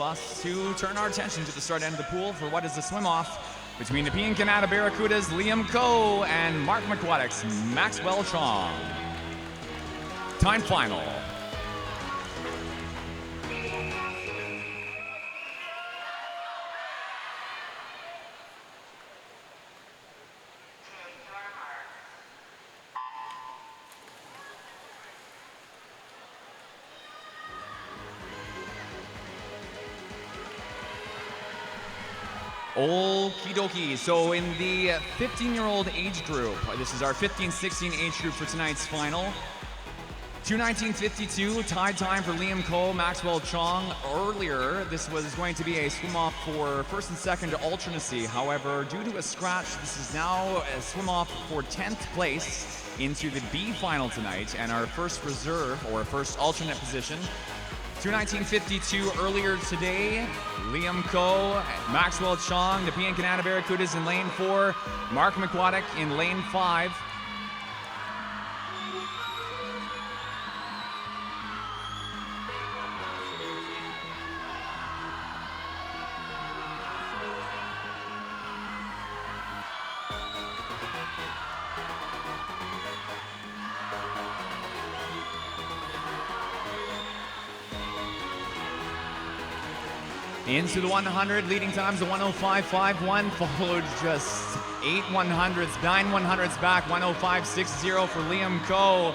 Us to turn our attention to the start end of the pool for what is a swim-off between Nepean Kanata Barracuda's Liam Coe and Mark McQuaddock's Maxwell Chong. Time final. Okie dokie. So in the 15-year-old age group, this is our 15-16 age group for tonight's final. 2:19.52 tied time for Liam Coe, Maxwell Chong. Earlier, this was going to be a swim-off for first and second alternacy. However, due to a scratch, this is now a swim-off for 10th place into the B final tonight, and our first reserve, or first alternate position. 2:19.52 earlier today, Liam Coe, Maxwell Chong, Nepean Kanata Barracudas in lane 4, Mark McQuaddock in lane 5. Into the 100, leading times of 1:05.51, followed just 8 100s, 9 100s back, 1:05.60 for Liam Coe.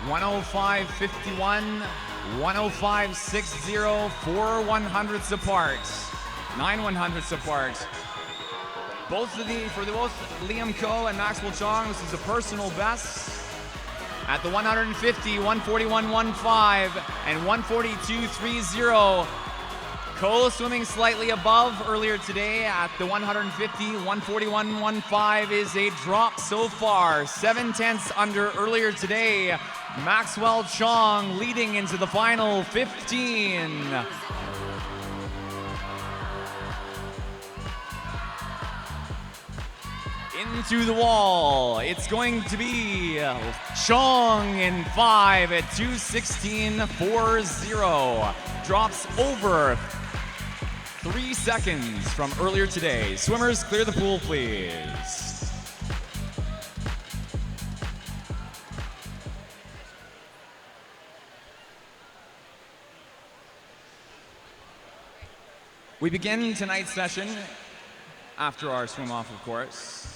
(1:05.51). 1:05.60, 4 100s apart, 9 100s apart. For both Liam Coe and Maxwell Chong, this is a personal best. At the 150, 1:41.15 and 1:42.30. Coe swimming slightly above earlier today at the 150, 1:41.15 is a drop so far. 7/10 under earlier today. Maxwell Chong leading into the final 15. Into the wall. It's going to be Chong in 5 at 2:16.40. Drops over 3 seconds from earlier today. Swimmers, clear the pool, please. We begin tonight's session, after our swim-off, of course,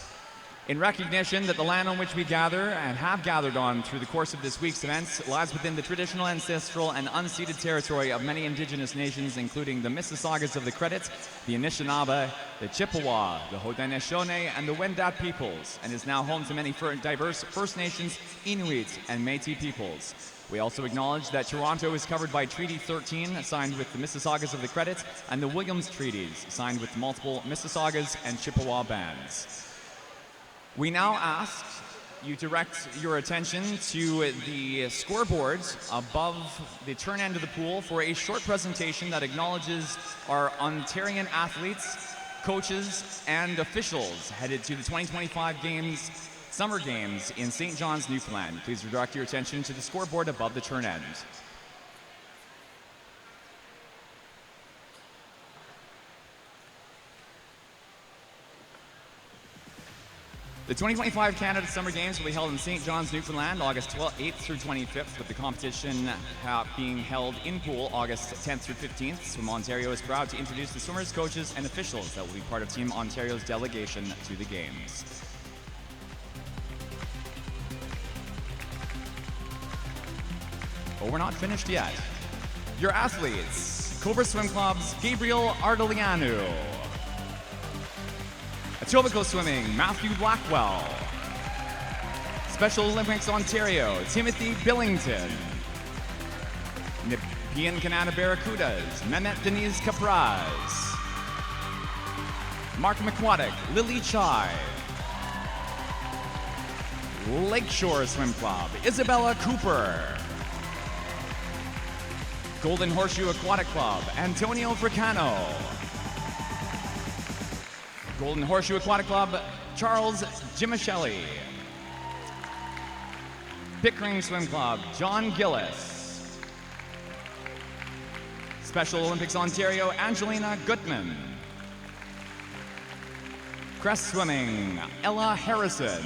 in recognition that the land on which we gather and have gathered on through the course of this week's events lies within the traditional, ancestral, and unceded territory of many Indigenous nations, including the Mississaugas of the Credit, the Anishinaabe, the Chippewa, the Haudenosaunee, and the Wendat peoples, and is now home to many diverse First Nations, Inuit, and Métis peoples. We also acknowledge that Toronto is covered by Treaty 13, signed with the Mississaugas of the Credit, and the Williams Treaties, signed with multiple Mississaugas and Chippewa bands. We now ask you to direct your attention to the scoreboards above the turn end of the pool for a short presentation that acknowledges our Ontarian athletes, coaches, and officials headed to the 2025 Summer Games in St. John's, Newfoundland. Please redirect your attention to the scoreboard above the turn end. The 2025 Canada Summer Games will be held in St. John's, Newfoundland, August 8th through 25th, with the competition being held in pool August 10th through 15th. Swim Ontario is proud to introduce the swimmers, coaches, and officials that will be part of Team Ontario's delegation to the Games. But we're not finished yet. Your athletes: Cobra Swim Club's Gabriel Ardelianu. Etobicoke Swimming, Matthew Blackwell. Special Olympics Ontario, Timothy Billington. Nepean Kanata Barracudas, Mehmet Deniz Kapraz. Mark McQuaddock, Lily Chai. Lakeshore Swim Club, Isabella Cooper. Golden Horseshoe Aquatic Club, Antonio Fricano. Golden Horseshoe Aquatic Club, Charles Gimichelli. Pickering Swim Club, John Gillis. Special Olympics Ontario, Angelina Gutman. Crest Swimming, Ella Harrison.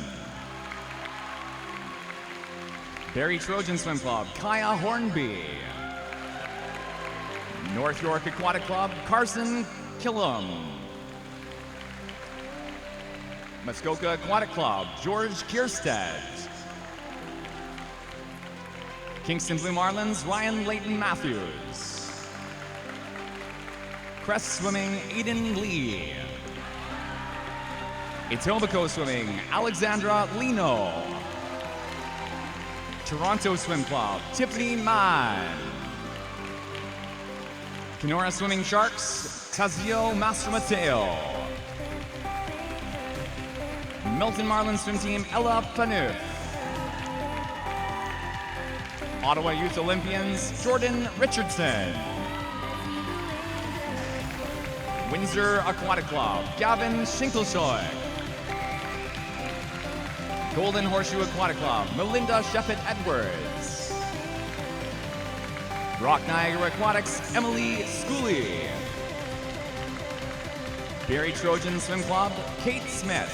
Barrie Trojan Swim Club, Kaya Hornby. North York Aquatic Club, Carson Killam. Muskoka Aquatic Club, George Kierstead. Kingston Blue Marlins, Ryan Layton Matthews. Crest Swimming, Aiden Lee. Etobicoke Swimming, Alexandra Lino. Toronto Swim Club, Tiffany Mann. Kenora Swimming Sharks, Tazio Mastromateo. Milton Marlins Swim Team, Ella Phaneuf. Ottawa Youth Olympians, Jordan Richardson. Windsor Aquatic Club, Gavin Schinkelshoek. Golden Horseshoe Aquatic Club, Melinda Sheffett-Edwards. Rock Niagara Aquatics, Emily Schooley. Barrie Trojan Swim Club, Kate Smith.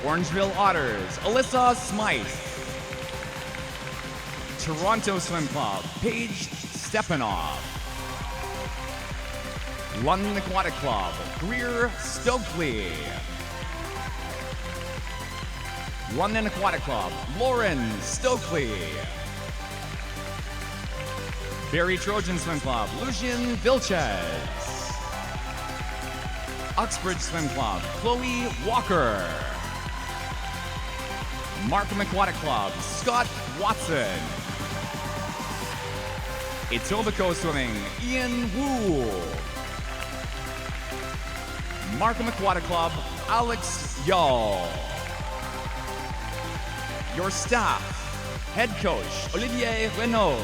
Orangeville Otters, Alyssa Smythe. Toronto Swim Club, Paige Stepanov. London Aquatic Club, Greer Stokely. London Aquatic Club, Lauren Stokely. Barrie Trojan Swim Club, Lucian Vilches. Uxbridge Swim Club, Chloe Walker. Markham Aquatic Club, Scott Watson. Etobicoke Swimming, Ian Wu. Markham Aquatic Club, Alex Yall. Your staff, head coach, Olivier Renaud.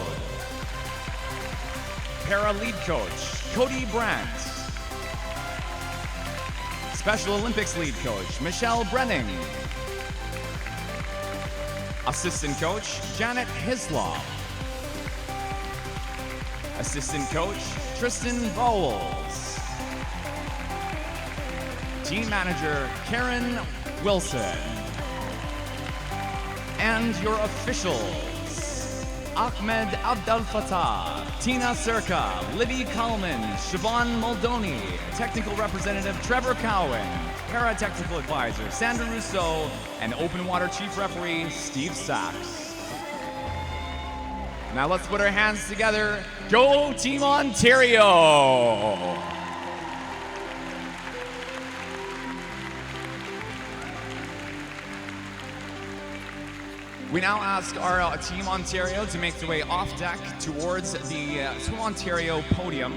Para-lead coach, Cody Brandt. Special Olympics lead coach, Michelle Brenning. Assistant coach, Janet Hislop. Assistant coach, Tristan Bowles. Team manager, Karen Wilson. And your officials, Ahmed Abdel Fattah, Tina Serka, Libby Kalman, Siobhan Moldoni, technical representative Trevor Cowan, para-technical advisor Sandra Rousseau, and open water chief referee Steve Sachs. Now let's put our hands together. Go Team Ontario! We now ask our Team Ontario to make their way off deck towards the Swim Ontario podium.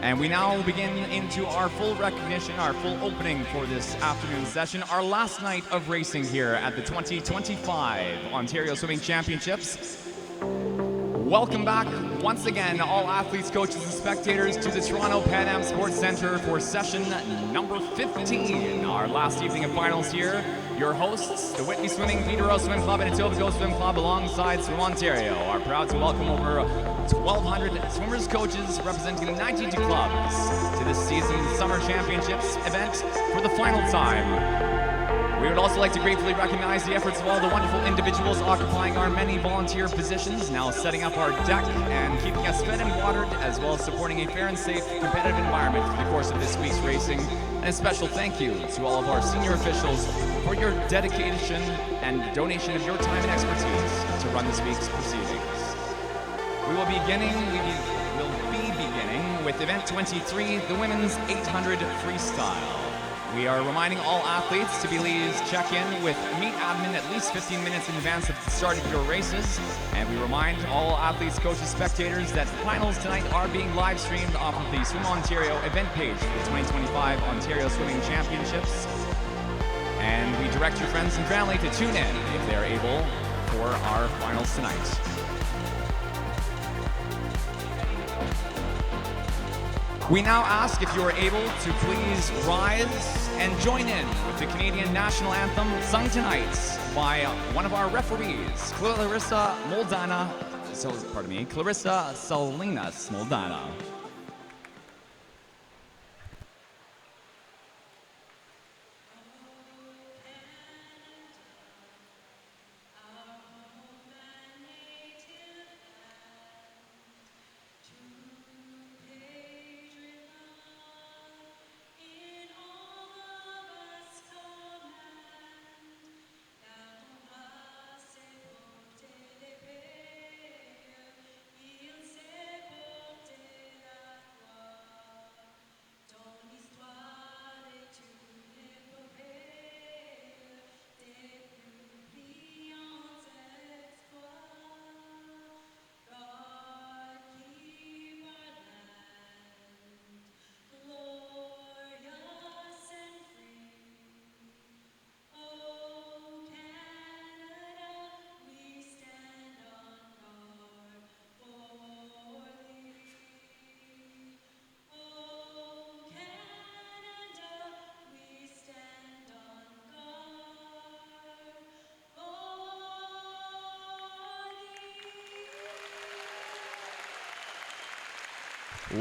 And we now begin into our full recognition, our full opening for this afternoon session, our last night of racing here at the 2025 Ontario Swimming Championships. Welcome back once again, all athletes, coaches, and spectators to the Toronto Pan Am Sports Centre for session number 15, our last evening of finals here. Your hosts, the Whitby Swimming, Peterborough Swim Club, and Etobicoke Swim Club, alongside Swim Ontario, are proud to welcome over 1,200 swimmers, coaches representing 92 clubs to this season's Summer Championships event for the final time. We would also like to gratefully recognize the efforts of all the wonderful individuals occupying our many volunteer positions, now setting up our deck and keeping us fed and watered, as well as supporting a fair and safe competitive environment through the course of this week's racing. And a special thank you to all of our senior officials for your dedication and donation of your time and expertise to run this week's proceedings. We will be beginning with event 23, the women's 800 freestyle. We are reminding all athletes to please check in with meet admin at least 15 minutes in advance of the start of your races. And we remind all athletes, coaches, spectators that finals tonight are being live streamed off of the Swim Ontario event page for the 2025 Ontario Swimming Championships. And we direct your friends and family to tune in if they're able for our finals tonight. We now ask if you are able to please rise and join in with the Canadian National Anthem sung tonight by one of our referees, Clarissa Salinas Moldana.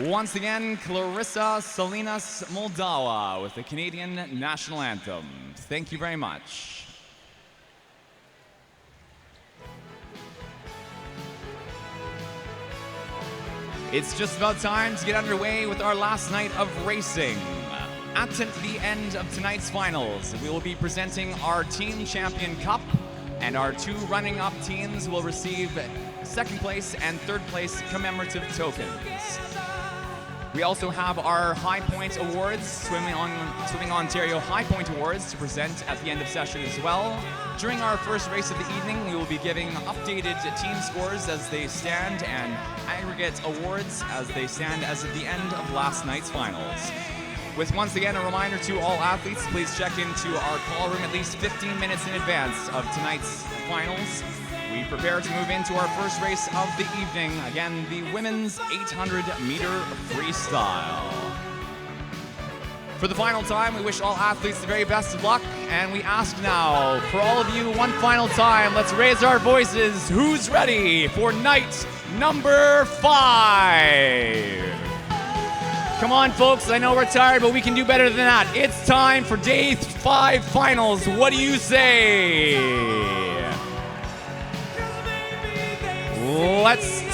Once again, Clarissa Salinas Moldava with the Canadian National Anthem. Thank you very much. It's just about time to get underway with our last night of racing. At the end of tonight's finals, we will be presenting our Team Champion Cup, and our two running-up teams will receive second place and third place commemorative tokens. We also have our High Point Awards, Swimming Ontario High Point Awards, to present at the end of session as well. During our first race of the evening, we will be giving updated team scores as they stand and aggregate awards as they stand as of the end of last night's finals. With once again a reminder to all athletes, please check into our call room at least 15 minutes in advance of tonight's finals. We prepare to move into our first race of the evening. Again, the women's 800-meter freestyle. For the final time, we wish all athletes the very best of luck, and we ask now, for all of you, one final time, let's raise our voices. Who's ready for night number 5? Come on, folks, I know we're tired, but we can do better than that. It's time for day 5 finals. What do you say? It's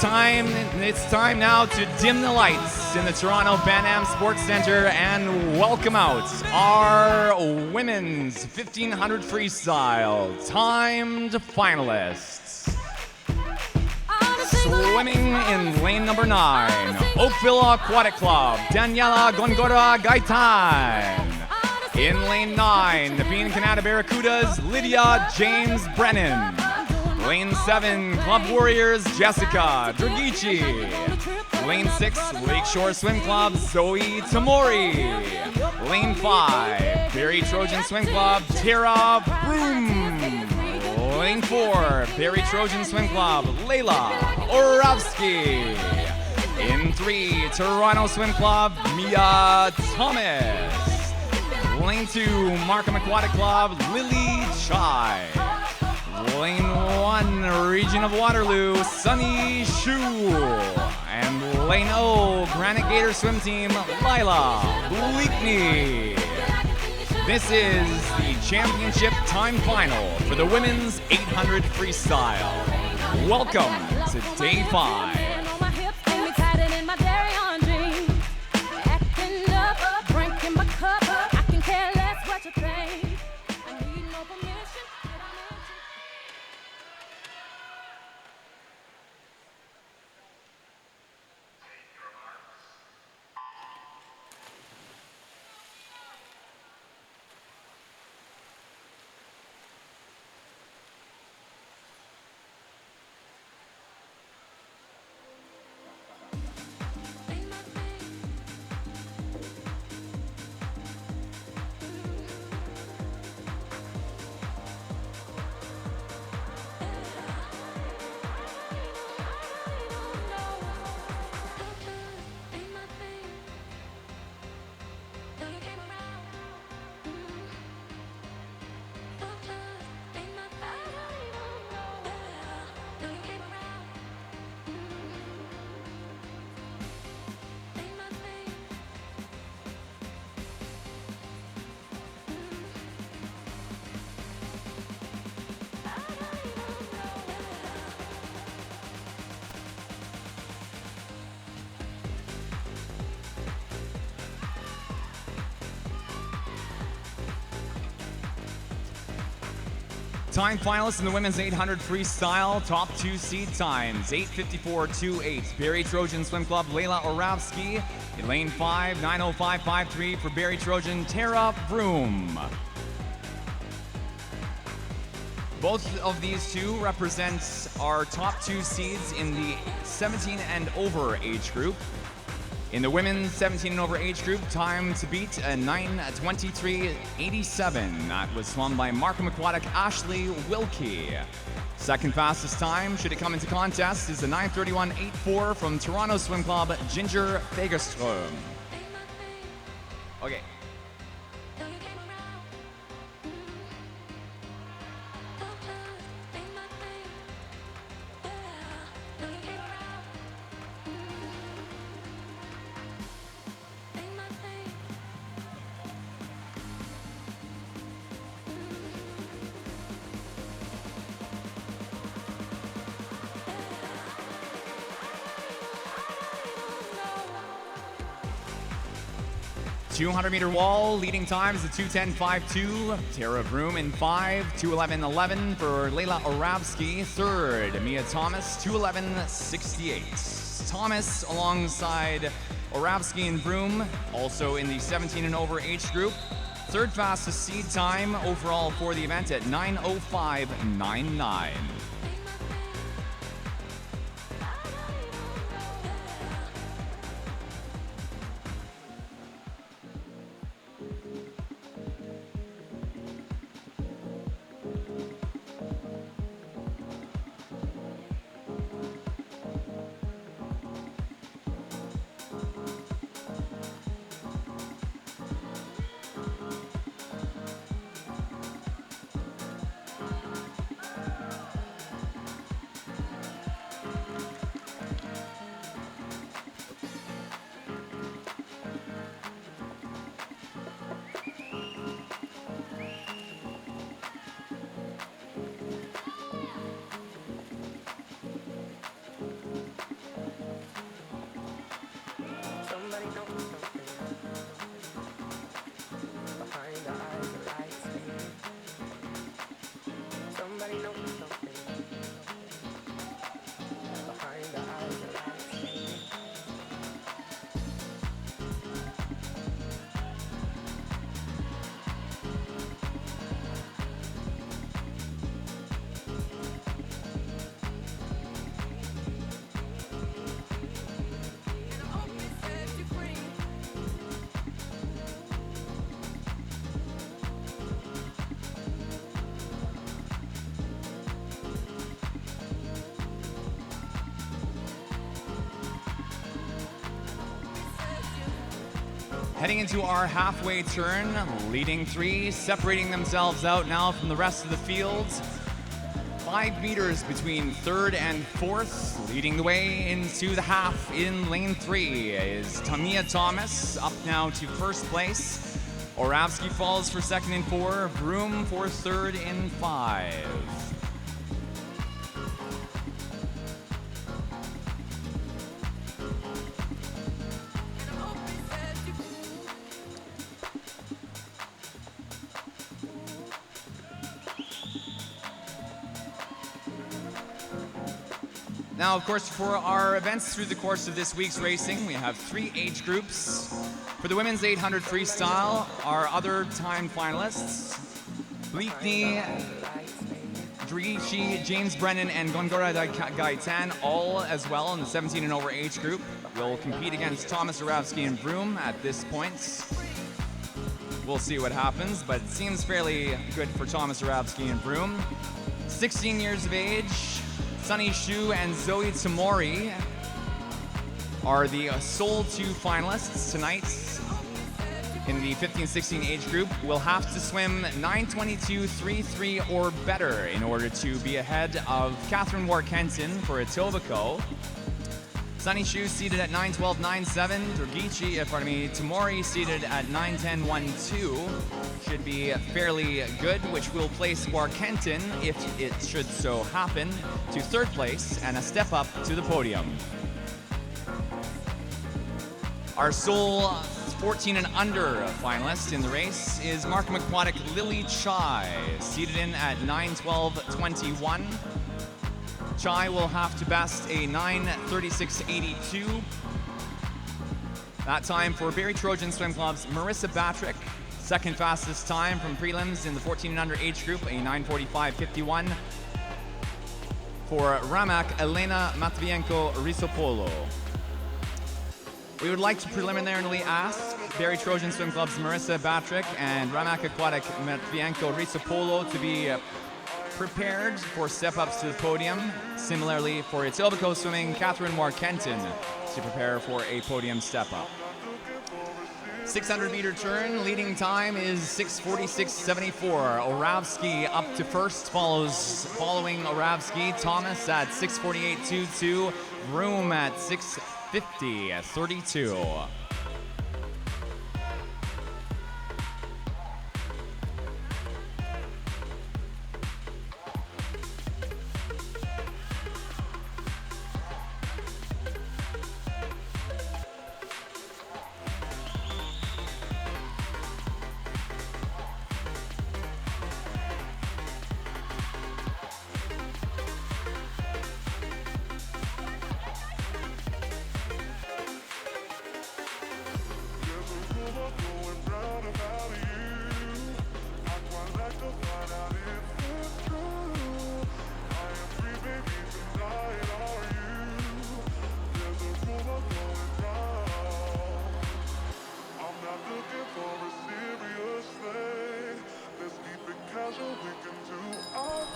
time now to dim the lights in the Toronto Pan Am Sports Centre and welcome out our women's 1500 freestyle timed finalists. Swimming in lane number 9, Oakville Aquatic Club, Daniela Gongora Gaitan. In lane 9, the Bean Canada Barracudas, Lydia James Brennan. Lane 7, Club Warriors, Jessica Dragici. Lane 6, Lakeshore Swim Club, Zoe Tamori. Lane 5, Barrie Trojan Swim Club, Tara Broom. Lane 4, Barrie Trojan Swim Club, Layla Oravsky. In 3, Toronto Swim Club, Mia Thomas. Lane 2, Markham Aquatic Club, Lily Chai. Lane 1, Region of Waterloo, Sunny Shu. And Lane O, Granite Gator Swim Team, Lila Bleakney. This is the championship time final for the women's 800 freestyle. Welcome to day 5. Time finalists in the women's 800 freestyle, top two seed times, 8:54.28. Barrie Trojan Swim Club, Layla Oravsky. In lane 5, 9:05.53 for Barrie Trojan, Tara Vroom. Both of these two represent our top two seeds in the 17 and over age group. In the women's 17 and over age group, time to beat a 9:23.87. That was swum by Markham Aquatic Ashley Wilkie. Second fastest time, should it come into contest, is the 9:31.84 from Toronto Swim Club, Ginger Fagerström. Okay. .200-meter wall, leading time is a 2:10.52. Tara Vroom in 5, 2:11.11 for Layla Oravsky. Third, Mia Thomas, 2:11.68. Thomas alongside Oravsky and Vroom, also in the 17 and over age group. Third fastest seed time overall for the event at 9:05.99. Heading into our halfway turn, leading three, separating themselves out now from the rest of the field. 5 meters between third and fourth. Leading the way into the half in lane 3 is Tamia Thomas, up now to first place. Oravsky falls for second in 4, Vroom for third in 5. Now, of course, for our events through the course of this week's racing, we have 3 age groups. For the women's 800 freestyle, our other time finalists, Bleakney, Drigici, James Brennan, and Gongora Gaitan, all as well in the 17 and over age group, will compete against Thomas Oravsky and Vroom at this point. We'll see what happens, but it seems fairly good for Thomas Oravsky and Vroom. 16 years of age, Sunny Shu and Zoe Tamori are the sole 2 finalists tonight in the 15-16 age group. Will have to swim 9:22.33 or better in order to be ahead of Catherine Ward-Kenton for Etobicoke. Sunny Shu seated at 9:12.97. Tamori seated at 9:10.12. Should be fairly good, which will place Ward-Kenton, if it should so happen, to third place and a step up to the podium. Our sole 14 and under finalist in the race is Markham Aquatic Lily Chai, seated in at 9:12.21. Chai will have to best a 9:36.82. That time for Barrie Trojan Swim Club's Marissa Batrick. Second fastest time from prelims in the 14 and under age group, a 9:45.51. For Ramak Elena Matvienko Risopolo. We would like to preliminarily ask Barrie Trojan Swim Club's Marissa Batrick and Ramak Aquatic Matvienko Risopolo to be prepared for step-ups to the podium. Similarly, for Etobicoke Swimming, Catherine Moore-Kenton to prepare for a podium step-up. 600-meter turn, leading time is 6:46.74. Oravsky up to first, following Oravsky, Thomas at 6:48.22, Vroom at 6:50.32.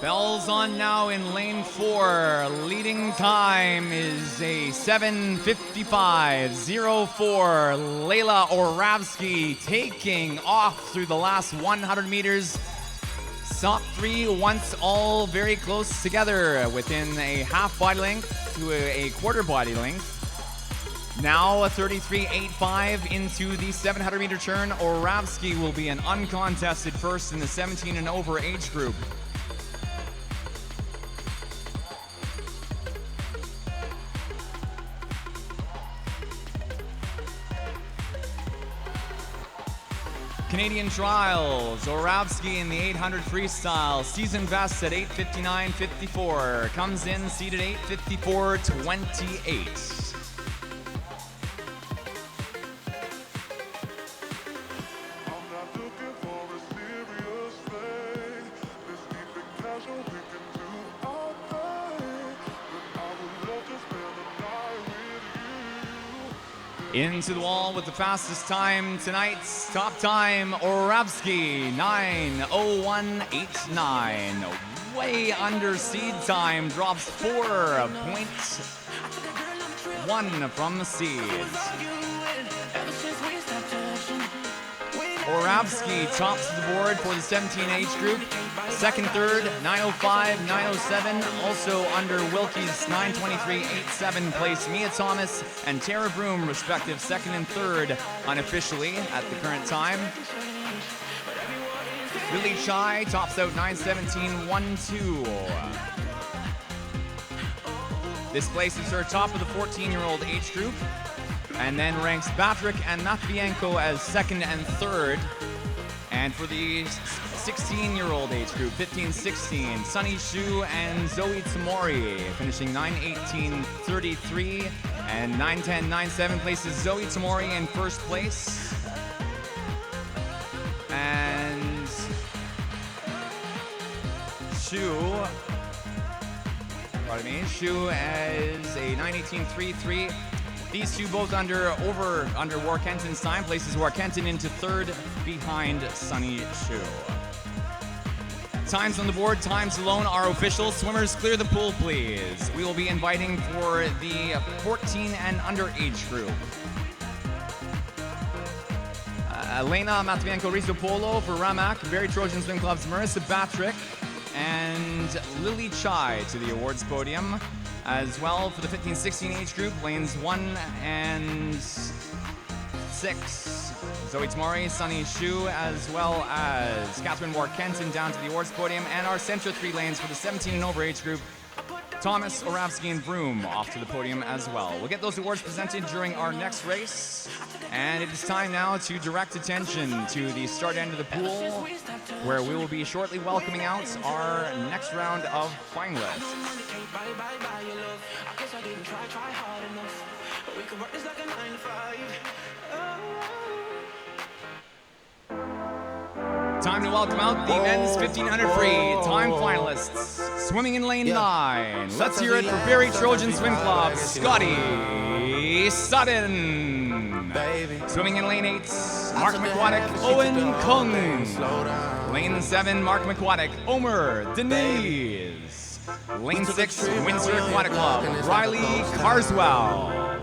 Bells on now in lane 4. Leading time is a 7:55.04. Layla Oravsky taking off through the last 100 meters. Top 3 once all very close together within a half body length to a quarter body length. Now a 33.85 into the 700-meter turn. Oravsky will be an uncontested first in the 17 and over age group. Canadian Trials, Oravsky in the 800 freestyle, season best at 8:59.54, comes in seated 8:54.28. Into the wall with the fastest time tonight's top time, Oravsky, 9:01.89. Way under seed time, drops 4.1 from the seeds. Oravsky tops the board for the 17 age group. Second, third, 9:05, 9:07. Also under Wilkie's 9:23.87 place Mia Thomas and Tara Broom, respective second and third unofficially at the current time. Lily Chai tops out 9:17.12. This places her top of the 14-year-old age group, and then ranks Batrick and Matvienko as second and third. And for the 16-year-old age group, 15-16, Sunny Shu and Zoe Tamori finishing 9:18.33 and 9:10.97 places Zoe Tamori in first place. And Shu as a 9:18.33. These two both under Moore-Kenton's time, places Moore-Kenton into third behind Sunny Shu. Times on the board, times alone are official. Swimmers, clear the pool, please. We will be inviting for the 14 and under age group. Elena Matvienko-Risopolo for Ramak, Barrie Trojan Swim Club's Marissa Batrick, and Lily Chai to the awards podium. As well for the 15-16 age group, lanes 1 and 6. Zoe Tamori, Sunny Shu, as well as Catherine Moore-Kenton down to the awards podium, and our center 3 lanes for the 17 and over age group. Thomas, Oravsky, and Vroom off to the podium as well. We'll get those awards presented during our next race. And it is time now to direct attention to the start end of the pool, where we will be shortly welcoming out our next round of finalists. Time to welcome out the men's 1500 free time finalists. Swimming in lane 9. Let's hear it for Barrie Trojan Swim Club, Scotty Sutton. Swimming in lane 8, Mark McQuaddick, Owen Kung. Lane 7, Mark McQuaddick, Omer Deniz. Lane 6, Windsor Aquatic Club, Riley Carswell.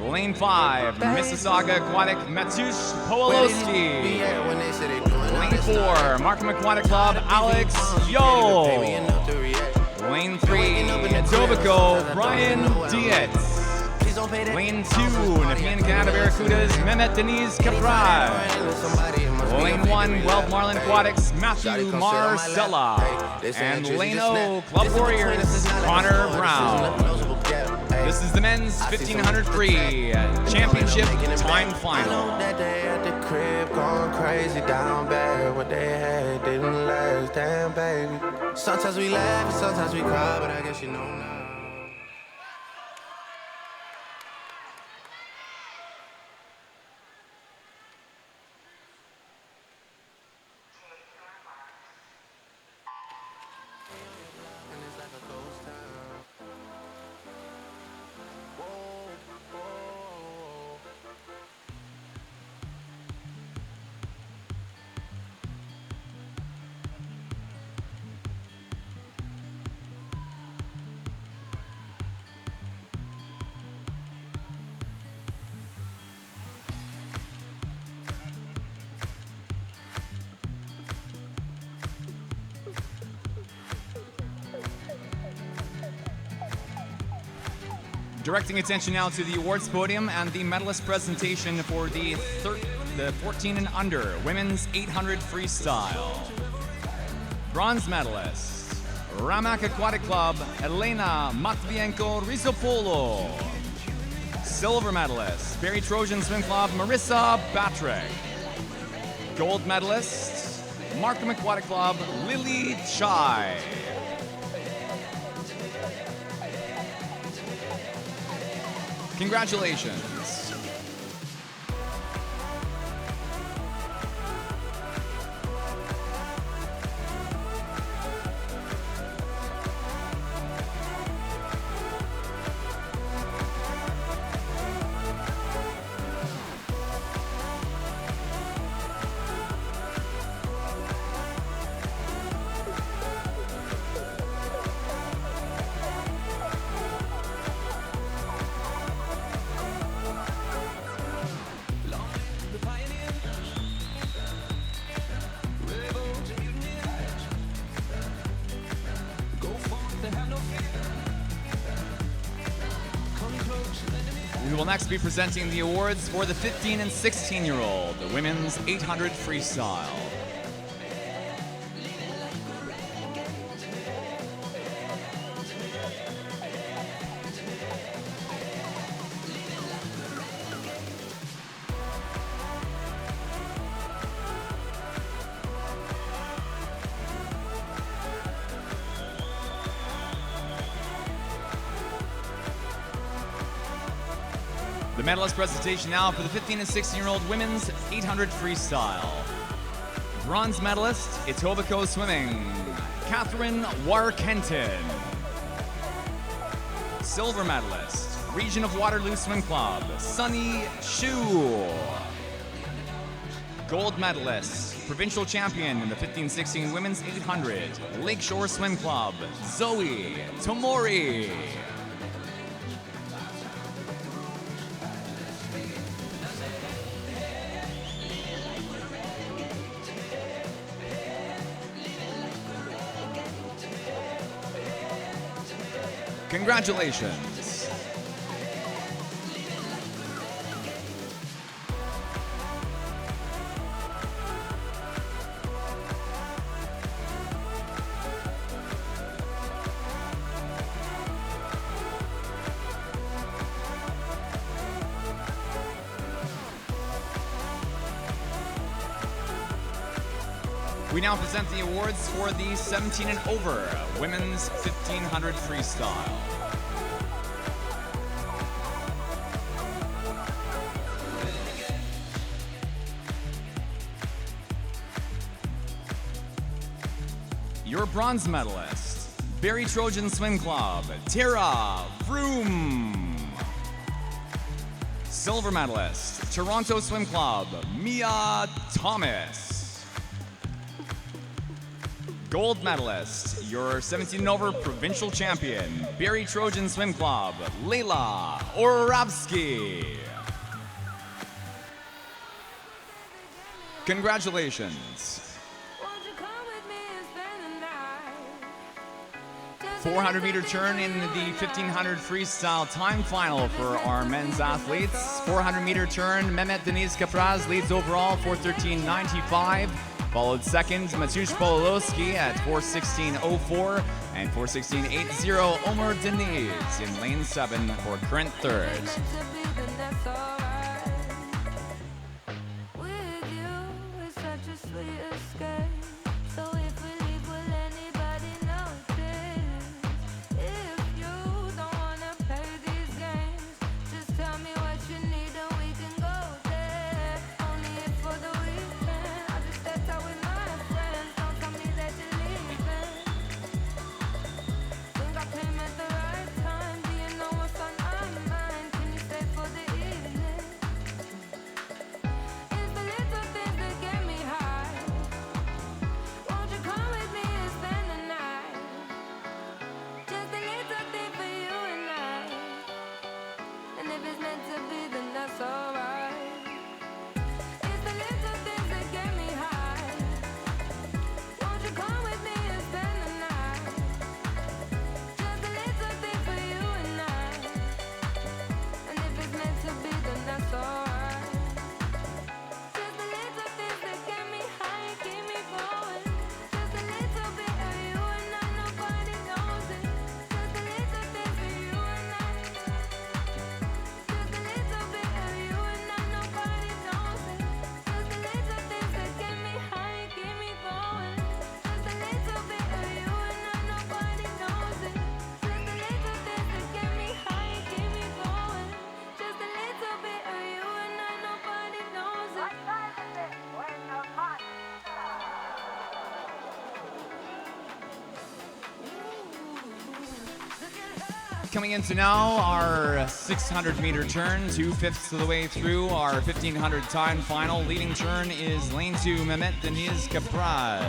Lane 5, Mississauga Aquatic, Matush Powalowski. Lane 4, Mark McQuaddick Club, Alex Yo. Lane 3, Etobicoke, Brian Dietz. Lane 2, Nepean Canada Barracudas, Mehmet Deniz Capraz. Lane 1, Guelph Marlin Aquatics, Matthew Marcella. And Lane O, Club Warriors, Connor Brown. This is the men's 1500 free championship time final. That day at the crib, going crazy down bad. What they had didn't last, damn baby. Sometimes we laugh, sometimes we cry, but I guess you know now. Directing attention now to the awards podium and the medalist presentation for the 14 and under women's 800 freestyle. Bronze medalist, Ramak Aquatic Club, Elena Matvienko Rizopolo. Silver medalist, Barrie Trojan Swim Club, Marissa Batrick. Gold medalist, Markham Aquatic Club, Lily Chai. Congratulations. We will next be presenting the awards for the 15 and 16-year-old, the women's 800 freestyle. The medalist presentation now for the 15 and 16-year-old women's 800 freestyle. Bronze medalist, Etobicoke Swimming, Catherine Warkentin. Silver medalist, Region of Waterloo Swim Club, Sunny Shu. Gold medalist, provincial champion in the 15-16 women's 800, Lakeshore Swim Club, Zoe Tomori. Congratulations. We now present the awards for the 17 and over women's 1500 freestyle. Your bronze medalist, Barrie Trojan Swim Club, Tara Vroom. Silver medalist, Toronto Swim Club, Mia Thomas. Gold medalist, your 17 and over provincial champion, Barrie Trojan Swim Club, Layla Oravsky. Congratulations. 400-meter turn in the 1500 freestyle time final for our men's athletes. 400-meter turn, Mehmet Deniz Kapraz leads overall, 4:13.95. Followed second, Matusz Pololowski at 4:16.04 and 4:16.80. Omar Deniz in lane 7 for current third. Coming into now our 600-meter turn, 2/5 of the way through our 1500 time final. Leading turn is lane 2, Mehmet Deniz Kapraz.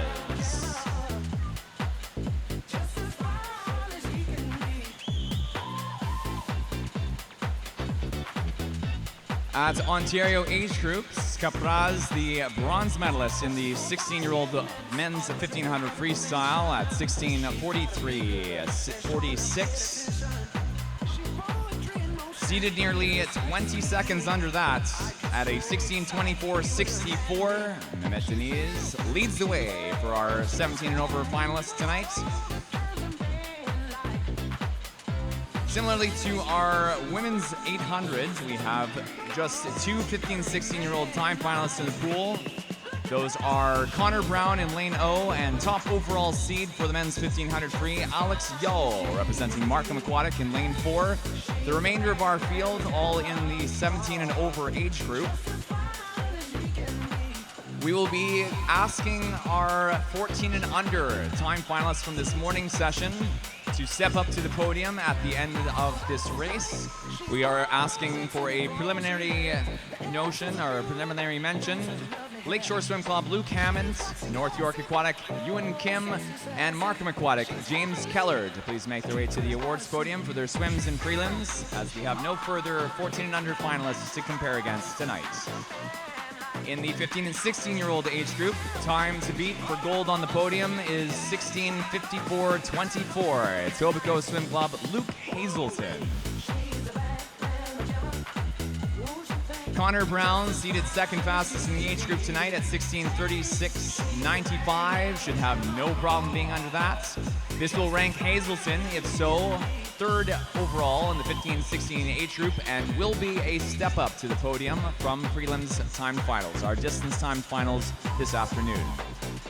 At Ontario age groups, Kapraz, the bronze medalist in the 16-year-old men's 1500 freestyle at 16:43.46. Seated nearly 20 seconds under that at a 16:24.64. Mehmet Deniz leads the way for our 17 and over finalists tonight. Similarly to our women's 800, we have just two 15-16-year-old time finalists in the pool. Those are Connor Brown in lane O and top overall seed for the men's 1500 free, Alex Yeo, representing Markham Aquatic in lane 4. The remainder of our field all in the 17 and over age group. We will be asking our 14 and under time finalists from this morning session to step up to the podium at the end of this race. We are asking for a preliminary notion or a preliminary mention. Lakeshore Swim Club, Luke Hammond, North York Aquatic, Ewan Kim, and Markham Aquatic, James Keller, to please make their way to the awards podium for their swims and prelims, as we have no further 14 and under finalists to compare against tonight. In the 15 and 16-year-old age group, time to beat for gold on the podium is 16:54.24. Etobicoke Swim Club, Luke Hazelton. Connor Brown, seated second fastest in the age group tonight at 16:36.95. Should have no problem being under that. This will rank Hazelton, if so, third overall in the 15-16 age group, and will be a step up to the podium from prelims time finals, our distance time finals this afternoon.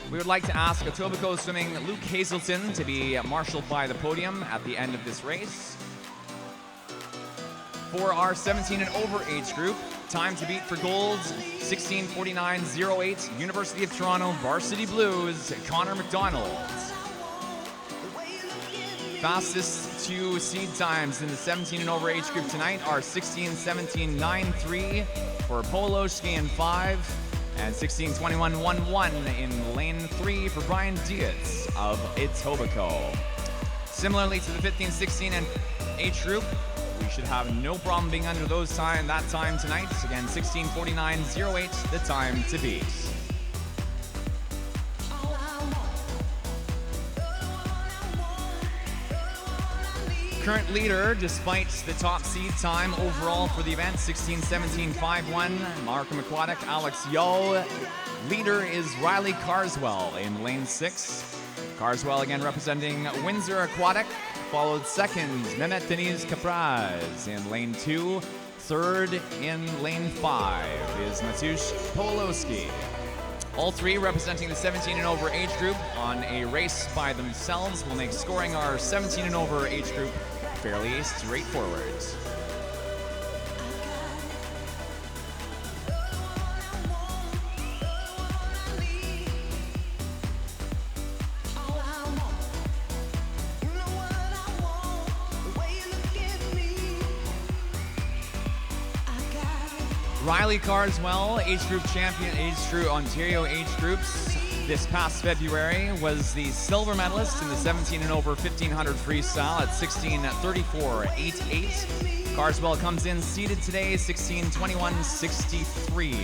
We would like to ask Etobicoke Swimming Luke Hazelton to be marshaled by the podium at the end of this race. For our 17 and over age group, time to beat for gold, 16:49.08, University of Toronto Varsity Blues, Connor McDonald. Fastest two seed times in the 17 and over age group tonight are 16:17.93 for Poloski in 5 and 16:21.11 in lane 3 for Brian Dietz of Etobicoke. Similarly to the 15-16 and age group, we should have no problem being under that time tonight. Again, 16:49.08, the time to beat. Current leader, despite the top seed time overall for the event, 16:17.51, Markham Aquatic, Alex Yo. Leader is Riley Carswell in lane 6. Carswell again representing Windsor Aquatic. Followed second, Mehmet Deniz Kapraz in lane 2. Third in lane 5 is Matusz Poloski. All three representing the 17 and over age group on a race by themselves will make scoring our 17 and over age group fairly straightforward. Riley Carswell, age group champion, Ontario age groups this past February, was the silver medalist in the 17 and over 1500 freestyle at 16:34.88. Carswell comes in seeded today, 16:21.63.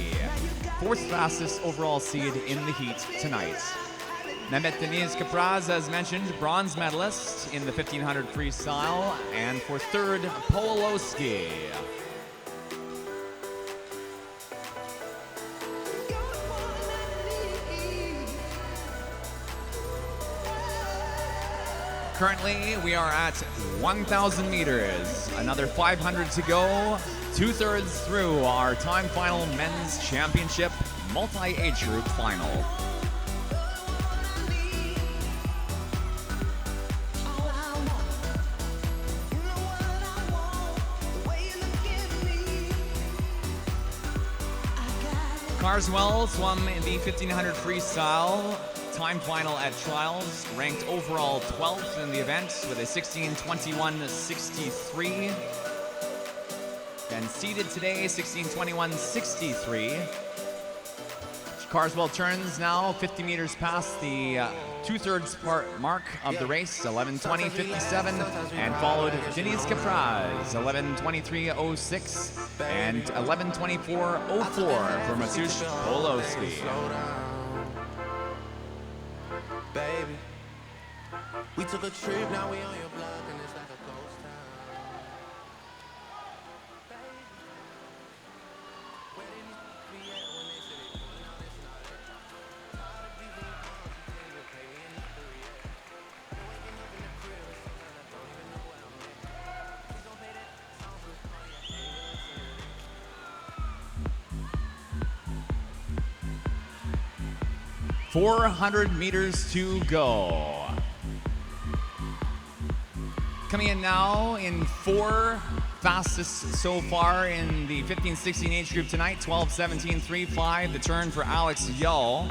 Fourth fastest overall seed in the heat tonight. Mehmet Deniz Kapraz, as mentioned, bronze medalist in the 1500 freestyle, and for third, Poloski. Currently, we are at 1,000 meters. Another 500 to go. 2/3 through our time final men's championship multi-age group final. Carswell swam in the 1500 freestyle time final at trials, ranked overall 12th in the event with a 16:21.63. Then seeded today, 16:21.63. Carswell turns now 50 meters past the 2/3 part mark of the race, 11:20.57, and followed Deniz Kapraz, 11:23.06, and 11:24.04 for Matusz Poloski. Baby, we took a trip, now we on your block and it's like a ghost town. Where did these be at when they said they pulling out this and all that? All the beef in your palms, you can't even pay me enough to react. I'm waking up in the crib and sometimes I don't even know where I'm at. Please don't pay that song for this party, I can't even listen to it. 400 meters to go. Coming in now in 4 fastest so far in the 15-16 age group tonight, 12:17.35, the turn for Alex Yo.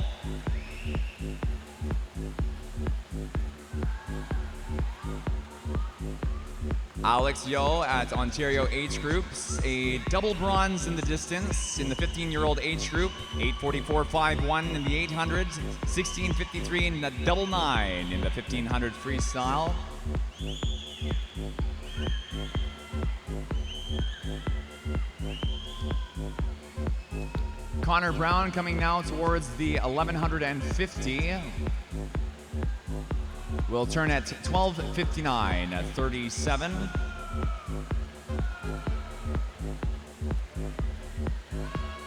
Alex Yo at Ontario age groups, a double bronze in the distance in the 15-year-old age group, 8:44.51 in the 800, 16:53 in the double 9 in the 1500 freestyle. Connor Brown coming now towards the 1150. Will turn at 12:59.37.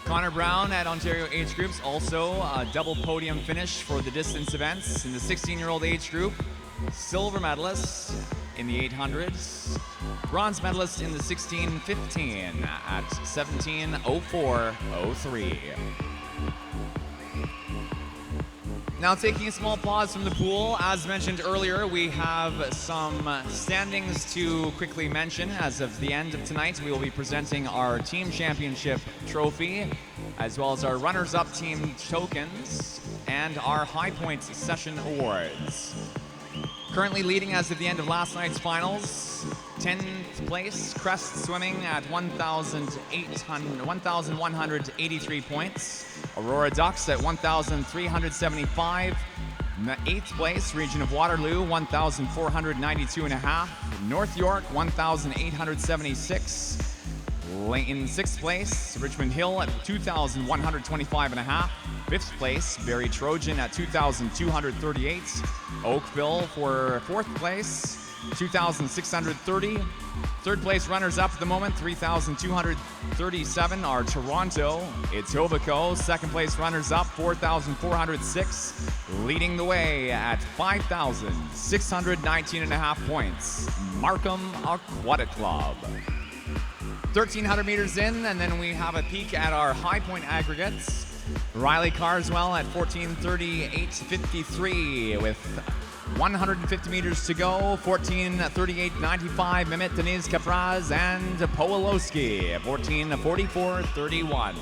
Connor Brown at Ontario age groups, also a double podium finish for the distance events in the 16-year-old age group. Silver medalist in the 800s. Bronze medalist in the 16-15 at 17:04.03. Now, taking a small pause from the pool, as mentioned earlier, we have some standings to quickly mention. As of the end of tonight, we will be presenting our team championship trophy, as well as our runners-up team tokens, and our High Point Session Awards. Currently leading as of the end of last night's finals, 10th place, Crest Swimming at 1,183 points. Aurora Ducks at 1,375. 8th place, Region of Waterloo, 1,492.5. North York, 1,876. In 6th place, Richmond Hill at 2,125.5. 5th place, Barrie Trojan at 2,238. Oakville for 4th place, 2,630. 3rd place runners-up at the moment, 3,237 are Toronto. Etobicoke. 2nd place runners-up, 4,406. Leading the way at 5,619.5 points, Markham Aquatic Club. 1,300 meters in, and then we have a peek at our High Point aggregates. Riley Carswell at 14:38.53 with 150 meters to go. 14:38.95, Mehmet Deniz Kapraz and Powolowski, 14:44.31.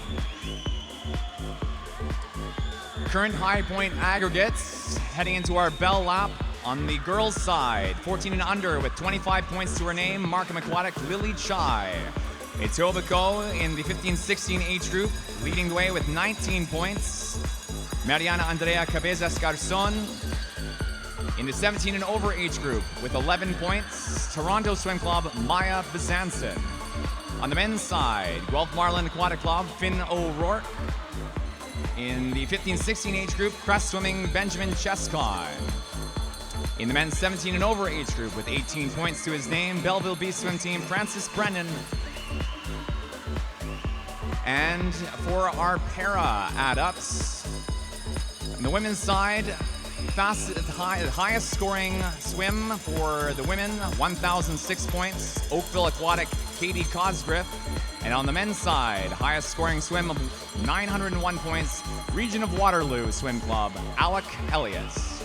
Current High Point aggregates heading into our bell lap. On the girls' side, 14 and under with 25 points to her name, Markham Aquatic, Lily Chai. Etobicoke in the 15-16 age group, leading the way with 19 points. Mariana Andrea Cabezas Garzon. In the 17 and over age group with 11 points, Toronto Swim Club, Maya Bizanson. On the men's side, Guelph Marlin Aquatic Club, Finn O'Rourke. In the 15-16 age group, Crest Swimming, Benjamin Chescon. In the men's 17 and over age group with 18 points to his name, Belleville B Swim Team, Francis Brennan. And for our para add-ups, on the women's side, highest scoring swim for the women, 1,006 points, Oakville Aquatic, Katie Cosgriff. And on the men's side, highest scoring swim of 901 points, Region of Waterloo Swim Club, Alec Elias.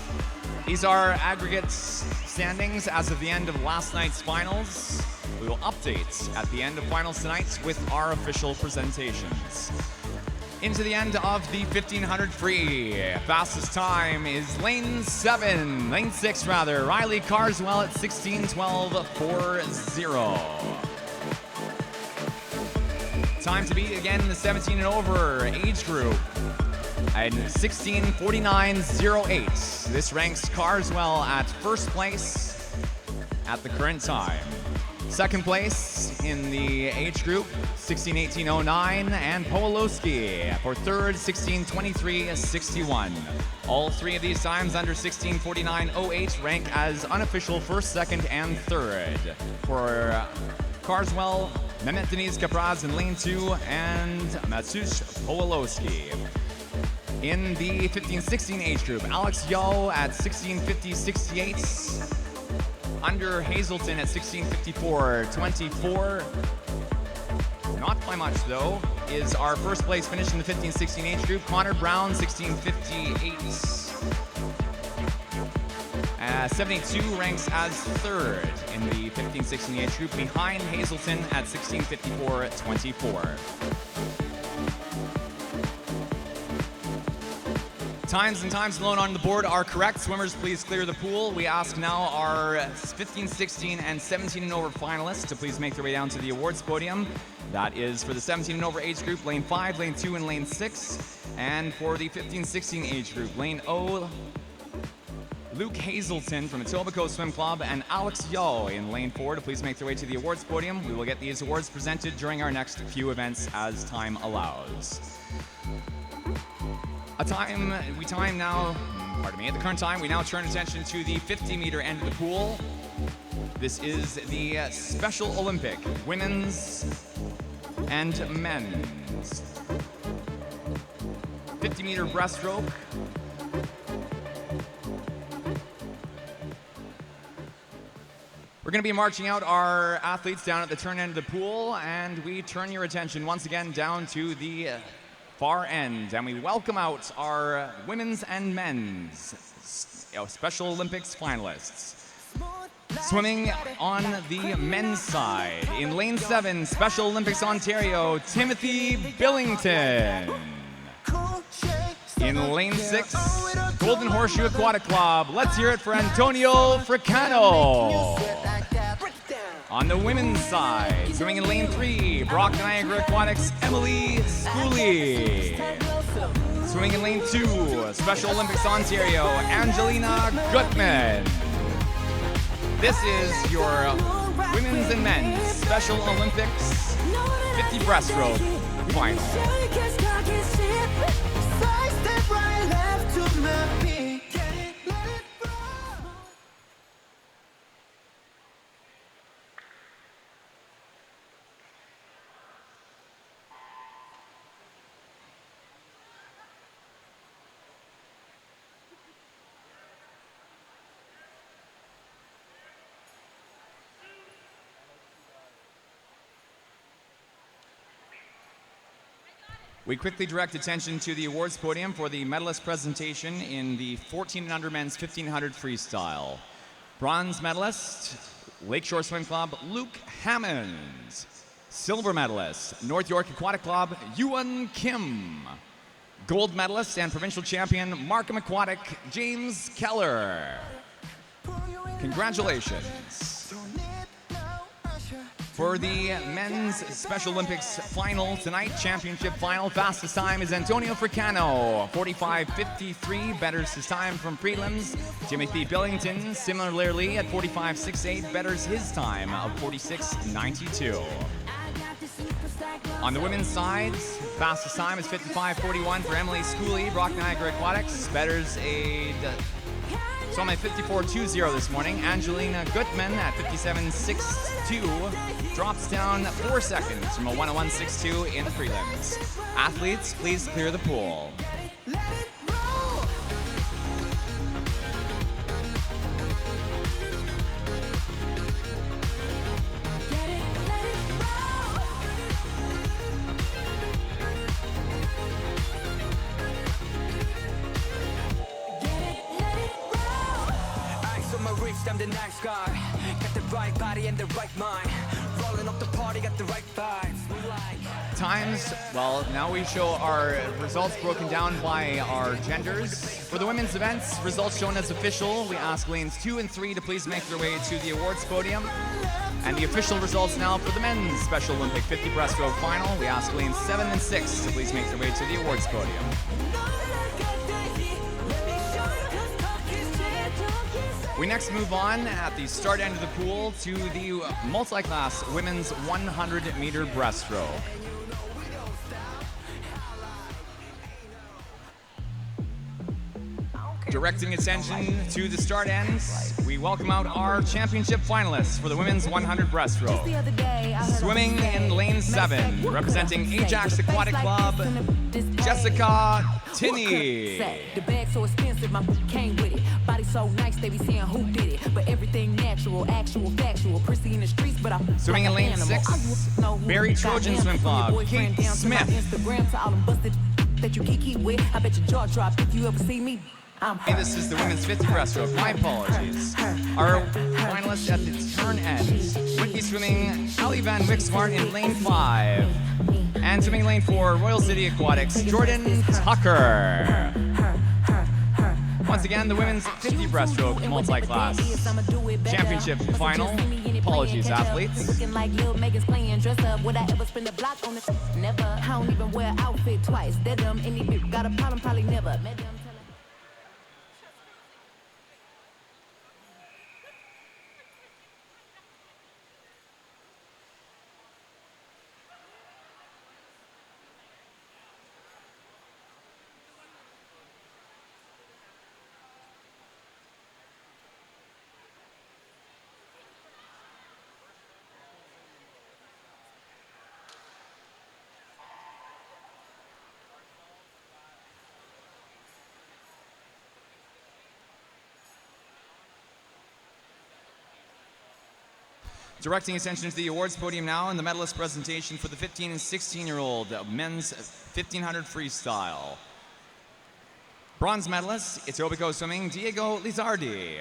These are aggregate standings as of the end of last night's finals. We will update at the end of finals tonight with our official presentations. Into the end of the 1,500 free. Fastest time is lane 6 rather. Riley Carswell at 16:12.40. Time to beat again in the 17 and over age group at 16:49.08. This ranks Carswell at first place at the current time. Second place in the age group, 16:18.09, and Powolowski for third, 16:23.61. All three of these times under 16:49.08 rank as unofficial first, second, and third. For Carswell, Mehmet Deniz Kapraz in lane 2, and Matsush Powolowski. In the 15-16 age group, Alex Yeo at 16:50.68. Under Hazelton at 16:54.24. Not by much though, is our first place finish in the 15-16 age group. Connor Brown, 16:58. 72 ranks as third in the 15-16 age group, behind Hazelton at 16:54.24. Times and times alone on the board are correct. Swimmers, please clear the pool. We ask now our 15, 16, and 17 and over finalists to please make their way down to the awards podium. That is for the 17 and over age group, lane 5, lane 2, and lane 6. And for the 15, 16 age group, lane O, Luke Hazelton from Etobicoke Swim Club, and Alex Yeo in lane 4 to please make their way to the awards podium. We will get these awards presented during our next few events as time allows. At the current time, we now turn attention to the 50-meter end of the pool. This is the Special Olympic women's and men's 50-meter breaststroke. We're going to be marching out our athletes down at the turn end of the pool, and we turn your attention once again down to the far end, and we welcome out our women's and men's Special Olympics finalists. Swimming on the men's side, in lane 7, Special Olympics Ontario, Timothy Billington. In lane 6, Golden Horseshoe Aquatic Club, let's hear it for Antonio Fricano. On the women's side, swimming in lane 3, Brock Niagara Aquatics, Emily Schooley. Swimming in lane 2, Special Olympics Ontario, Angelina Gutman. This is your women's and men's Special Olympics 50 breaststroke final. We quickly direct attention to the awards podium for the medalist presentation in the 14 and under men's 1500 freestyle. Bronze medalist, Lakeshore Swim Club, Luke Hammond. Silver medalist, North York Aquatic Club, Yuan Kim. Gold medalist and provincial champion, Markham Aquatic, James Keller. Congratulations. For the men's Special Olympics final tonight, championship final, fastest time is Antonio Fricano, 45.53, betters his time from prelims. Timothy Billington, similarly at 45.68, betters his time of 46.92. On the women's side, fastest time is 55.41 for Emily Schooley, Brock Niagara Aquatics, betters a swam at 54.20 this morning. Angelina Gutman at 57.62 drops down 4 seconds from a 101.62 in the prelims. Athletes, please clear the pool. I'm the nice guy, got the right body and the right mind, rolling up the party, got the right vibes. Times, well, now we show our results broken down by our genders. For the women's events, results shown as official. We ask lanes 2 and 3 to please make their way to the awards podium. And the official results now for the men's Special Olympic 50 breaststroke final. We ask lanes 7 and 6 to please make their way to the awards podium. We next move on at the start end of the pool to the multi-class women's 100-meter breaststroke. Directing attention to the start ends, we welcome out our championship finalists for the women's 100 breaststroke. Swimming in lane 7, representing Ajax Aquatic Club, Jessica Tinney. The bag so expensive, my came with it. Body so nice, they be saying who did it. But everything natural, actual, factual. Prissy in the streets, but I'm swimming in lane 6, Barry Trojan Swim Club, Kate Smith. Instagram to all them busted that you kiki with. I bet your jaw drop if you ever see me. Hey, this is the women's 50 breaststroke. My apologies. Our finalists at the turn end. Whitney swimming, Ali Van Wixmart in lane 5. And swimming lane 4, Royal City Aquatics, Jordan Tucker. Once again, the women's 50 breaststroke multi-class championship final. Apologies, athletes. Looking like Lil Megan's playing dress up. Would I ever spin the block on this? Never. I don't even wear an outfit twice. Dead them. Any bitch got a problem, probably never. Met them. Directing attention to the awards podium now and the medalist presentation for the 15 and 16-year-old men's 1500 freestyle. Bronze medalist, Etobicoke Swimming, Diego Lizardi.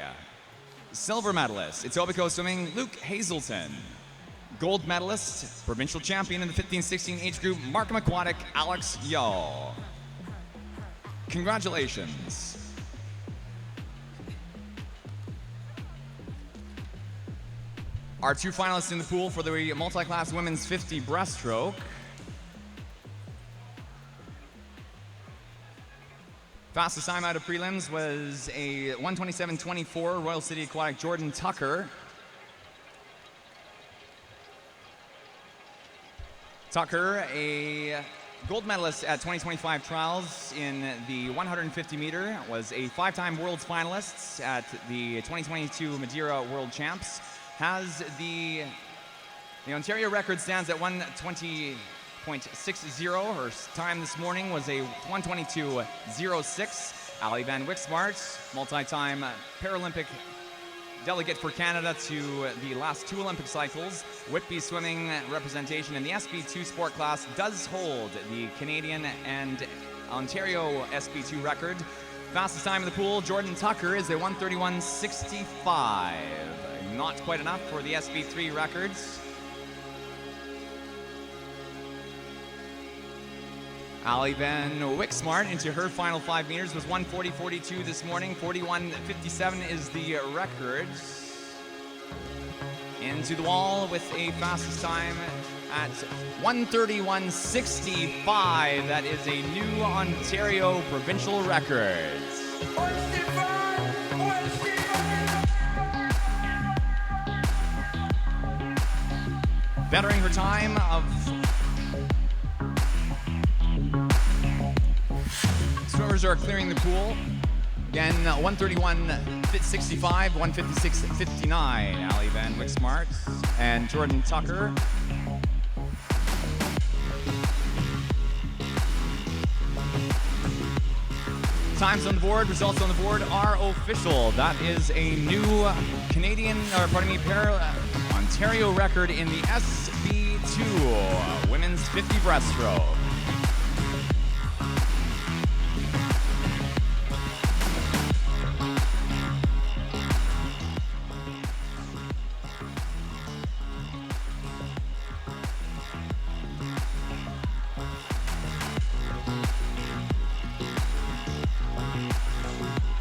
Silver medalist, Etobicoke Swimming, Luke Hazelton. Gold medalist, provincial champion in the 15-16 age group, Markham Aquatic, Alex Yo. Congratulations. Our two finalists in the pool for the multi-class women's 50 breaststroke. Fastest time out of prelims was a 1:27.24, Royal City Aquatic Jordan Tucker. Tucker, a gold medalist at 2025 trials in the 150 meter, was a five-time world's finalist at the 2022 Madeira World Champs. Has the Ontario record stands at 1:20.60. Her time this morning was a 1:22.06. Ali Van Wixmart, multi-time Paralympic delegate for Canada to the last two Olympic cycles. Whitby Swimming representation in the SB2 sport class does hold the Canadian and Ontario SB2 record. Fastest time in the pool, Jordan Tucker, is a 1:31.65. Not quite enough for the SB3 records. Ali Van Wixmart into her final 5 meters was 1:40.42 this morning. 41.57 is the record. Into the wall with a fastest time at 1:31.65. That is a new Ontario provincial record. Bettering her time of swimmers are clearing the pool. Again, 1:31.65, 1:56.59. Ali Van Wixmart and Jordan Tucker. Times on the board, results on the board are official. That is a new Ontario record in the SB2 women's 50 breaststroke.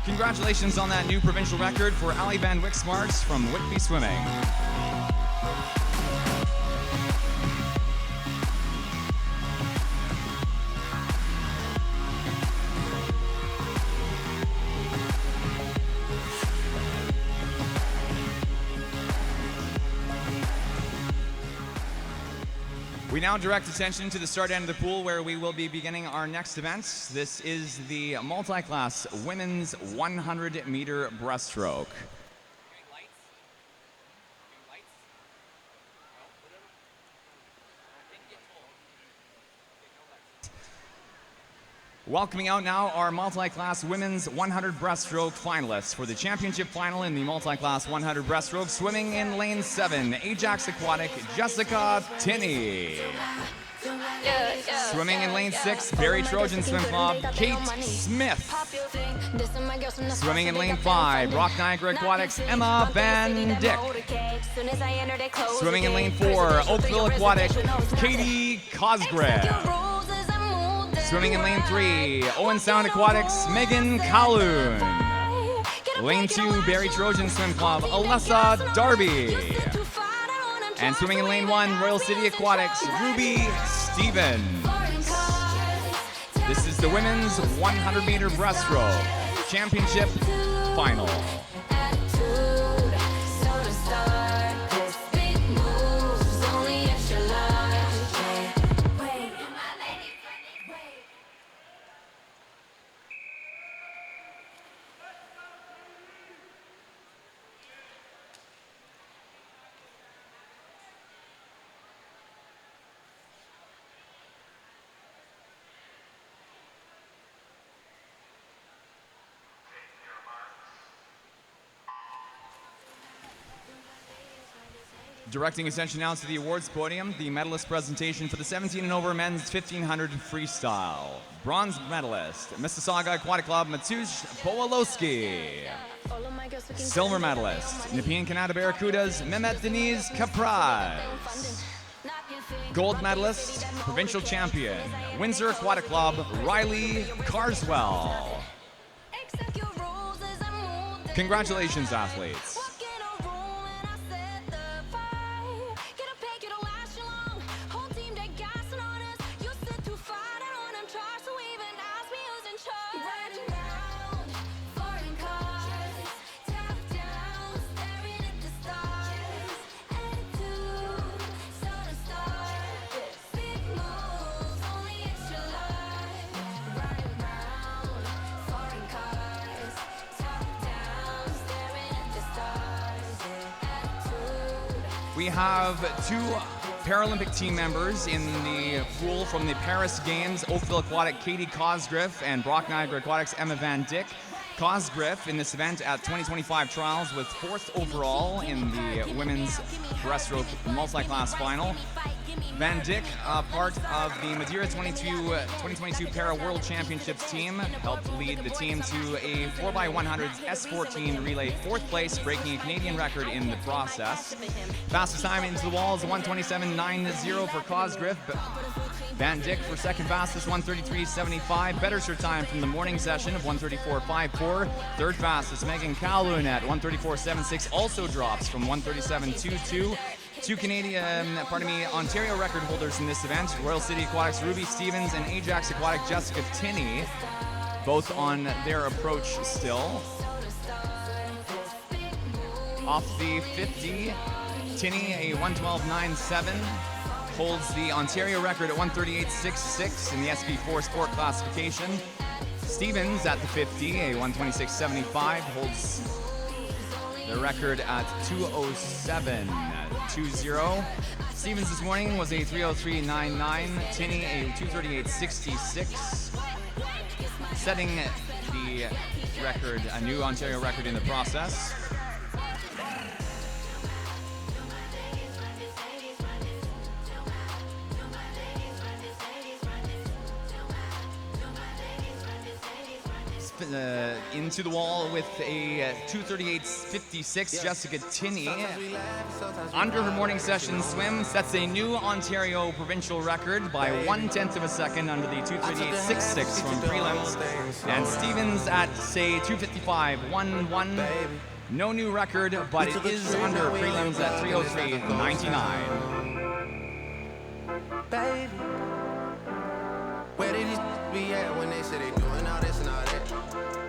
Congratulations on that new provincial record for Ali Van Wixmart from Whitby Swimming. We now direct attention to the start end of the pool where we will be beginning our next event. This is the multi-class women's 100-meter breaststroke. Welcoming out now our multi-class women's 100 breaststroke finalists for the championship final in the multi-class 100 breaststroke. Swimming in lane 7, Ajax Aquatic, Jessica Tinney. Swimming in lane 6, Barry Trojan Swim Club, Kate Smith. Swimming in lane 5, Rock Niagara Aquatics, Emma Van Dyck. Swimming in lane 4, Oakville Aquatic, Katie Cosgrave. Swimming in lane 3, Owen Sound Aquatics, Megan Calhoun. Lane 2, Barry Trojan Swim Club, Alessa Darby. And swimming in lane 1, Royal City Aquatics, Ruby Stevens. This is the women's 100-meter breaststroke championship final. Directing attention now to the awards podium, the medalist presentation for the 17 and over men's 1500 freestyle. Bronze medalist, Mississauga Aquatic Club, Mateusz Powalowski. Silver medalist, Nepean Canada Barracudas, Mehmet Deniz Kapraz. Gold medalist, provincial champion, Windsor Aquatic Club, Riley Carswell. Congratulations, athletes. We have two Paralympic team members in the pool from the Paris Games, Oakville Aquatic, Katie Cosgriff, and Brock Niagara Aquatics, Emma Van Dyck. Cosgriff in this event at 2025 trials with 4th overall in the women's breaststroke multi-class final. Van Dyck, part of the Madeira 2022 Para World Championships team, helped lead the team to a 4x100 S14 relay 4th place, breaking a Canadian record in the process. Fastest time into the wall is 1:27.90 for Cosgriff. Van Dyck for second fastest, 1:33.75. Better her time from the morning session of 1:34.54. Third fastest, Megan Calhoun at 1:34.76, also drops from 1:37.22. Two Ontario record holders in this event, Royal City Aquatics Ruby Stevens and Ajax Aquatic Jessica Tinney, both on their approach still. Off the 50, Tinney, a 1:12.97, holds the Ontario record at 1:38.66 in the SB4 Sport classification. Stevens at the 50, a 1:26.75, holds the record at 2:07.20. Stevens this morning was a 3:03.99. Tinney a 2:38.66, setting the record, a new Ontario record in the process. Into the wall with a 2:38.56, Jessica Tinney. Under her morning session swim, sets a new Ontario provincial record by 1/10 of a second under the 2:38.66 from prelims. And Stevens at, say, 2:55.11. No new record, but it is under prelims at 3:03.99. Baby, where did these be at when they say they doing all this and all that?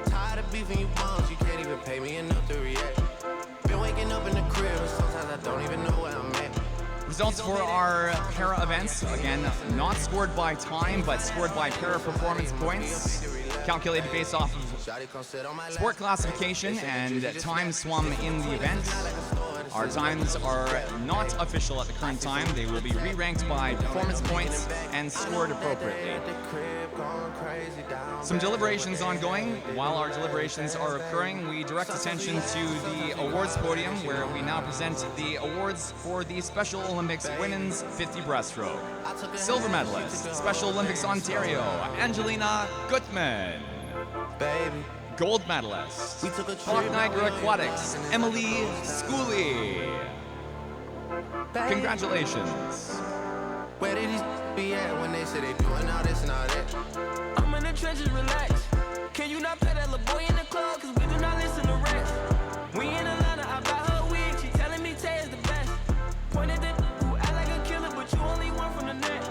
Tired of beefing you bums, you can't even pay me enough to react. Been waking up in the crib and sometimes I don't even know where I'm at. Results for our para events, again, not scored by time, but scored by para performance points, calculated based off of sport classification and time swum in the event. Our times are not official at the current time. They will be re-ranked by performance points and scored appropriately. Some deliberations ongoing. While our deliberations are occurring, we direct attention to the awards podium, where we now present the awards for the Special Olympics Women's 50 Breaststroke. Silver medalist, Special Olympics Ontario, Angelina Gutman. Baby, Gold medalist, Brock Niagara Aquatics, Emily Schooley. Congratulations. where did these be at when they say they doing all this and all that? I'm in the trenches, relax. Can you not play that little boy in the club? Cause we do not listen to rats. We in Atlanta, I buy her wig. She telling me Tay is the best. Pointed at who act like a killer, but you only one from the net.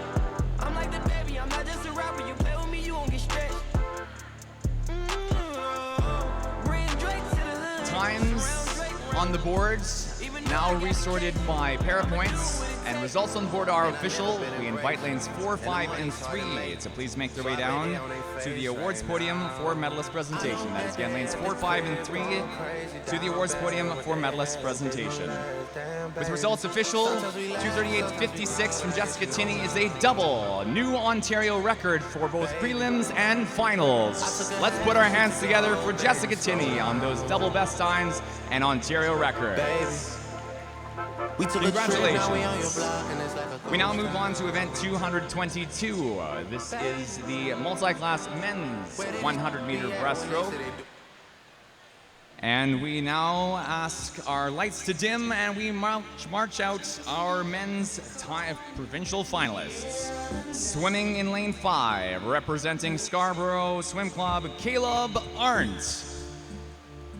I'm like the baby, I'm not just a rapper. You play with me, you won't get stretched. Bring Drake to the hood. Times on the boards, now resorted by para points, and results on the board are official. We invite lanes 4, 5, and 3 to please make their way down to the awards podium for medalist presentation. That is again lanes 4, 5, and 3 to the awards podium for medalist presentation. With results official, 2:38.56 from Jessica Tinney is a double new Ontario record for both prelims and finals. Let's put our hands together for Jessica Tinney on those double best times and Ontario records. We took a trip, now we on your Congratulations. block, and it's like a We now move on to event 222. This is the multi-class men's 100-meter breaststroke. And we now ask our lights to dim and we march out our men's provincial finalists. Swimming in lane 5, representing Scarborough Swim Club, Caleb Arndt.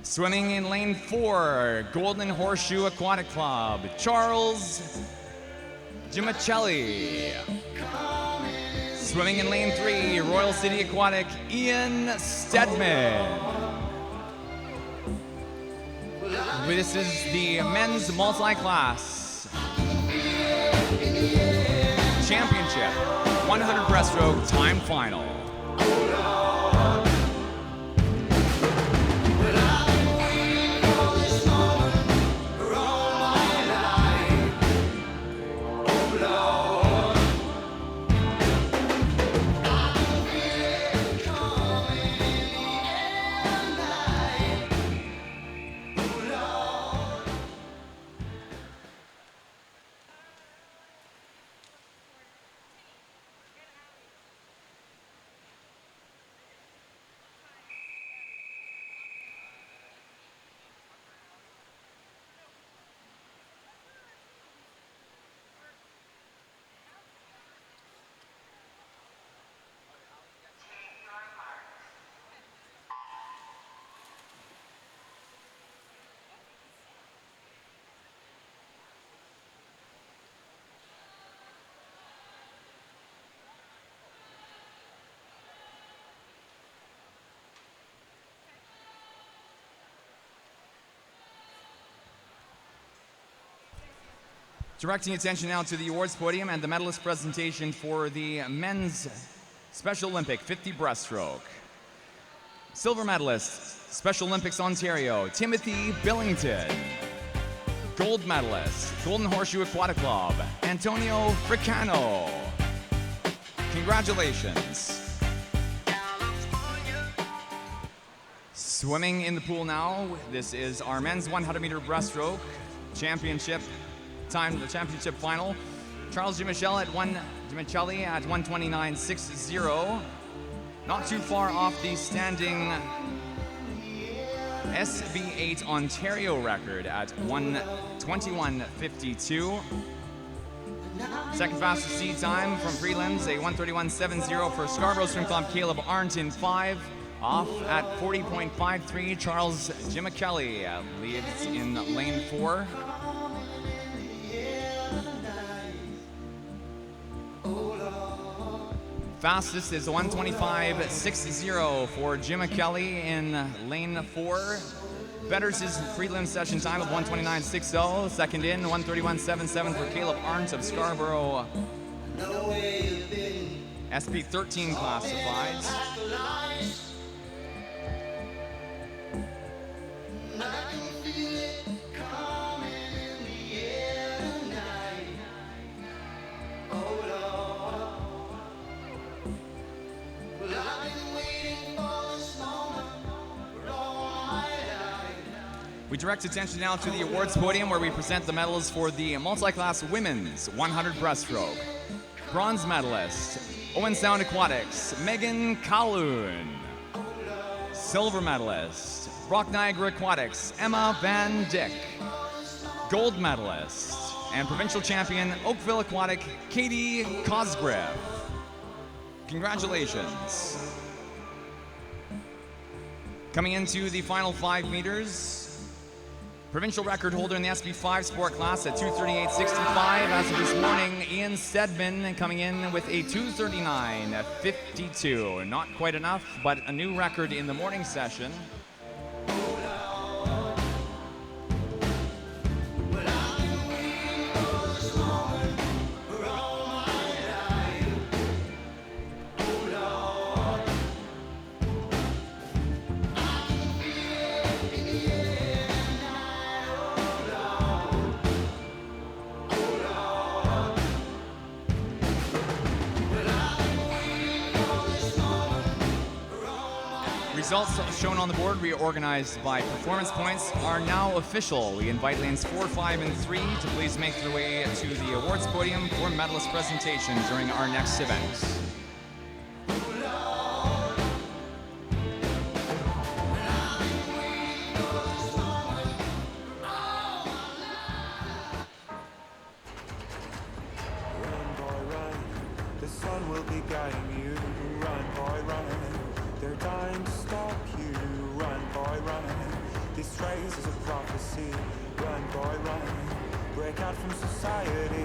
Swimming in lane 4, Golden Horseshoe Aquatic Club, Charles Gimicelli. Swimming in lane 3, Royal City Aquatic, Ian Stedman. This is the men's multi-class championship 100 breaststroke time final. Directing attention now to the awards podium and the medalist presentation for the men's Special Olympic 50 breaststroke. Silver medalist, Special Olympics Ontario, Timothy Billington. Gold medalist, Golden Horseshoe Aquatic Club, Antonio Fricano. Congratulations. Swimming in the pool now. This is our men's 100-meter breaststroke championship time, the championship final. Charles Gimicelli at 129.60. Not too far off the standing SB8 Ontario record at 121.52. Second fastest seed time from prelims, a 131.70 for Scarborough Swim Club, Caleb Arndt in 5. Off at 40.53, Charles Gimicelli leads in lane 4. Fastest is 125.60 for Gimicelli in lane 4. Betters his prelim session time of 129.60. Second in, 131.77 for Caleb Arndt of Scarborough. SP13 classifieds. We direct attention now to the awards podium where we present the medals for the multi-class women's 100 breaststroke. Bronze medalist, Owen Sound Aquatics, Megan Calhoun. Silver medalist, Brock Niagara Aquatics, Emma Van Dyck. Gold medalist and provincial champion, Oakville Aquatic, Katie Cosgrave. Congratulations. Coming into the final 5 meters, provincial record holder in the SB5 sport class at 238.65. As of this morning, Ian Stedman coming in with a 239.52. Not quite enough, but a new record in the morning session. results shown on the board, reorganized by performance points, are now official. We invite lanes 4, 5, and 3 to please make their way to the awards podium for medalist presentation during our next event. The sun will be guiding you. Run, boy, run. They're dying to stop you. Run, boy, run. This race is a prophecy. Run, boy, run. Break out from society.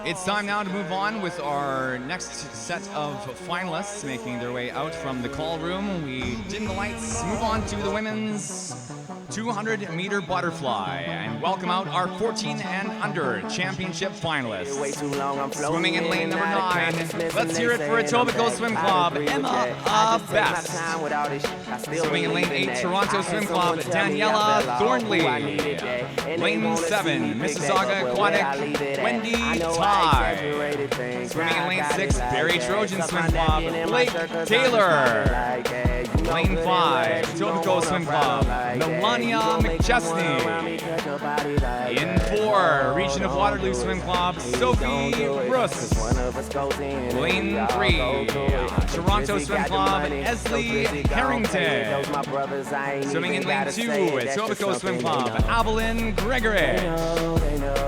It's time now to move on with our next set of finalists making their way out from the call room. We dim the lights, move on to the women's 200-meter butterfly, and welcome out our 14 and under championship finalists. Swimming in lane number 9, let's hear it for Etobicoke Swim Club, Emma Best. Swimming in lane 8, Toronto Swim Club, Daniela Thornley. Lane 7, Mississauga Aquatic, Wendy Ty. Swimming in lane 6, Barrie Trojan Swim Club, Blake Taylor. Lane 5, Etobicoke Swim Club, Melania McChesney. In 4, Region of Waterloo Swim Club, Sophie Russ. Lane 3, Toronto Swim Club, Esley Harrington. Swimming in lane 2, Etobicoke Swim Club, Evelyn Gregory.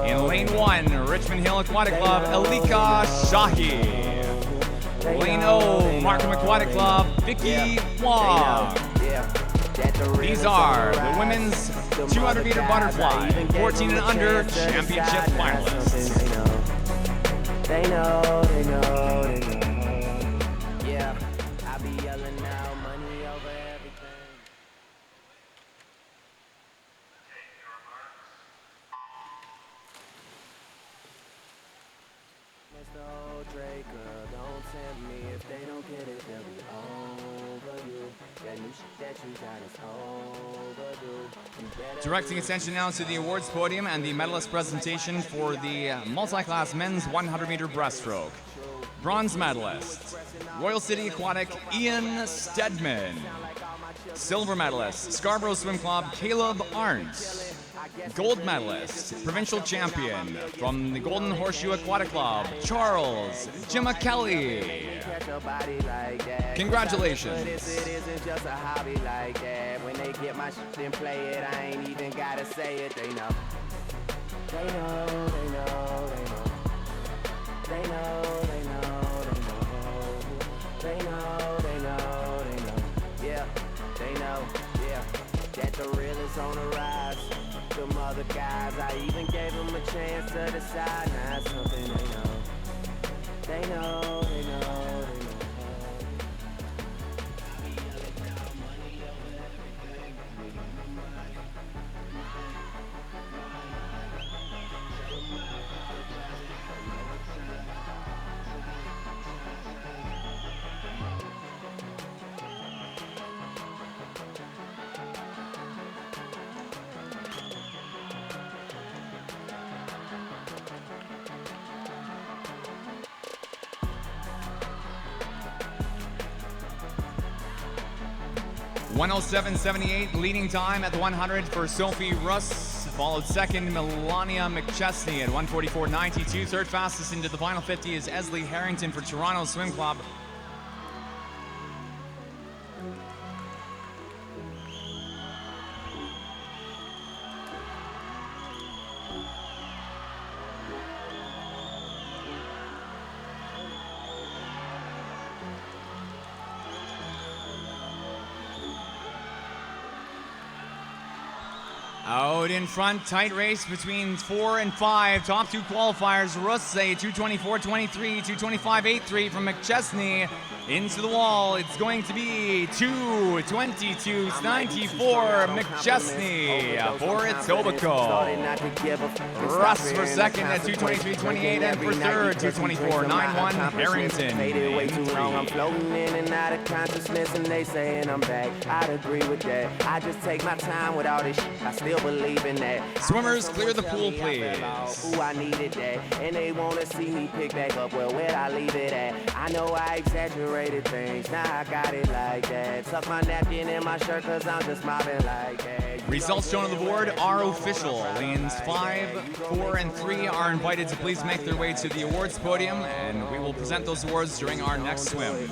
In lane 1, Richmond Hill Aquatic Club, Elika Shahi. Lane O, Markham Aquatic Club, Vicky Wong. These are the women's 200-meter butterfly, 14 and under championship finalists. They know. Yeah, I be yelling now, money over everything. Mr. O'Draker, don't tempt me. If they don't get it, they'll be over you. That new shit that you got is overdue. Directing attention now to the awards podium and the medalist presentation for the multi-class men's 100-meter breaststroke. Bronze medalist, Royal City Aquatic, Ian Stedman. Silver medalist, Scarborough Swim Club, Caleb Arndt. Gold medalist, provincial champion from the Golden Horseshoe Aquatic Club, Charles Jimma Kelly. Congratulations. It isn't just a hobby like that. When they get my shit and play it, I ain't even gotta say it. They know. They know. Yeah, they know. Yeah, that the real is on the rise. Them other guys, I even gave them a chance to decide. Now it's something they know. They know. .107.78 leading time at the 100 for Sophie Russ, followed second Melania McChesney at 1:44.92. Third fastest into the final 50 is Esley Harrington for Toronto Swim Club. Out in front, tight race between 4 and 5. Top two qualifiers, Russ a 2:24.23, 2:25.83 from McChesney. Into the wall, it's going to be 2:22.94 McChesney for Etobicoke. Russ for second at 2:23.28 and for third 2:24.91 Harrington. Faded way too long. I'm floating in and out of consciousness, and they saying I'm back. I'd agree with that. I just take my time with all this shit. I still believe in that. Swimmers, clear the pool, please. Ooh, I needed that, and they wanna see me pick back up. Well, where'd I leave it at? I know I exaggerated things. Now I got it like that. Tuck my napkin in my shirt, cause I'm just mobbing like that. Results shown on the board are official. Lanes 5, 4, and 3 are invited to please make their way to the awards podium, and we will present those awards during our next swim.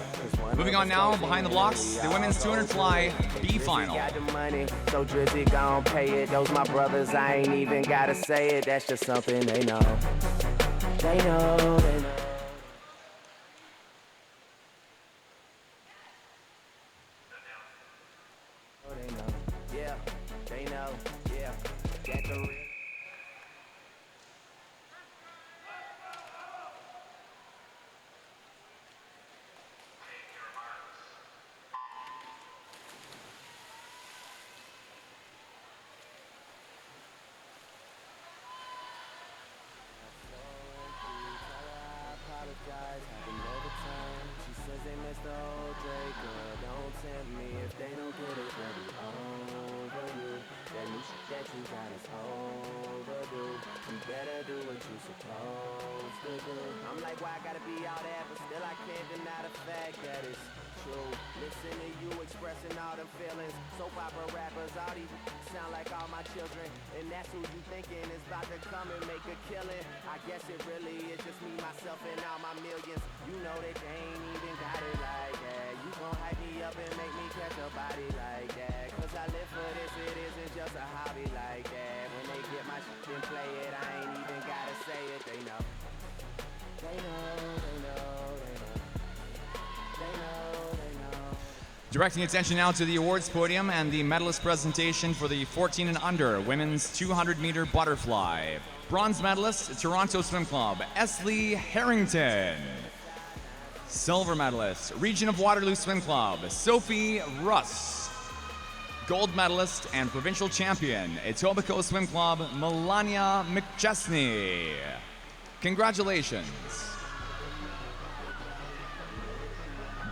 Moving on now, behind the blocks, the women's 200 fly B final. Got the money, so Drizzy gon' pay it. Those my brothers, I ain't even gotta say it. That's just something they know. They know, they know. They know, yeah, they know, yeah, that the real. She says they missed the whole Drake, girl, don't tempt me if they don't get it ready over you. That new shit that you got is overdue. You better do what you supposed to do. I'm like, why I gotta be all that, but still I can't deny the fact that it's true. Listen to you expressing all them feelings. Soap opera rappers, all these sound like all my children, and that's who you thinking is about to come and make a killing. I guess it really is just me, myself, and all my millions. You know that they ain't even got it like that. You gon' hype me up and make me catch a body like that. Cause I live for this, it isn't just a hobby like that. When they get my shit and play it, I ain't even gotta say it. They know. They know, they know, they know. They know, they know. Directing attention now to the awards podium and the medalist presentation for the 14 and under women's 200-meter butterfly. Bronze medalist, Toronto Swim Club, Esley Harrington. Silver medalist, Region of Waterloo Swim Club, Sophie Russ. Gold medalist and provincial champion, Etobicoke Swim Club, Melania McChesney. Congratulations.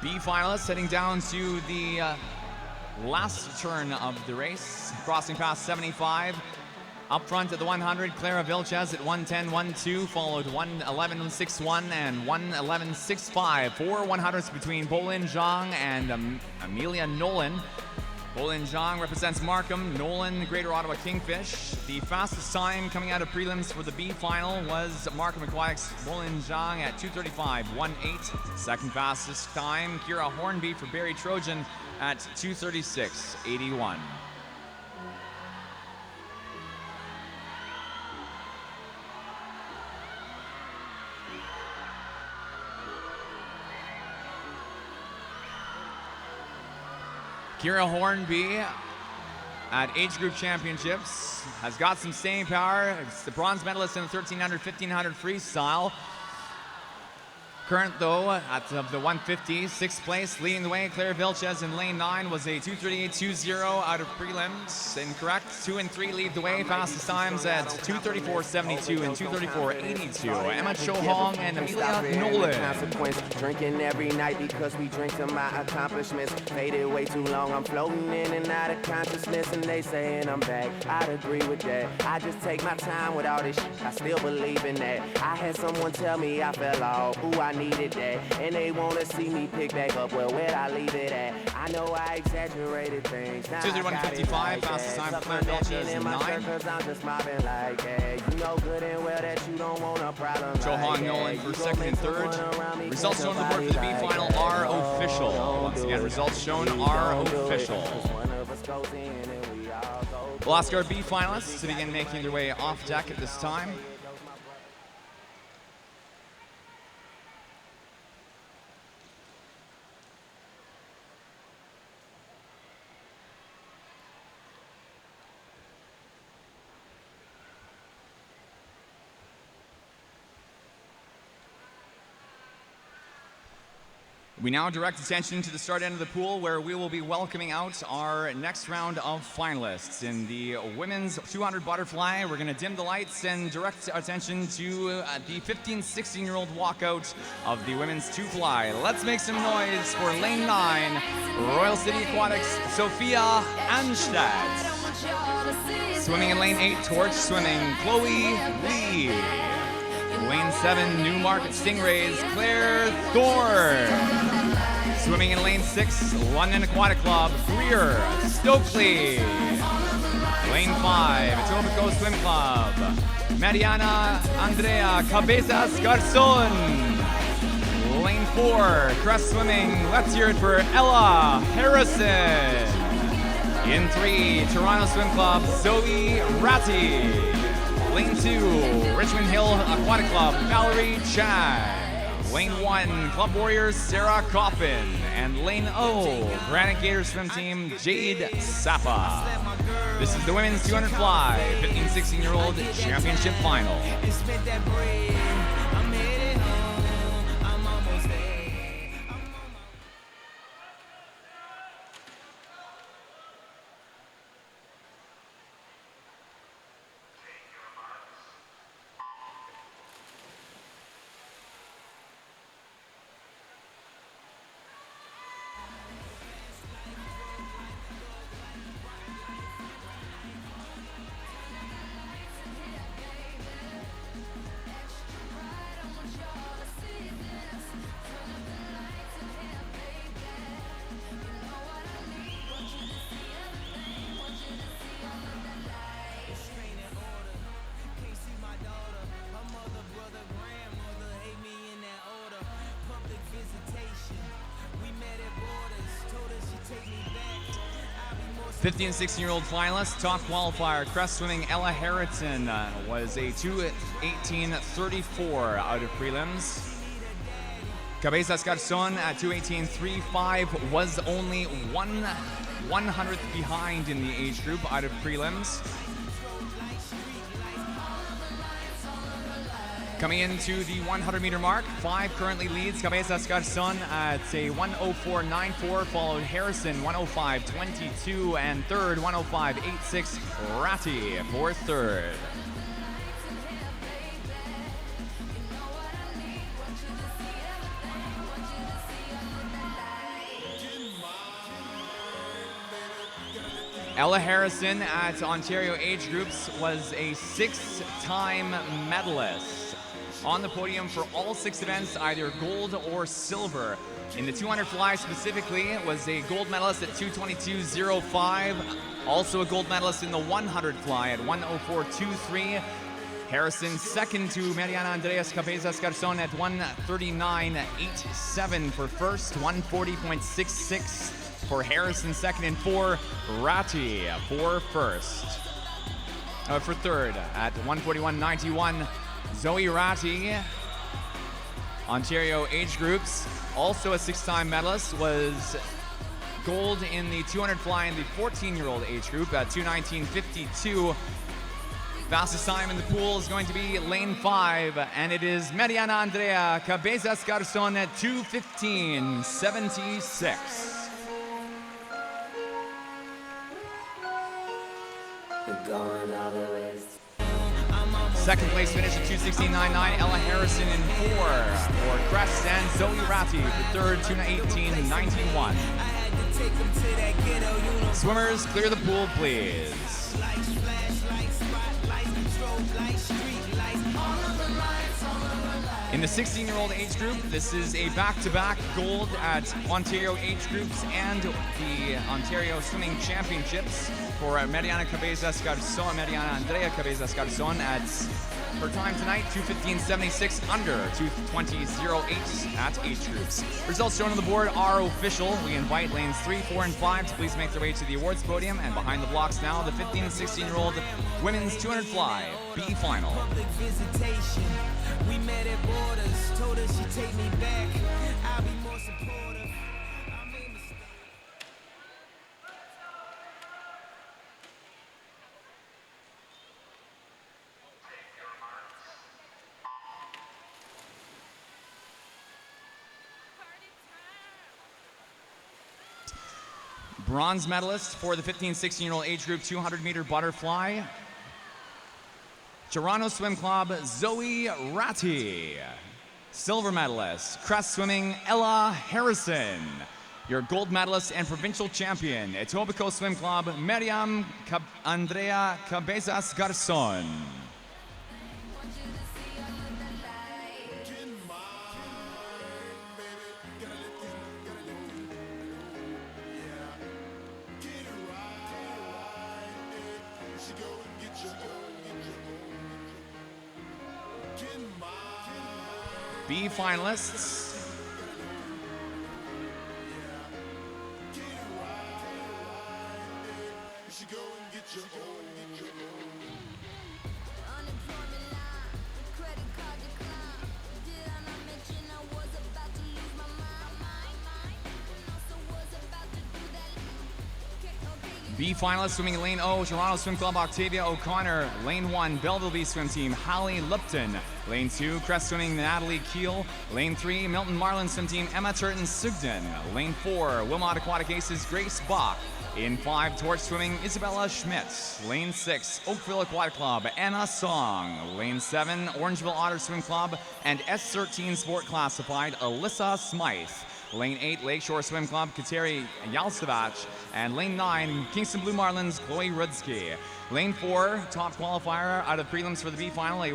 B finalists heading down to the last turn of the race, crossing past 75. Up front at the 100, Clara Vilches at 1:10.12, followed 1:11.61 and 1:11.65. 4 100s between Bolin Zhang and Amelia Nolan. Bolin Zhang represents Markham, Nolan, Greater Ottawa Kingfish. The fastest time coming out of prelims for the B final was Markham Aquatics' Bolin Zhang at 2:35.18. Second fastest time, Kira Hornby for Barry Trojan at 2:36.81. Kira Hornby at Age Group Championships has got some staying power. It's the bronze medalist in the 1300, 1500 freestyle. Current though at the 150, sixth place, leading the way. Claire Vilches in lane 9 was a 2:38.20 out of prelims. Incorrect. 2 and 3 lead the way. Fastest times at 2:34.72 and 2:34.82. Emma Cho Hong and Amelia Nolan. Consequence, drinking every night because we drink to my accomplishments. Faded way too long. I'm floating in and out of consciousness, and they saying I'm back. I'd agree with that. I just take my time with all this shit. I still believe in that. I had someone tell me I fell off. Ooh, I needed that, and they wanna see me pick back up. Well, where'd I leave it at? I know I exaggerated things. 2:31.55, fastest time for Claire Vilches in 9. Cause I'm just mobbing like that. You know good and well that you don't want a problem. Cho Hong Nolan for second and third. Results shown on the board for the B final are official. Once again, results shown are official. We'll ask our B finalists to begin making their way off deck at this time. We now direct attention to the start end of the pool, where we will be welcoming out our next round of finalists. In the women's 200 butterfly, we're going to dim the lights and direct attention to the 15, 16-year-old walkout of the women's two fly. Let's make some noise for lane 9, Royal City Aquatics, Sophia Anstedt. Swimming in lane 8, Torch Swimming, Chloe Lee. Lane 7, Newmarket Stingrays, Claire Thorne. Swimming in lane 6, London Aquatic Club, Greer Stokely. Lane 5, Etobicoke Swim Club, Mariana Andrea Cabezas Garzon. Lane 4, Crest Swimming, let's hear it for Ella Harrison. In 3, Toronto Swim Club, Zoe Ratti. Lane 2, Richmond Hill Aquatic Club, Valerie Chad. Lane 1, Club Warriors, Sarah Coffin. And Lane O, Granite Gator Swim Team, Jade Sapa. This is the women's 200 fly, 15, 16-year-old championship final. The 15 and 16-year-old finalists, top qualifier, Crest Swimming, Ella Harrington was a 2:18.34 out of prelims. Cabezas Garzon at 2:18.35 was only 1/100th behind in the age group out of prelims. Coming into the 100-meter mark, 5 currently leads. Cabezas Garzon at a 1:04.94, followed Harrison 1:05.22, and third 1:05.86, Ratti for third. Ella Harrison at Ontario age groups was a 6-time medalist. On the podium for all 6 events, either gold or silver. In the 200 fly specifically, was a gold medalist at 2:22.05. Also a gold medalist in the 100 fly at 1:04.23. Harrison second to Mariana Andreas Cabezas Garzon at 1:39.87 for first, 1:40.66 for Harrison second, and 4 Ratti for third at 1:41.91. Zoe Ratti, Ontario age groups, also a 6-time medalist, was gold in the 200 fly in the 14-year-old age group at 2:19.52. Fastest time in the pool is going to be lane 5, and it is Mariana Andrea Cabezas Garzon at 2:15.76. Second place finish at 2:16.99, Ella Harrison in 4 for Crest, and Zoe Ratti for third, 2:18.91. Swimmers, clear the pool, please. In the 16-year-old age group, this is a back-to-back gold at Ontario age groups and the Ontario Swimming Championships for Mariana Cabezas Garzon, Mariana Andrea Cabezas Garzon at her time tonight, 2:15.76 under 2:20.08 at age groups. Results shown on the board are official. We invite lanes 3, 4, and 5 to please make their way to the awards podium, and behind the blocks now, the 15 and 16-year-old women's 200 fly B final. We met at borders, told her she'd take me back. I'll be more supportive. I made mistakes. Party time! Bronze medalist for the 15-16-year-old age group 200-meter butterfly, Toronto Swim Club, Zoe Ratti. Silver medalist, crest swimming, Ella Harrison. Your gold medalist and provincial champion, Etobicoke Swim Club, Miriam Andrea Cabezas Garzon. B finalists. B finalists swimming lane O, Toronto Swim Club, Octavia O'Connor. Lane 1, Belleville Swim Team, Hallie Lipton. Lane 2, crest swimming, Natalie Keel. Lane 3, Milton Marlin Swim Team, Emma Turton-Sugden. Lane 4, Wilmot Aquatic Aces, Grace Bach. In 5, torch swimming, Isabella Schmidt. Lane 6, Oakville Aquatic Club, Anna Song. Lane 7, Orangeville Otter Swim Club, and S13 Sport Classified, Alyssa Smythe. Lane 8, Lakeshore Swim Club, Kateri Yalstavach. And Lane 9, Kingston Blue Marlins, Chloe Rudsky. Lane 4, top qualifier out of prelims for the B final, a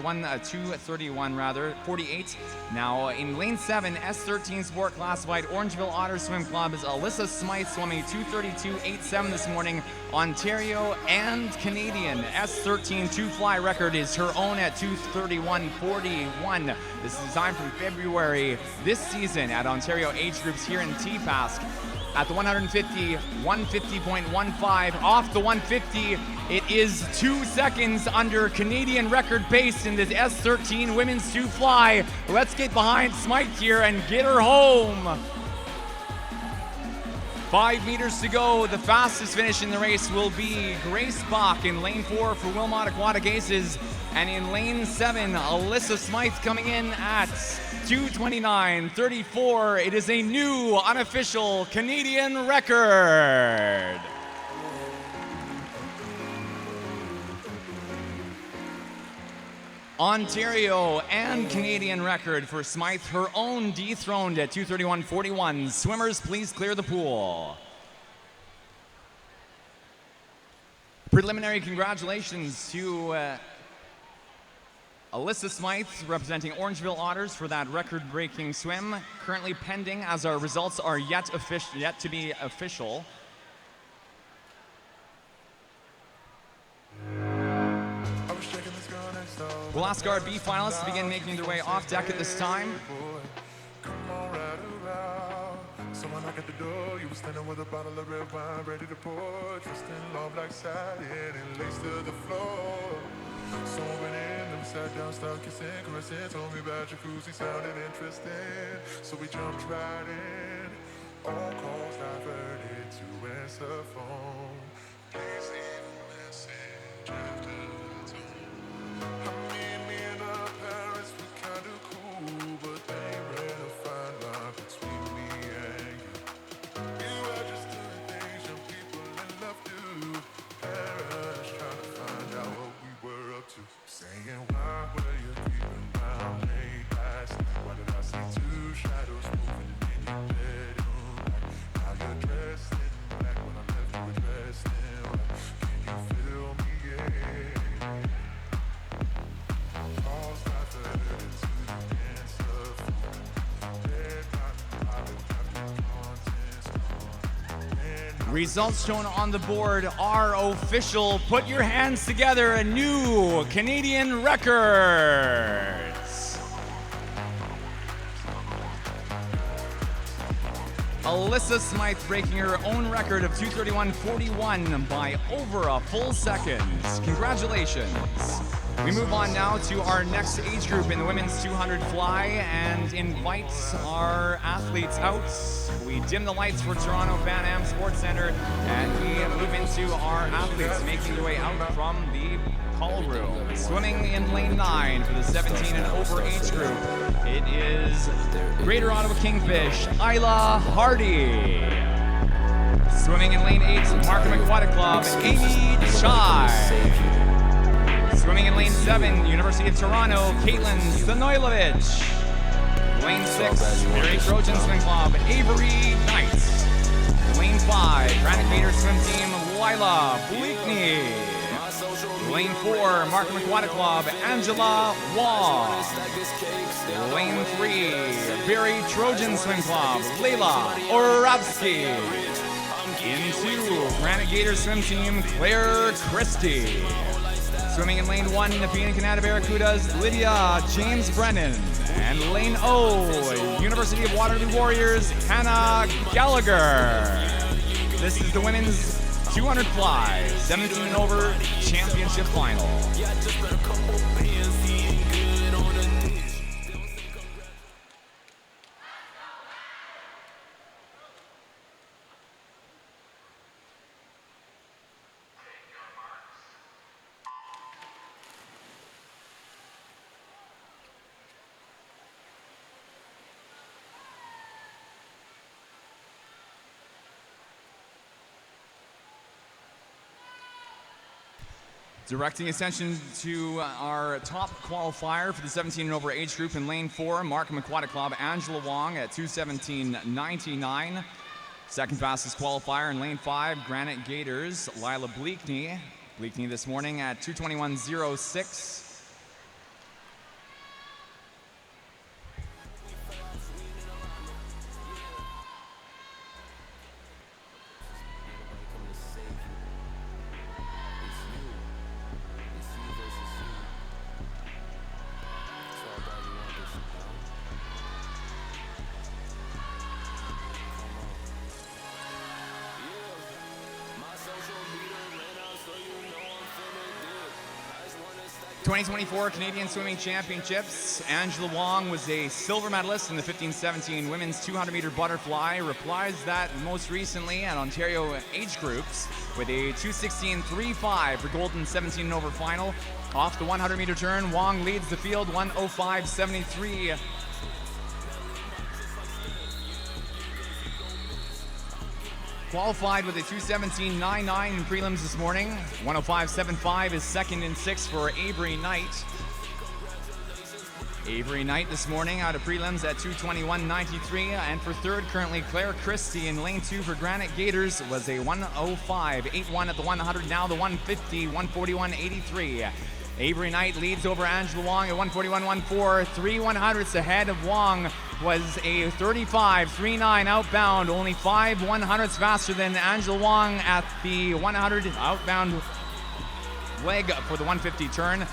48. Now in Lane 7, S13 Sport Classified, Orangeville Otter Swim Club is Alyssa Smythe swimming 2:32.87 this morning. Ontario and Canadian S13 two-fly record is her own at 2:31.41. This is designed from February this season at Ontario age groups here in TPASC. At the 150, 150.15. Off the 150, it is 2 seconds under Canadian record pace in this S13 women's two-fly. Let's get behind Smythe here and get her home. 5 meters to go. The fastest finish in the race will be Grace Bach in lane 4 for Wilmot Aquatic Aces. And in lane 7, Alyssa Smythe coming in at 2:29.34. It is a new unofficial Canadian record. Ontario and Canadian record for Smythe, her own dethroned at 2:31.41. Swimmers, please clear the pool. Preliminary congratulations to Alyssa Smythe representing Orangeville Otters for that record-breaking swim. Currently pending as our results are yet to be official. We'll ask our B finalists to begin making their way off deck at this time. Someone knock at the door, you were standing with a bottle of red wine ready to pour. Dressed in love like satin and lace to the floor. Someone went in, then we sat down, started kissing, caressing. Told me about jacuzzi, sounded interesting. So we jumped right in. All calls diverted to answer phone. Please leave a message after the tone. I mean, me and our parents were kinda cool, but they ran a fine line between me and you. You are just doing things young people in love do. Parents trying to find out what we were up to. Saying, why were you creeping around late last night? Why did I see 2 shadows moving in your bedroom? Now you're dressed in black when I left you were dressed in white. Can you feel me? Yeah. Calls diverted to the answer phone. Red cotton pilot, captain contents gone. Results shown on the board are official. Put your hands together, a new Canadian records. Alyssa Smythe breaking her own record of 2:31.41 by over a full second. Congratulations. We move on now to our next age group in the women's 200 fly and invite our athletes out. We dim the lights for Toronto Pan Am Sports Center and we move into our athletes making their way out from the call room. Swimming in lane 9 for the 17 and over age group, it is Greater Ottawa Kingfish, Isla Hardy. Swimming in lane 8, Markham Aquatic Club, Amy Chai. Swimming in lane 7, University of Toronto, Caitlin Stanoilovich. Lane 6, Mary Trojan Swim Club, Avery Knight. Lane 5, Granite Gator Swim Team, Lila Bleakney. Lane 4, Markham Aquatic Club, Angela Wong. Lane 3, Barry Trojan Swim Club, Layla Oravsky. Into Granite Gator Swim Team, Claire Christie. Swimming in lane 1, the Phoenix Canada Barracudas, Lydia James Brennan. And lane O, University of Waterloo Warriors, Hannah Gallagher. This is the women's 200 fly, 17 and over championship final. Directing attention to our top qualifier for the 17 and over age group in lane 4, Markham Aquatic Club, Angela Wong at 2:17.99. Second fastest qualifier in lane 5, Granite Gators, Lila Bleakney. Bleakney this morning at 2:21.06. The 2024 Canadian Swimming Championships, Angela Wong was a silver medalist in the 15-17 women's 200-meter butterfly, reprised that most recently at Ontario age groups with a 2:16.35 for gold in 17 and over final. Off the 100-meter turn, Wong leads the field 1:05.73. Qualified with a 2:17.99 in prelims this morning. 1:05.75 is second and 6 for Avery Knight. Avery Knight this morning out of prelims at 2:21.93. And for third, currently Claire Christie in lane 2 for Granite Gators was a 1:05.81 at the 100. Now the 150, 1:41.83. Avery Knight leads over Angela Wong at 1:41.14. 3/100ths ahead of Wong was a 35.39 outbound, only 5/100ths faster than Angela Wong at the 100 outbound leg for the 150 turn.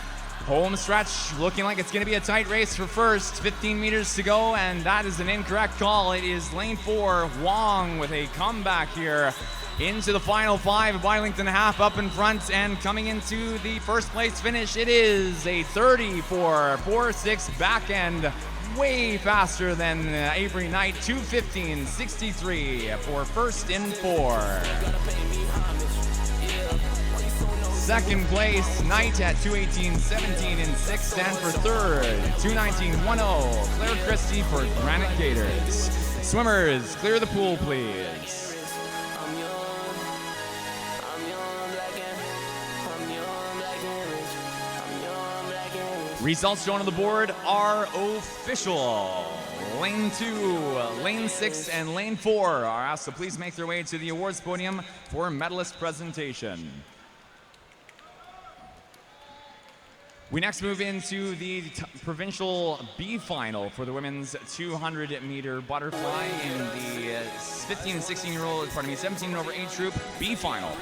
Home stretch looking like it's going to be a tight race for first. 15 meters to go, and that is an incorrect call. It is lane 4, Wong with a comeback here into the final 5, a by length and a half up in front, and coming into the first place finish, it is a 34.46 back end, way faster than Avery Knight, 2:15.63 for first in 4. Second place, Knight at 2:18.17 in 6th, and for third, 2:19.10, Claire Christie for Granite Gators. Swimmers, clear the pool, please. Results shown on the board are official. Lane 2, Lane 6, and Lane 4 are asked to please make their way to the awards podium for medalist presentation. We next move into the provincial B final for the women's 200-meter butterfly in the 15 and 16-year-old, 17 and over age group B final.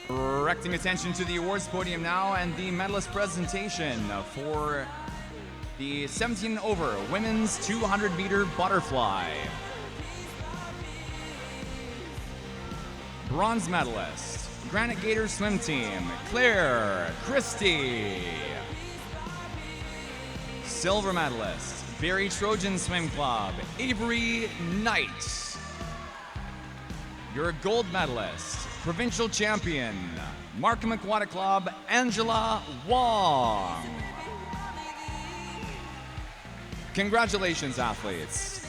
Directing attention to the awards podium now and the medalist presentation for the 17 and over women's 200-meter butterfly. Bronze medalist, Granite Gators swim team, Claire Christie. Silver medalist, Barrie Trojan Swim Club, Avery Knight. Your gold medalist, provincial champion, Markham Aquatic Club, Angela Wong. Congratulations, athletes.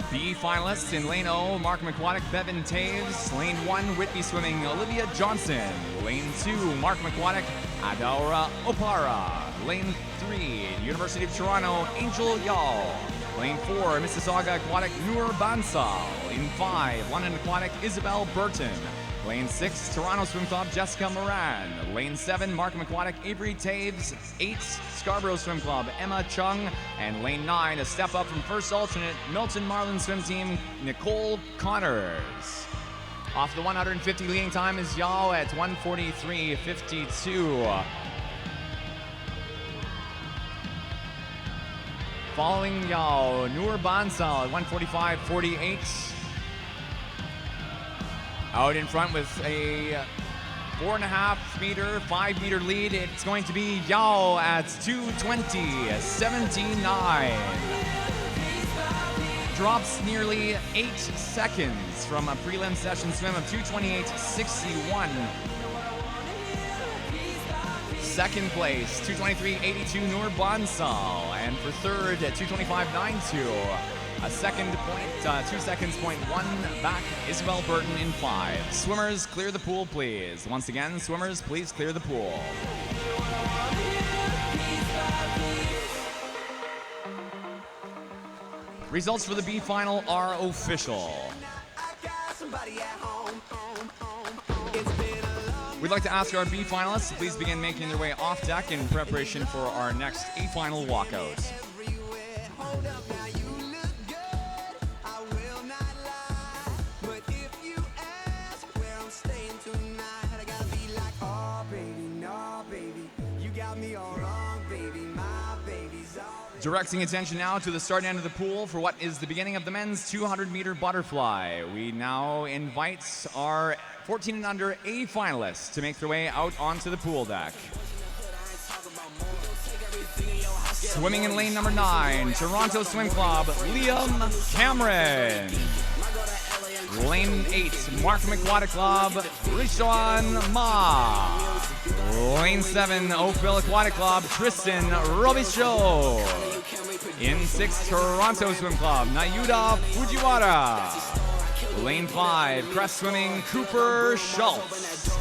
B finalists in Lane O, Markham Aquatic, Bevan Taves. Lane 1, Whitby Swimming, Olivia Johnson. Lane 2, Markham Aquatic, Adaura Opara. Lane 3, University of Toronto, Angel Yao. Lane 4, Mississauga Aquatic, Noor Bansal. Lane 5, London Aquatic, Isabel Burton. Lane 6, Toronto Swim Club, Jessica Moran. Lane 7, Markham Aquatic, Avery Taves. 8, Scarborough Swim Club, Emma Chung. And lane 9, a step up from first alternate, Milton Marlin Swim Team, Nicole Connors. Off the 150 leading time is Yao at 1:43.52. Following Yao, Noor Bansal at 1:45.48. Out in front with a 4.5 meter, 5 meter lead, it's going to be Yao at 2:20.79. Drops nearly 8 seconds from a prelim session swim of 2:28.61. Second place, 2:23.82, Noor Bansal. And for third at 2:25.92. A second point, 2 seconds, 0.1 back, Isabel Burton in 5. Swimmers, clear the pool, please. Once again, swimmers, please clear the pool. Results for the B final are official. We'd like to ask our B finalists to please begin making their way off deck in preparation for our next A final walkout. Directing attention now to the start end of the pool for what is the beginning of the men's 200-meter butterfly. We now invite our 14 and under A finalists to make their way out onto the pool deck. Swimming in lane number 9, Toronto Swim Club, Liam Cameron. Lane 8, Markham Aquatic Club, Rishawn Ma. Lane 7, Oakville Aquatic Club, Tristan Robichaud. In 6, Toronto Swim Club, Nayuda Fujiwara. Lane 5, Crest Swimming, Cooper Schultz.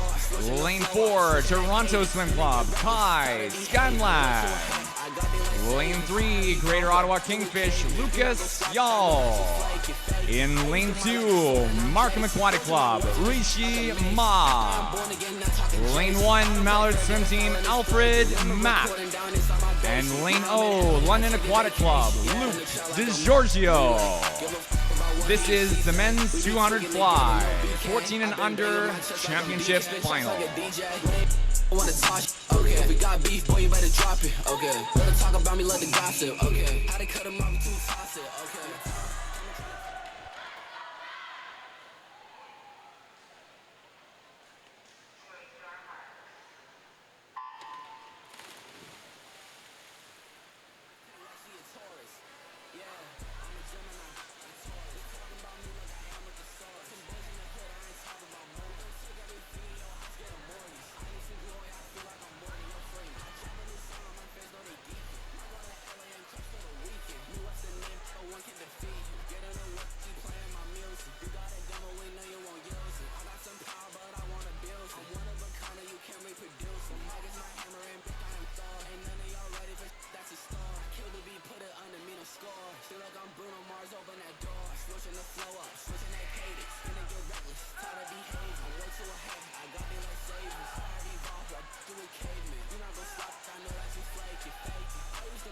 Lane 4, Toronto Swim Club, Kai Scanlan. Lane 3, Greater Ottawa Kingfish, Lucas Yao. In lane 2, Markham Aquatic Club, Rishi Ma. Lane 1, Mallard Swim Team, Alfred Mack. And lane O, London Aquatic Club, Luke DiGiorgio. This is the men's 200 fly, 14 and under championship final. Wanna talk, okay. We got beef, boy, you better drop it, okay. Better talk about me, let the gossip, okay. How they cut him off, too toss it, okay.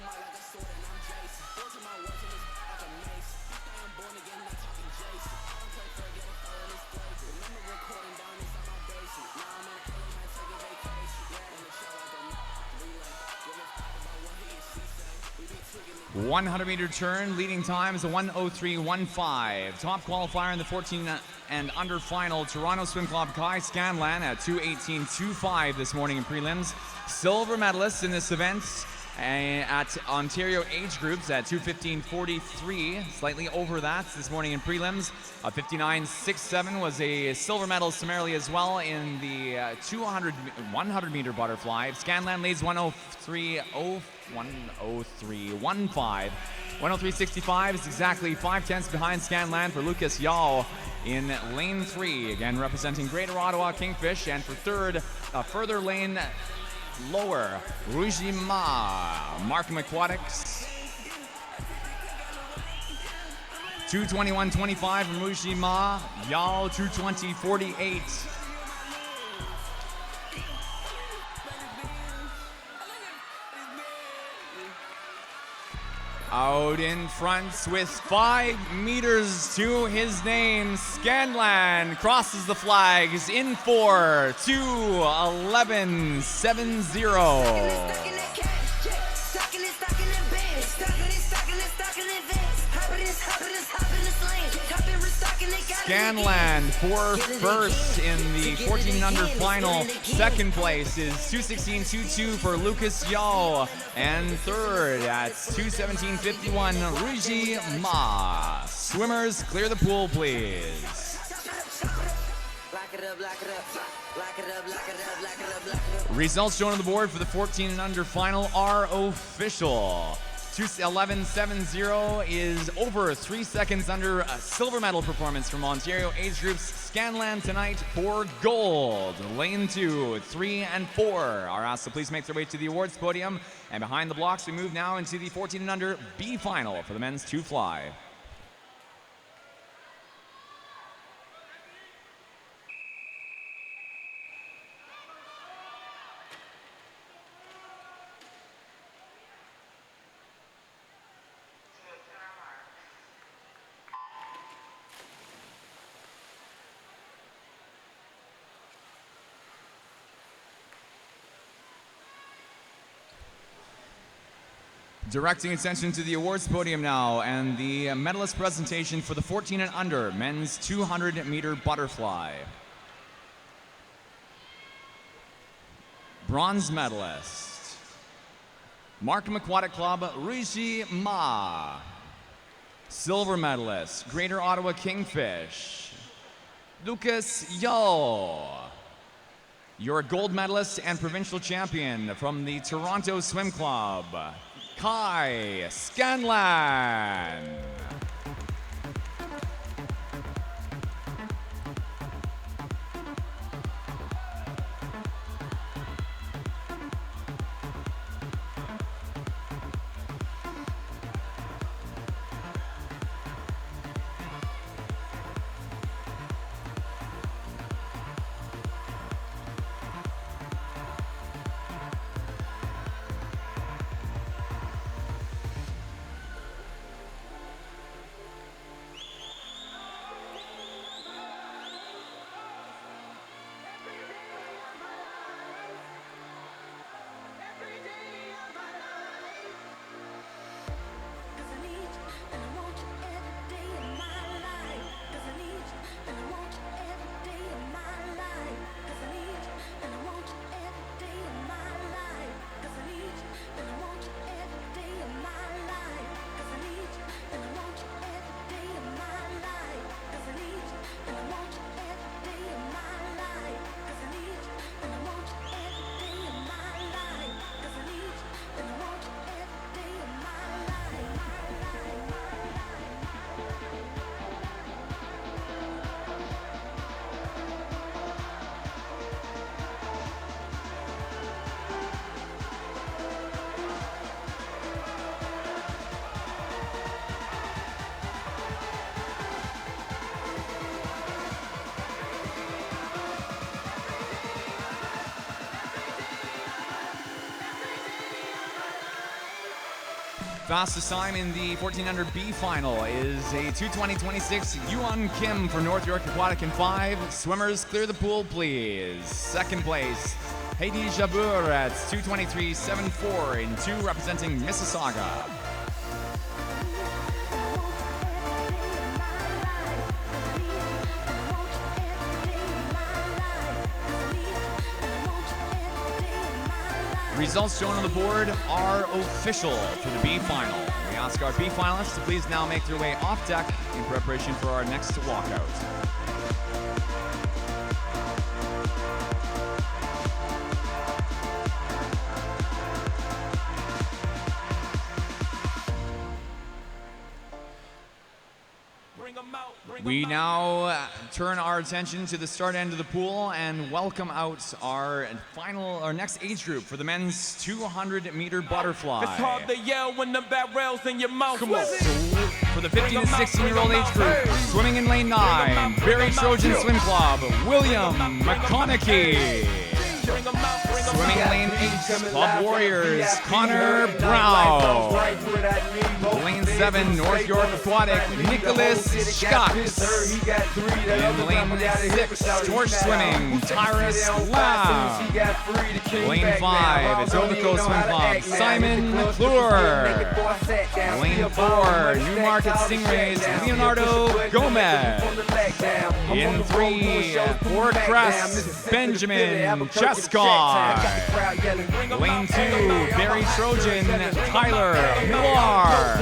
Yeah. 100-meter turn, leading time is a 1:03.15. Top qualifier in the 14 and under final, Toronto Swim Club Kai Scanlan at 2:18.25 this morning in prelims. Silver medalists in this event at Ontario age groups at 2:15.43, slightly over that this morning in prelims. 59.67 was a silver medal summarily as well in the 100-meter butterfly. Scanlan leads 1:03.15. 1:03.65 is exactly 5/10 behind Scanlan for Lucas Yao in lane 3, again representing Greater Ottawa Kingfish, and for third, a further lane lower, Rujima, Markham Aquatics. 2:21.25 from Rujima, Yao 2:20.48. Out in front with 5 meters to his name, Scanlan crosses the flags in 4, 2:11.70. Scanlan for first in the 14 and under final. Second place is 2:16.22 for Lucas Yao. And third at 2:17.51, Ruji Ma. Swimmers, clear the pool, please. Results shown on the board for the 14 and under final are official. 2:11.70 is over 3 seconds under a silver medal performance from Ontario age groups. Scanlan tonight for gold. Lane 2, 3, and 4 are asked to please make their way to the awards podium. And behind the blocks, we move now into the 14 and under B final for the men's 2 fly. Directing attention to the awards podium now and the medalist presentation for the 14 and under men's 200-meter butterfly. Bronze medalist, Markham Aquatic Club, Ruji Ma. Silver medalist, Greater Ottawa Kingfish, Lucas Yao. Your gold medalist and provincial champion from the Toronto Swim Club, Kai Scanlan. Fastest time in the 1400 B final is a 2:20.26. Yuan Kim for North York Aquatic in 5. Swimmers, clear the pool, please. Second place, Heidi Jabur at 2:23.74 in 2, representing Mississauga. Results shown on the board are official for the B final. We ask our B finalists to please now make their way off deck in preparation for our next walkout. We now turn our attention to the start end of the pool and welcome out our next age group for the men's 200-meter butterfly. It's hard to yell when the barrel's in your mouth. Come on. For the 15 to 16-year-old age group, swimming in lane 9, Barrie Trojan Swim Club, William McConaughey. Swimming in lane 8, Club Warriors, Connor Brown. Lane 7, North York Aquatic, Nicholas Schatz. In lane 6, Torch Swimming, Tyrus Lam. Lane 5, Etobicoke Swim Club, Simon McClure. Lane 4, Newmarket Stingrays, Leonardo Gomez. In 3, Fort Crest, Benjamin Chescott. Lane 2, Barrie Trojan, Tyler Millar.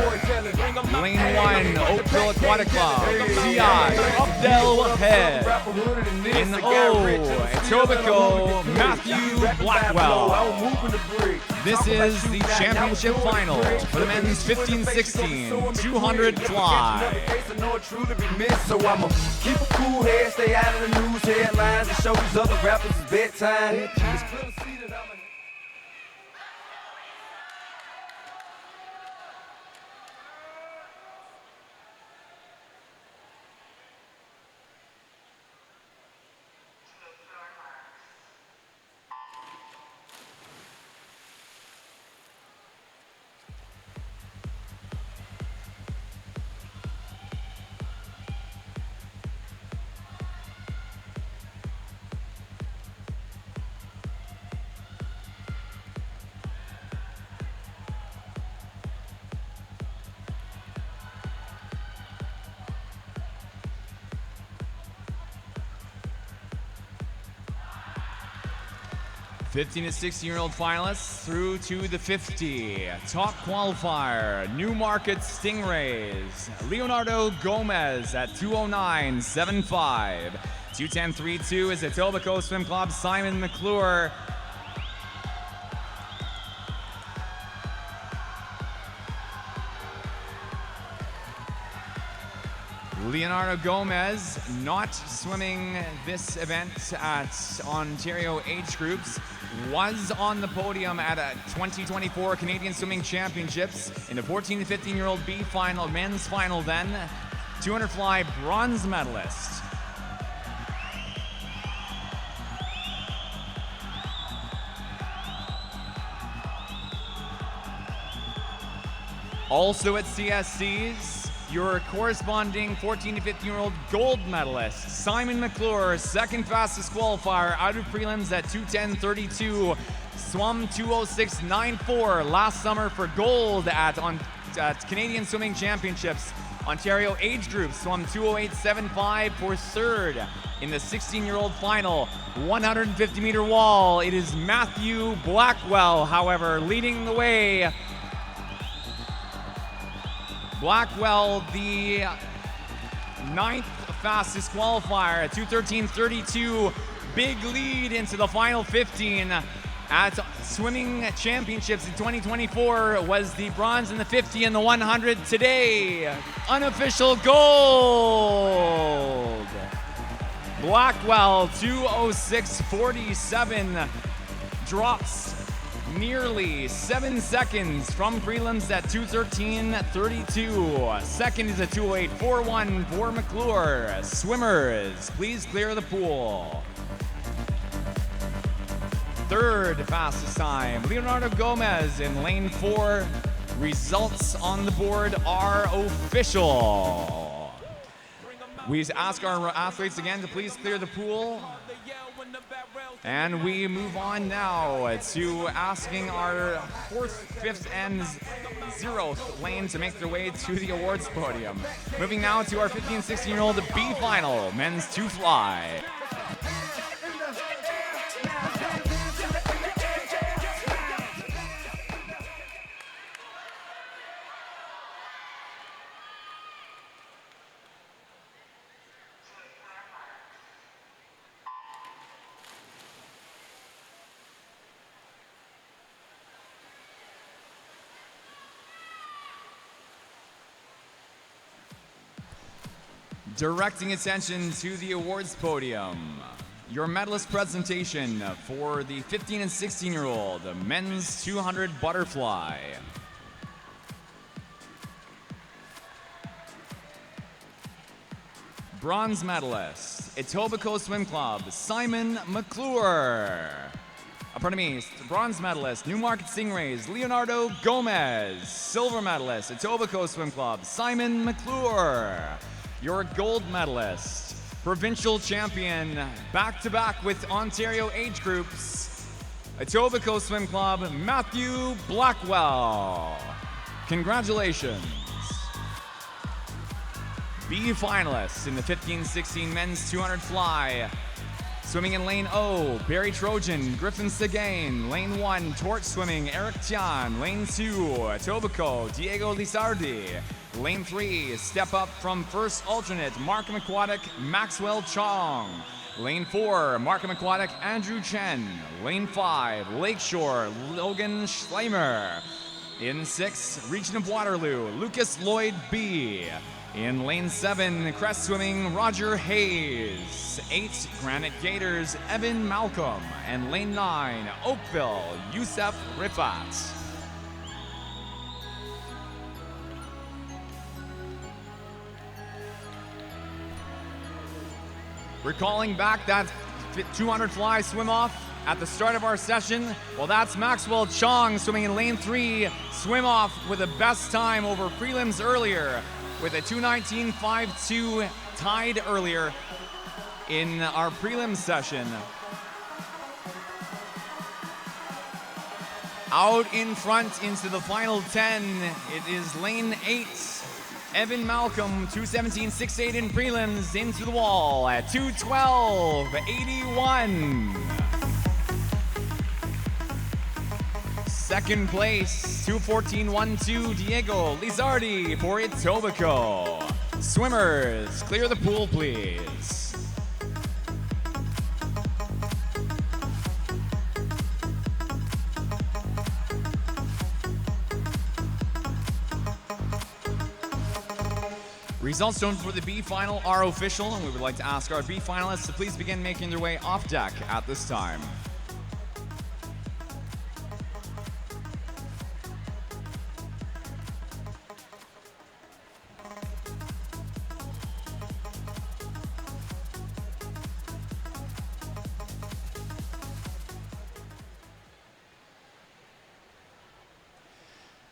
Lane 1, Oakville Aquatic Club, Ziad Abdel Head. In O, Etobicoke, Matthew Blackwell. This is the championship final for the men's 15-16 200 fly. So I'ma keep a cool head, stay out of the news headlines, and show these other rappers it's bedtime. It's clear to see that I'm a Fifteen to 16-year-old finalists through to the 50. Top qualifier, Newmarket Stingrays, Leonardo Gomez at 2:09.75. 2:10.32 is Etobicoke Swim Club, Simon McClure. Leonardo Gomez not swimming this event at Ontario age groups, was on the podium at a 2024 Canadian Swimming Championships in the 14 to 15-year-old B final, men's final then, 200 fly bronze medalist. Also at CSCs, your corresponding 14 to 15-year-old gold medalist, Simon McClure, second fastest qualifier out of prelims at 2:10.32, swum 2:06.94 last summer for gold at Canadian Swimming Championships. Ontario age group swum 2:08.75 for third in the 16-year-old final. 150-meter wall, it is Matthew Blackwell, however, leading the way. Blackwell, the 9th fastest qualifier at 2:13.32. Big lead into the final 15 at Swimming Championships in 2024 was the bronze in the 50 and the 100. Today, unofficial gold. Blackwell, 2:06.47, drops nearly 7 seconds from prelims at 2:13.32. Second is a 2:08.41 for McClure. Swimmers, please clear the pool. Third fastest time, Leonardo Gomez in lane 4. Results on the board are official. We ask our athletes again to please clear the pool. And we move on now to asking our 4th, 5th, and 0th lane to make their way to the awards podium. Moving now to our 15, 16-year-old B final, men's 2 fly. Directing attention to the awards podium, your medalist presentation for the 15 and 16-year-old men's 200 butterfly. Bronze medalist, Etobicoke Swim Club, Simon McClure. Bronze medalist, Newmarket Stingrays, Leonardo Gomez. Silver medalist, Etobicoke Swim Club, Simon McClure. Your gold medalist, provincial champion, back-to-back with Ontario age groups, Etobicoke Swim Club, Matthew Blackwell. Congratulations. B finalists in the 15-16 men's 200 fly. Swimming in lane O, Barry Trojan, Griffin Seguin. Lane 1, torch swimming, Eric Tian. Lane 2, Etobicoke, Diego Lizardi. Lane 3, step up from first alternate, Markham Aquatic, Maxwell Chong. Lane 4, Markham Aquatic, Andrew Chen. Lane 5, Lakeshore, Logan Schleimer. In 6, Region of Waterloo, Lucas Lloyd B. In lane 7, crest swimming, Roger Hayes. 8, Granite Gators, Evan Malcolm. And lane 9, Oakville, Youssef Rifat. Recalling back that 200 fly swim off at the start of our session. Well, that's Maxwell Chong swimming in lane 3, swim off with the best time over prelims earlier with a 2:19.52 tied earlier in our prelim session. Out in front into the final 10, it is lane 8. Evan Malcolm, 2:17.68 in prelims, into the wall at 2:12.81. Second place, 2:14.12, Diego Lizardi for Etobicoke. Swimmers, clear the pool, please. Results shown for the B final are official, and we would like to ask our B finalists to please begin making their way off deck at this time.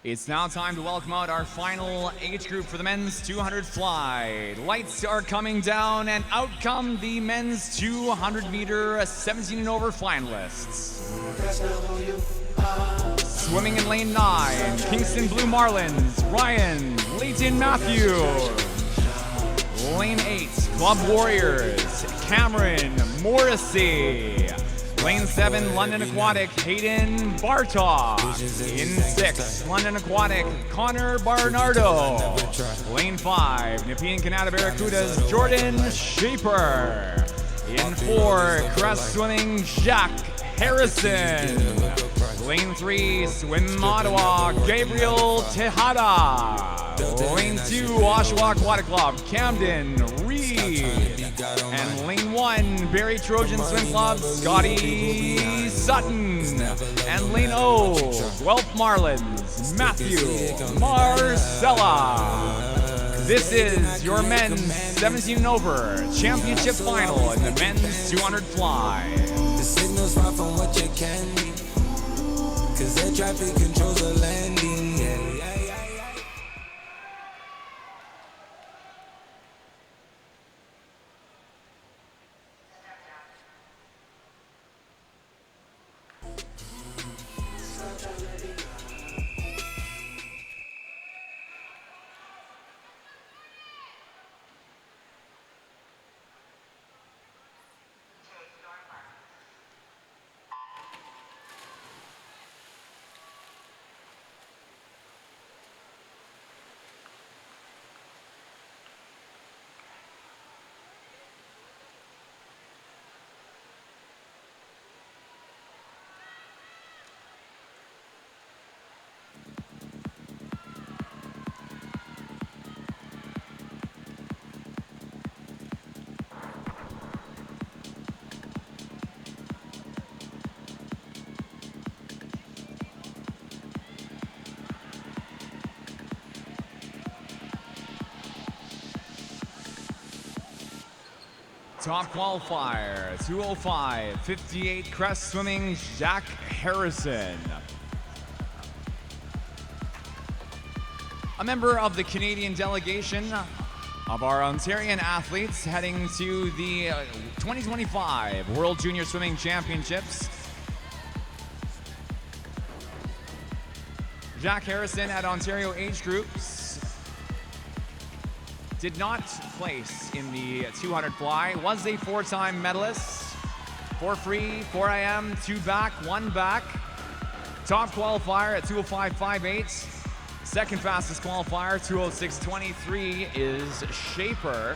It's now time to welcome out our final age group for the men's 200 fly. Lights are coming down, and out come the men's 200 meter 17 and over finalists. Swimming in lane 9, Kingston Blue Marlins, Ryan Leighton Matthew. Lane 8, Club Warriors, Cameron Morrissey. Lane 7, London Aquatic, Hayden Bartok. In 6, London Aquatic, Connor Barnardo. Lane 5, Nepean Canada Barracudas, Jordan Shaper. In 4, crest swimming, Jacques Harrison. Lane 3, Swim Ottawa, Gabriel Tejada. Lane 2, Oshawa Aquatic Club, Camden Reed. And lane 1, Barry Trojan Swim Club, Scotty Sutton. And lane O, Guelph Marlins, Matthew Marcella. This is your men's 17 and over championship final in the men's 200 fly. The signal's far from what you can be, 'cause air traffic controls the landing. Yeah. Top qualifier, 2:05:58, crest swimming, Jack Harrison. A member of the Canadian delegation of our Ontarian athletes heading to the 2025 World Junior Swimming Championships. Jack Harrison at Ontario age groups did not place in the 200 fly, was a 4-time medalist. 4 free, 4 IM, 2 back, 1 back. Top qualifier at 2:05:58. Second fastest qualifier, 2:06:23, is Shaper.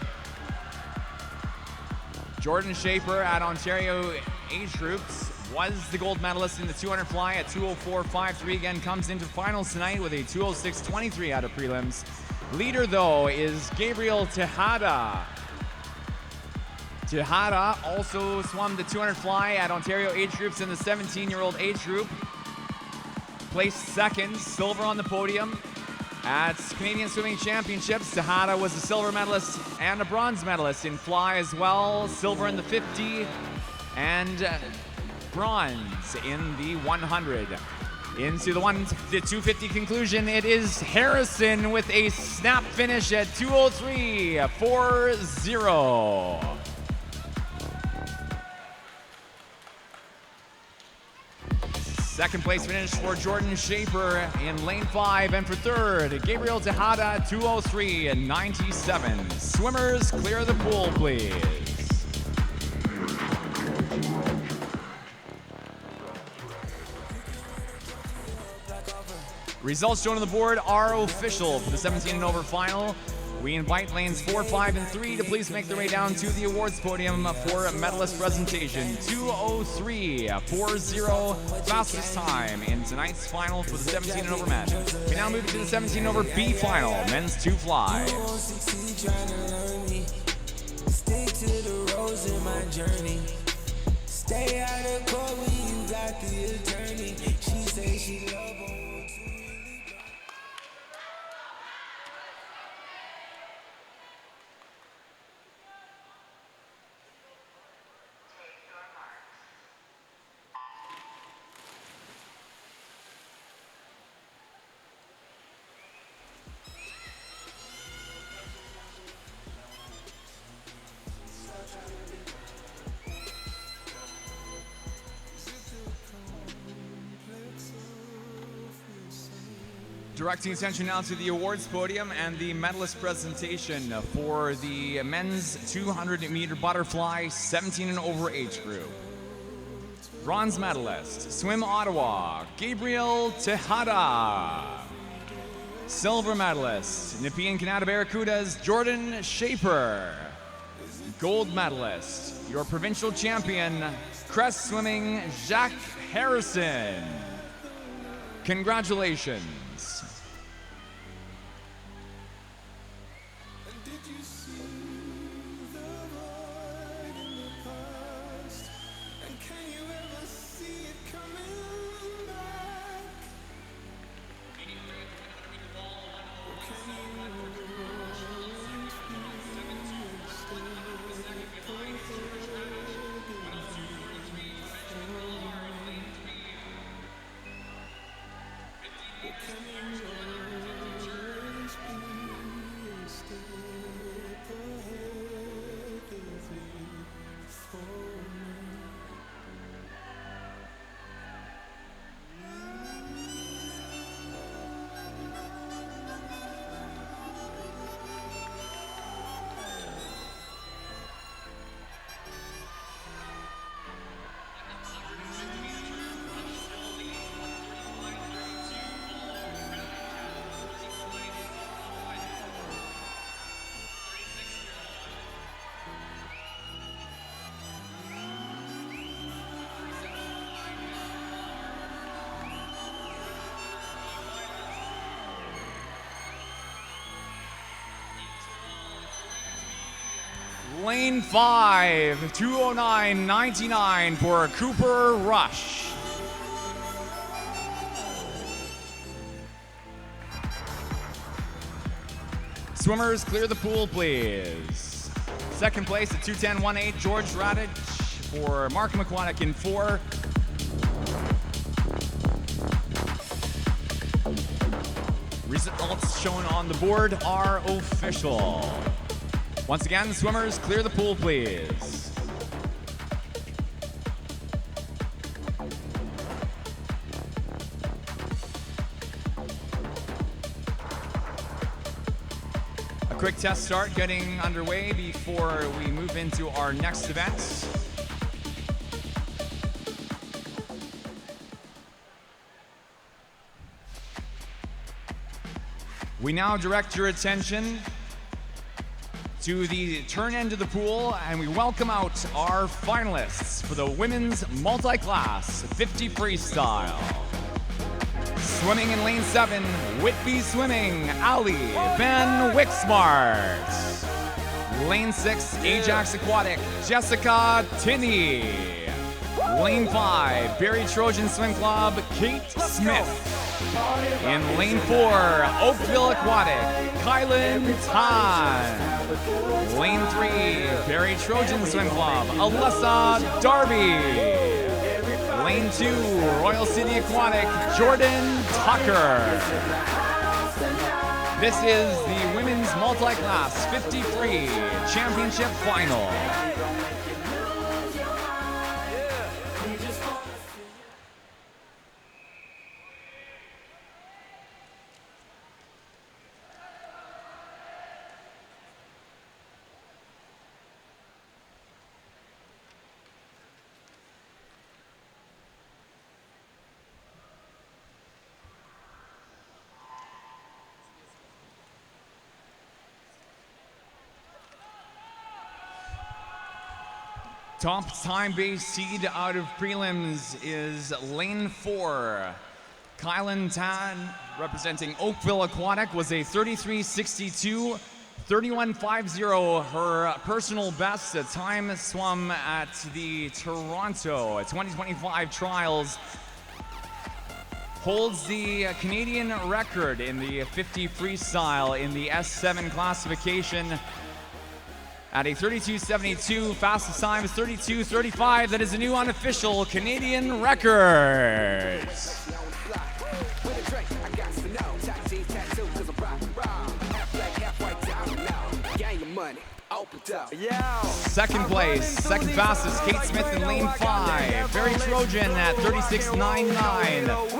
Jordan Shaper at Ontario age groups was the gold medalist in the 200 fly at 2:04:53. Again, comes into finals tonight with a 2:06:23 out of prelims. Leader, though, is Gabriel Tejada. Tejada also swum the 200 fly at Ontario age groups in the 17-year-old age group. Placed second, silver on the podium. At Canadian Swimming Championships, Tejada was a silver medalist and a bronze medalist in fly as well. Silver in the 50 and bronze in the 100. Into the 250 conclusion, it is Harrison with a snap finish at 2:03:40. Second place finish for Jordan Shaper in lane 5, and for third, Gabriel Tejada, 2:03:97. Swimmers, clear the pool, please. Results shown on the board are official for the 17 and over final. We invite lanes 4, 5, and 3 to please make their way down to the awards podium for medalist presentation. 2:03:40, fastest time in tonight's final for the 17 and over men. We now move to the 17 and over B final, men's 2 fly. Stick to the roads in my journey. Stay out of court when you got the attorney. She say she love him. Directing attention now to the awards podium and the medalist presentation for the men's 200-meter butterfly 17 and over age group. Bronze medalist, Swim Ottawa, Gabriel Tejada. Silver medalist, Nepean Canada Barracudas, Jordan Shaper. Gold medalist, your provincial champion, crest swimming, Jack Harrison. Congratulations. Lane 5, 2:09:99 for Cooper Rush. Swimmers, clear the pool, please. Second place at 2:10.18, George Radic for Markham Aquatic in 4. Results shown on the board are official. Once again, swimmers, clear the pool, please. A quick test start getting underway before we move into our next event. We now direct your attention to the turn end of the pool, and we welcome out our finalists for the women's multi-class 50 freestyle. Swimming in lane 7, Whitby Swimming, Ali Van Wixmart. Lane 6, Ajax Aquatic, Jessica Tinney. Lane 5, Barrie Trojan Swim Club, Kate Smith. In lane 4, Oakville Aquatic, Kylan Tan. Lane 3, Barrie Trojan Swim Club, Alyssa Darby. Lane 2, Royal City Aquatic, Jordan Tucker. This is the women's multi-class 50 free championship final. Top time-based seed out of prelims is lane 4. Kylan Tan, representing Oakville Aquatic, was a 33.62, 31.50, her personal best, a time swum at the Toronto 2025 trials. Holds the Canadian record in the 50 freestyle in the S7 classification. At a 32.72, fastest time is 32.35. That is a new unofficial Canadian record. Second place, second fastest, Kate Smith in lane 5. Barrie Trojan at 36.99.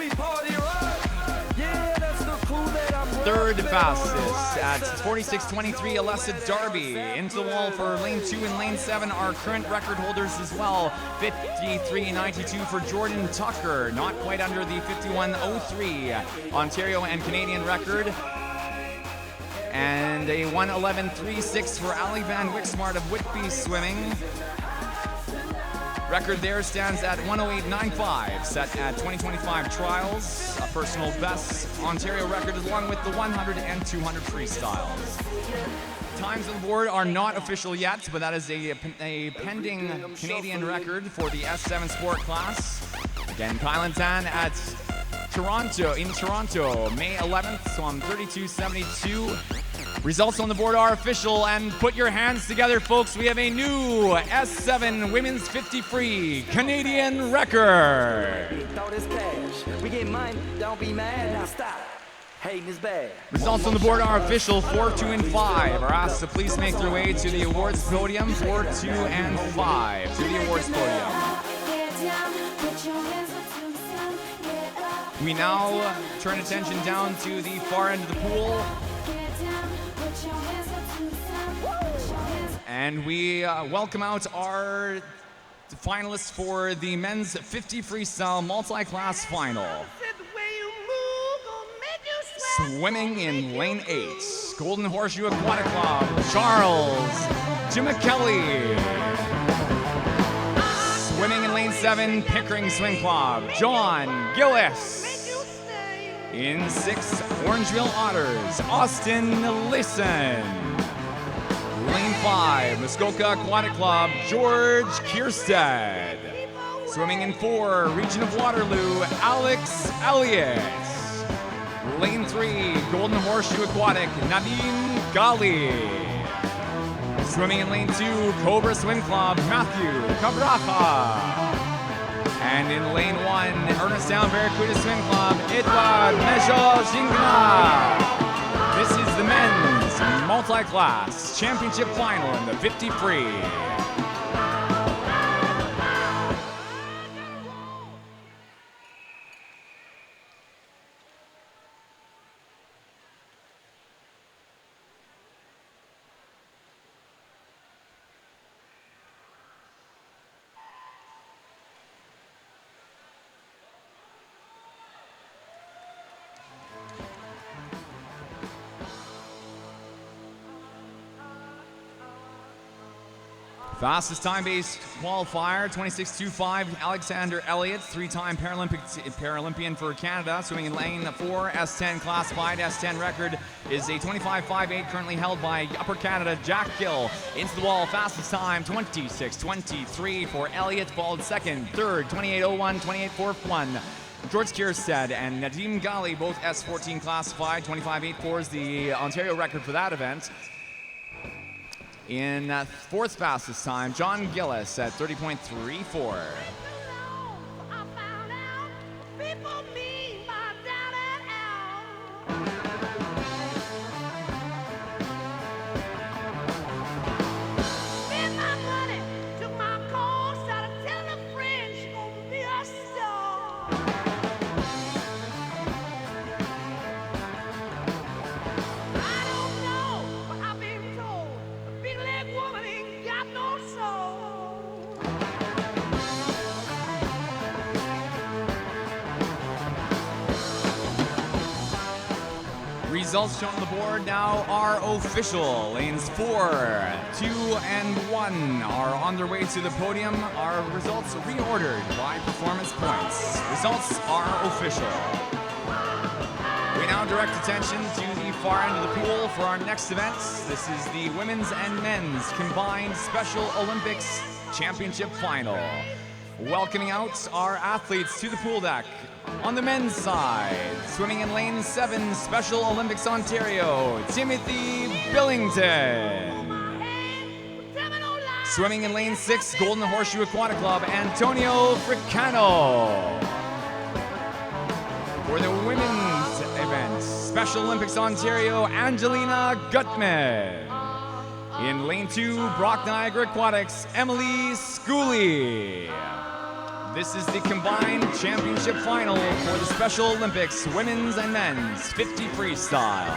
Third fastest at 46.23, Alyssa Darby. Into the wall for lane 2 and lane 7, our current record holders as well. 53.92 for Jordan Tucker, not quite under the 51.03 Ontario and Canadian record. And a 1:11.36 for Ali Van Wixmart of Whitby Swimming. Record there stands at 1:08.95, set at 2025 trials. A personal best Ontario record along with the 100 and 200 freestyles. Times on the board are not official yet, but that is a pending Canadian record for the S7 sport class. Again, Kylan Tan at Toronto, May 11th, so on 32.72. Results on the board are official, and put your hands together, folks. We have a new S7 Women's 50 Free Canadian record. We get money, don't be mad, now stop. Hating is bad. Results on the board are official. 4, 2, and 5 are asked to please make their way to the awards podium. 4, 2, and 5 to the awards podium. We now turn attention down to the far end of the pool. And we welcome out our finalists for the men's 50 freestyle multi-class final. Swimming in lane 8, Golden Horseshoe Aquatic Club, Charles Jimickelli. Swimming in lane 7, Pickering Swim Club, John Gillis. In 6, Orangeville Otters, Austin Lisson. Lane 5, Muskoka Aquatic Club, George Kierstead. Swimming in 4, Region of Waterloo, Alex Elliott. Lane 3, Golden Horseshoe Aquatic, Nadine Gali. Swimming in lane 2, Cobra Swim Club, Matthew Cabraja. And in lane 1, Ernestown Barracuda Swim Club, Edward Mejo Jingna. This is the men's multi-class championship final in the 50 free. Fastest time-based qualifier, 26.25, Alexander Elliott, three-time Paralympian for Canada, swimming in lane 4, S10 classified. S10 record is a 25.58, currently held by Upper Canada, Jack Gill. Into the wall, fastest time, 26.23 for Elliott, followed second, third, 28.01, 28.41. George Kierstead and Nadim Ghali, both S14 classified, 25.84 is the Ontario record for that event. In fourth fastest time, John Gillis at 30.34. Results shown on the board now are official. Lanes 4, 2, and 1 are on their way to the podium. Our results reordered by performance points. Results are official. We now direct attention to the far end of the pool for our next event. This is the women's and men's combined Special Olympics Championship Final. Welcoming out our athletes to the pool deck. On the men's side, swimming in lane 7, Special Olympics Ontario, Timothy Billington. Swimming in lane 6, Golden Horseshoe Aquatic Club, Antonio Fricano. For the women's event, Special Olympics Ontario, Angelina Gutman. In lane 2, Brock Niagara Aquatics, Emily Schooley. This is the combined championship final for the Special Olympics women's and men's 50 freestyle.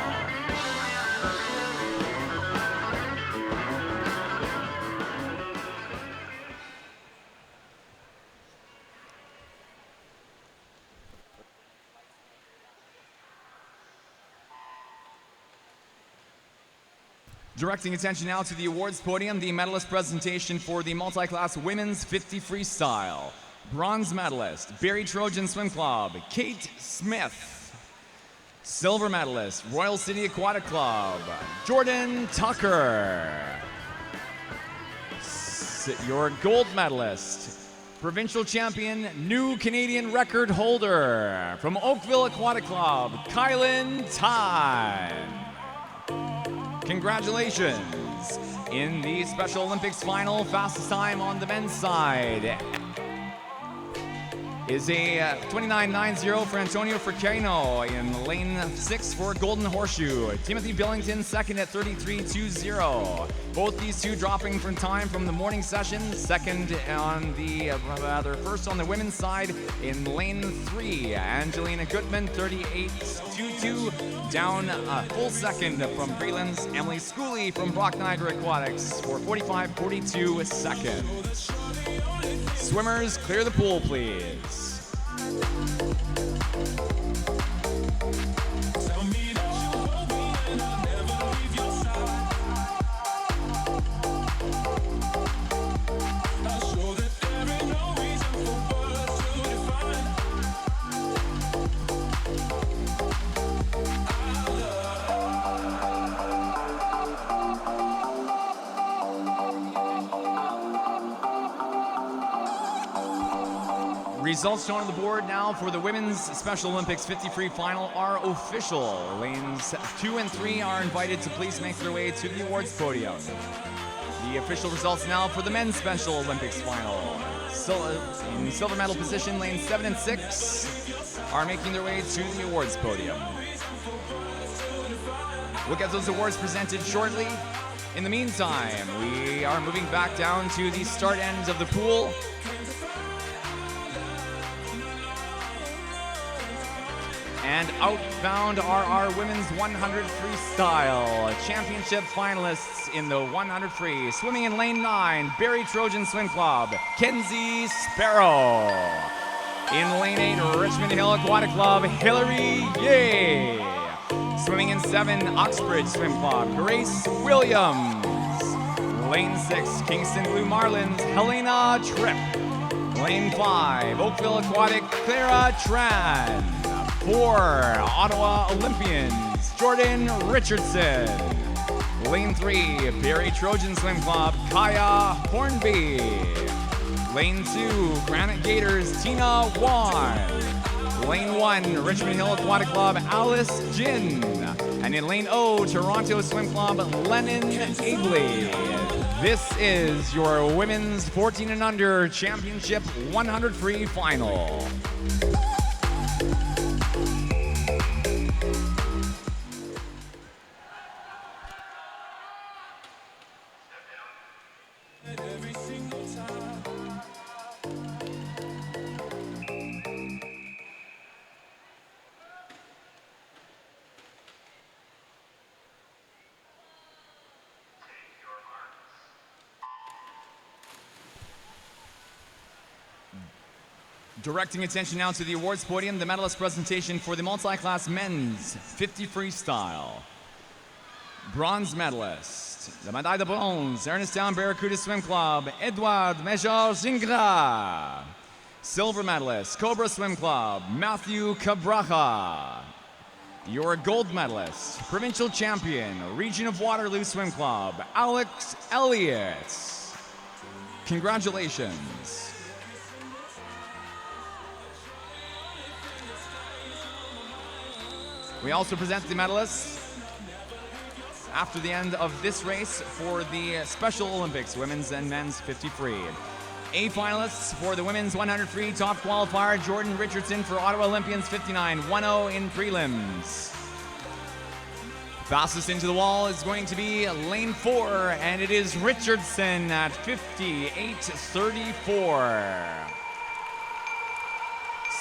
Directing attention now to the awards podium, the medalist presentation for the multi-class women's 50 freestyle. Bronze medalist, Barrie Trojan Swim Club, Kate Smith. Silver medalist, Royal City Aquatic Club, Jordan Tucker. Your gold medalist, provincial champion, new Canadian record holder from Oakville Aquatic Club, Kylan Tyne. Congratulations. In the Special Olympics final, fastest time on the men's side is a 29.90 for Antonio Fricano in lane 6 for Golden Horseshoe. Timothy Billington second at 33.20. Both these two dropping from time from the morning session. Second on the, first on the women's side in lane 3. Angelina Gutman 38.22. Down a full second from Freeland's Emily Schooley from Brock Niagara Aquatics for 45.42 seconds. Swimmers, clear the pool, please. Results shown on the board now for the women's Special Olympics 50 free final are official. Lanes 2 and 3 are invited to please make their way to the awards podium. The official results now for the men's Special Olympics final. In silver medal position, lanes 7 and 6 are making their way to the awards podium. We'll get those awards presented shortly. In the meantime, we are moving back down to the start end of the pool. And outbound are our women's 100 freestyle championship finalists in the 100 free. Swimming in lane 9, Barrie Trojan Swim Club, Kenzie Sparrow. In lane 8, Richmond Hill Aquatic Club, Hillary Yeh. Swimming in 7, Oxbridge Swim Club, Grace Williams. Lane 6, Kingston Blue Marlins, Helena Tripp. Lane 5, Oakville Aquatic, Clara Tran. 4, Ottawa Olympians, Jordan Richardson. Lane 3, Barrie Trojan Swim Club, Kaya Hornby. Lane 2, Granite Gators, Tina Wan. Lane 1, Richmond Hill Aquatic Club, Alice Jin. And in Lane O, Toronto Swim Club, Lennon Abley. This is your women's 14 and under championship 100 free final. Directing attention now to the awards podium, the medalist presentation for the multi-class men's 50 freestyle. Bronze medalist, the médaille de bronze, Ernestown Barracuda Swim Club, Edouard Major Gingras. Silver medalist, Cobra Swim Club, Matthew Cabraja. Your gold medalist, provincial champion, Region of Waterloo Swim Club, Alex Elliott. Congratulations. We also present the medalists after the end of this race for the Special Olympics, women's and men's 50 free. A finalists for the women's 100 free, top qualifier Jordan Richardson for Ottawa Olympians 59.10 in prelims. Fastest into the wall is going to be lane 4, and it is Richardson at 58.34.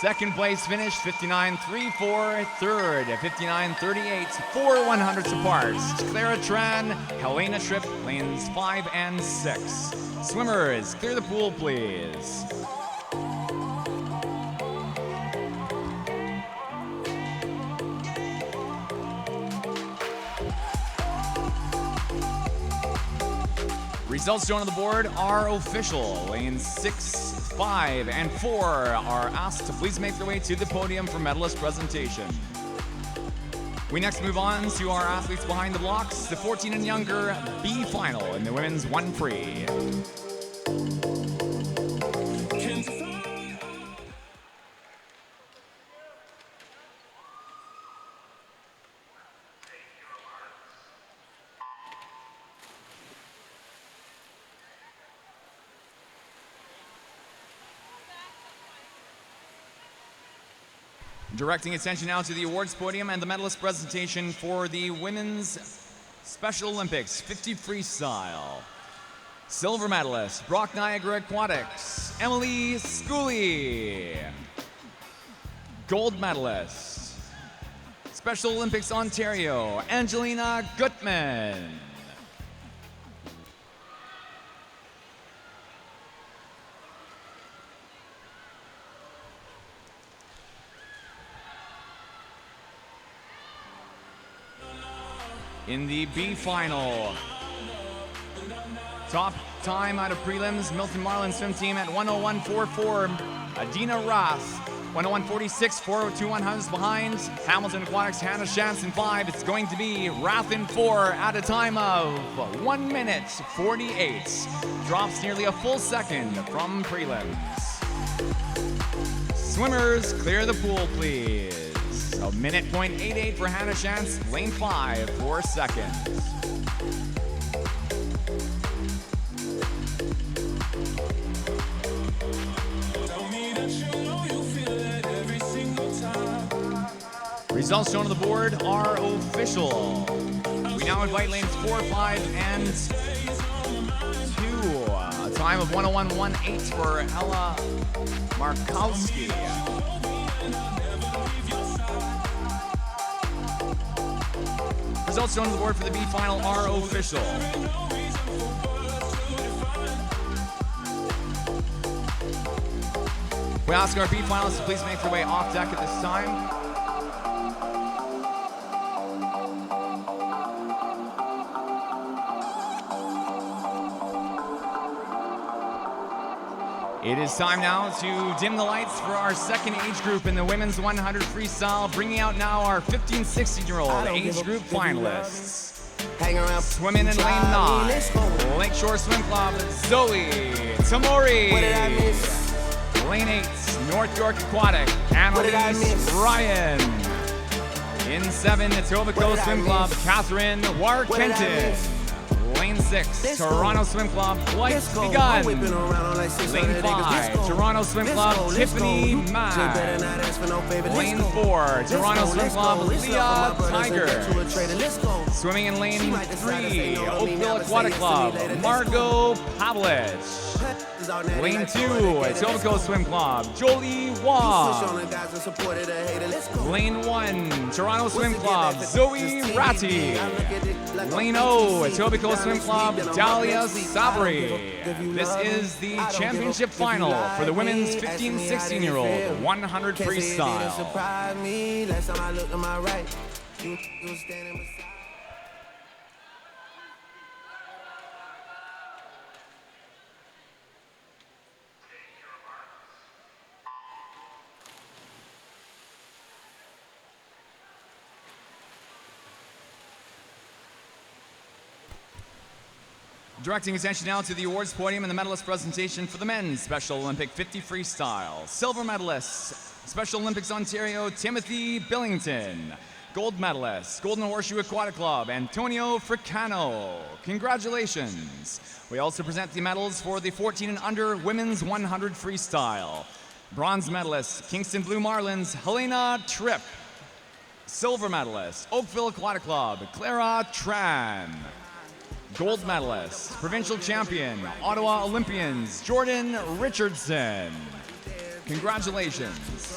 Second place finish, 59.34. Third, 59.38. 4 100ths apart. Clara Tran, Helena Tripp, lanes 5 and 6. Swimmers, clear the pool, please. Results shown on the board are official. Lanes 6, 5, and 4 are asked to please make their way to the podium for medalist presentation. We next move on to our athletes behind the blocks, the 14 and younger B final in the women's 1 free. Directing attention now to the awards podium and the medalist presentation for the women's Special Olympics 50 freestyle. Silver medalist, Brock Niagara Aquatics, Emily Schooley. Gold medalist, Special Olympics Ontario, Angelina Gutman. In the B final, top time out of prelims, Milton Marlin swim team at 101.44. Adina Roth, 101.46, 402 100s behind. Hamilton Aquatics, Hannah Shantz in 5. It's going to be Rath in 4 at a time of 1 minute 48. Drops nearly a full second from prelims. Swimmers, clear the pool, please. A minute .88 for Hannah Shantz, lane 5, 4 seconds. Results shown on the board are official. We now invite lanes 4, 5, and 2. A time of 101.18 for Ella Markowski. Results shown on the board for the B final are official. We ask our B finalists to please make their way off deck at this time. It is time now to dim the lights for our second age group in the women's 100 freestyle, bringing out now our 15-16-year-old age group finalists. Hang around. Swimming in lane 9, Lakeshore Swim Club, Zoe Tamori. What did I miss? Lane 8, North York Aquatic, What did I Annalise miss? Ryan. In 7, Etobicoke What did I Swim Club, miss? Catherine What did I Warkentin. miss? Lane 6, Let's go. Toronto Swim Club, Flight's Let's go. Begun. I'm whipping around like 600 Lane 5, niggas. Let's go. Toronto Swim Let's Club, go. Let's Tiffany go. You Mann. just better not ask for no favor. Let's Lane go. 4, Let's Toronto go. Swim Let's Club, go. Let's Leah love my brothers and Tiger. get to a trader. Let's go. Swimming in She lane might decide to say 3, no to me now, Oakville but say Aquatic yes to me Club, later. Let's Margot Pavlich. It's all natty Lane like 2, Florida, get it. Let's Etobicoke go. Swim Club, Jolie You switch Wah. on the guys and supported a hater. Let's go. Lane 1, Toronto Once Swim again, Club, that Zoe 16 Ratti. I look at it like a Lane 0, PTC. Etobicoke Down Swim this Club, week, then I'm Dahlia up next week. I don't Sabri. give a- if you This love me, is the I don't give a- championship if you final like for the me, women's ask me how did it 15-16-year-old feel. 100 Can't say it didn't freestyle. surprise me. Last time I looked to my right, you was standing beside. Directing attention now to the awards podium and the medalist presentation for the men's Special Olympic 50 freestyle. Silver medalists, Special Olympics Ontario, Timothy Billington. Gold medalist, Golden Horseshoe Aquatic Club, Antonio Fricano. Congratulations. We also present the medals for the 14 and under women's 100 freestyle. Bronze medalist, Kingston Blue Marlins, Helena Tripp. Silver medalist, Oakville Aquatic Club, Clara Tran. Gold medalist, provincial champion, Ottawa Olympians, Jordan Richardson. Congratulations.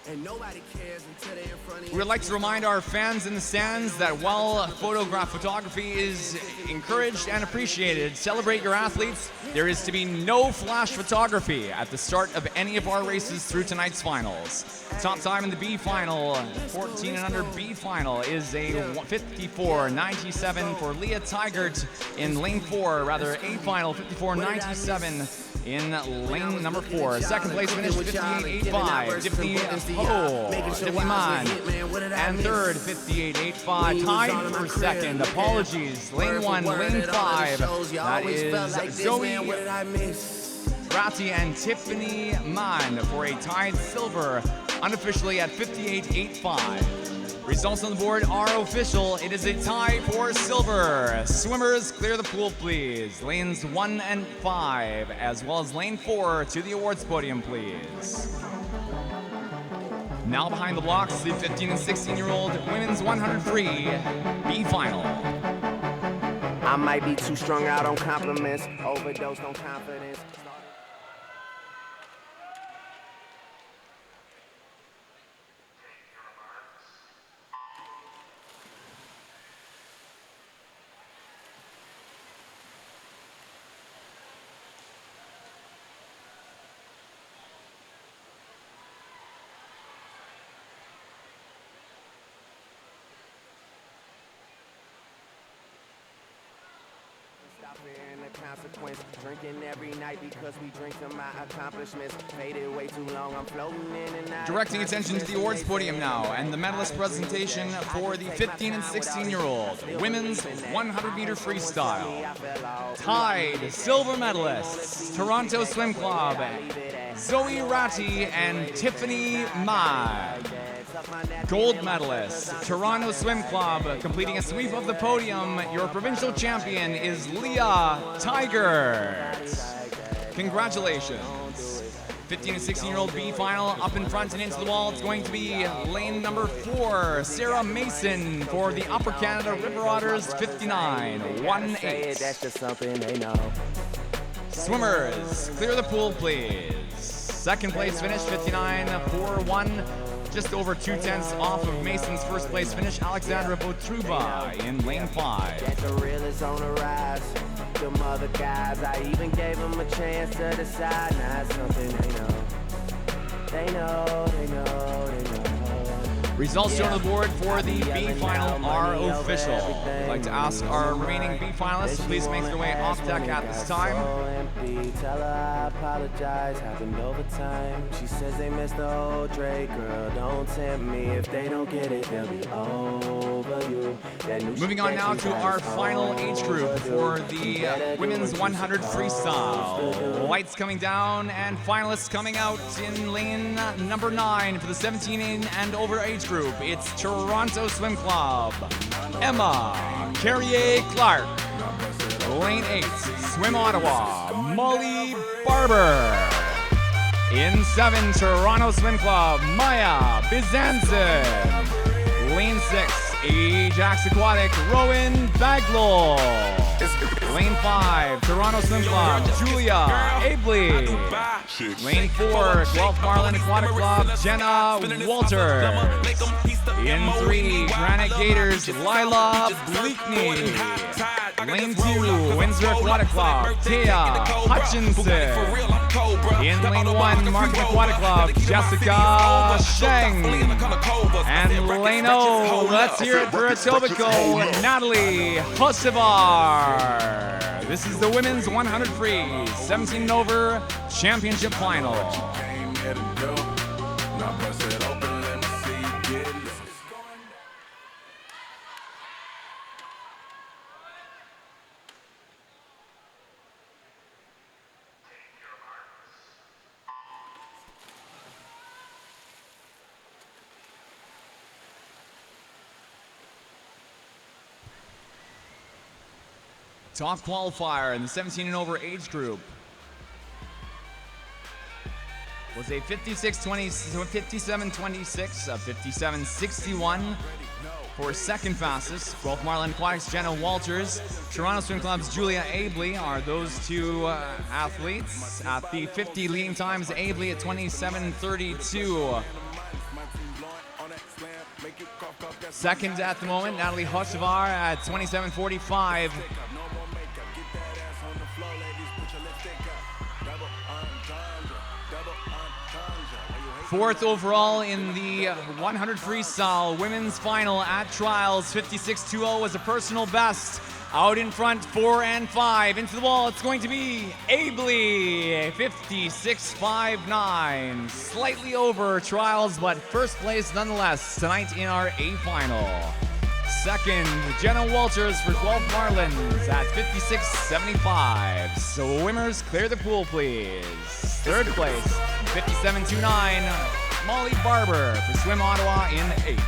And nobody cares until they're in front of you. We would like to remind our fans in the stands that while photograph photography is encouraged and appreciated, celebrate your athletes, there is to be no flash photography at the start of any of our races through tonight's finals. Top time in the B final, 14 and under B final, is a 54.97 for Leah Tigert in lane 4, rather A final, 54.97 in lane number 4. Second place finish, 58.85, Tiffany Ho, Tiffany Mann. And third, 58.85, tied for second. Apologies, lane 1, lane 5, that is Zoe Ratti and Tiffany Mann for a tied silver, unofficially at 58.85. Results on the board are official. It is a tie for silver. Swimmers, clear the pool, please. Lanes 1 and 5, as well as lane 4 to the awards podium, please. Now behind the blocks, the 15 and 16-year-old women's 100 free B final. I might be too strung out on compliments, overdosed on confidence. Stop fearing the consequence. Drinking every night because we drink to my accomplishments. Faded way too long, I'm floating in and out. Directing attention to the awards podium now and the medalist presentation for the 15 and 16-year-old women's 100-meter freestyle. Tied silver medalists, Toronto Swim Club, Zoe Ratti and Tiffany Mann. Gold medalist, Toronto Swim Club, completing a sweep of the podium. Your provincial champion is Leah Tigert. Congratulations. 15 and 16-year-old B final up in front and into the wall. It's going to be lane number 4, Sarah Mason for the Upper Canada River Otters, 59-1-8. That's just something they know. Swimmers, clear the pool, please. Second place finish, 59-4-1. Just over 2/10 off of Mason's first place finish, Alexandra Botruba in lane 5. That the real is on the rise. The other guys, I even gave them a chance to decide. Now it's something they know. They know, they know, they know. Results shown on the board for the B final are official. I'd like to ask our remaining B finalists to please make their way off deck at this time. Empty. Tell her I apologize, happened over time. She says they missed the whole Drake, girl, don't tempt me. If they don't get it, they'll be over you. Moving on now to our final age group for the women's 100 freestyle. Lights coming down and finalists coming out in lane number 9 for the 17 and over age group. It's Toronto Swim Club, Emma Carrier-Clark. Lane 8, Swim Ottawa, Molly Barber. In 7, Toronto Swim Club, Maya Bizanson. Lane 6, Ajax Aquatic, Rowan Baglow. Lane 5, Toronto Swim Club, Julia Abley. Lane 4, Guelph Marlin Aquatic Club, Jenna Walter. In 3, Granite Gators, Lila Bleakney. Lane 2, Windsor Aquatic Club, Tia Hutchinson. In lane 1, Markham Aquatic Club, Jessica Sheng. And lane 0, let's hear it for Etobicoke, Natalie Hosevar. This is the women's 100 free, 17 and over championship final. Top qualifier in the 17 and over age group was a 57-26, a 57-61 for second fastest. Guelph Marlin Aquatics, Jenna Walters. Toronto Swim Club's Julia Abley are those two athletes. At the 50 leading times, Abley at 27:32. Second at the moment, Natalie Hosevar at 27:45. Fourth overall in the 100 freestyle women's final at trials. 56.20 was a personal best. Out in front, 4 and 5. Into the wall, it's going to be Abley, 56.59. Slightly over trials, but first place nonetheless tonight in our A final. Second, Jenna Walters for Guelph Marlins at 56.75. So swimmers, clear the pool, please. Third place, 57.29, Molly Barber for Swim Ottawa in 8.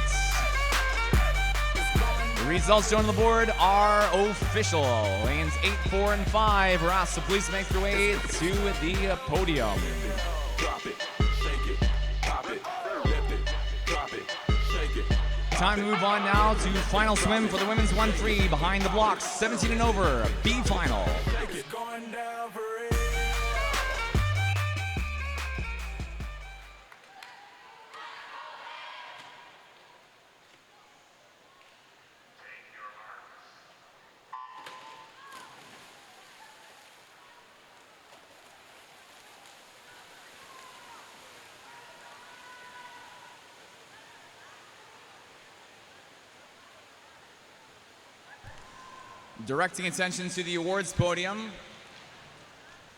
The results shown on the board are official. Lanes 8, 4, and 5 are asked to please make their way to the podium. Drop it, shake it, pop it, lift it, drop it, shake it. Time to move on now to final swim for the women's 1-3 behind the blocks, 17 and over, B final. Going down for it. Directing attention to the awards podium,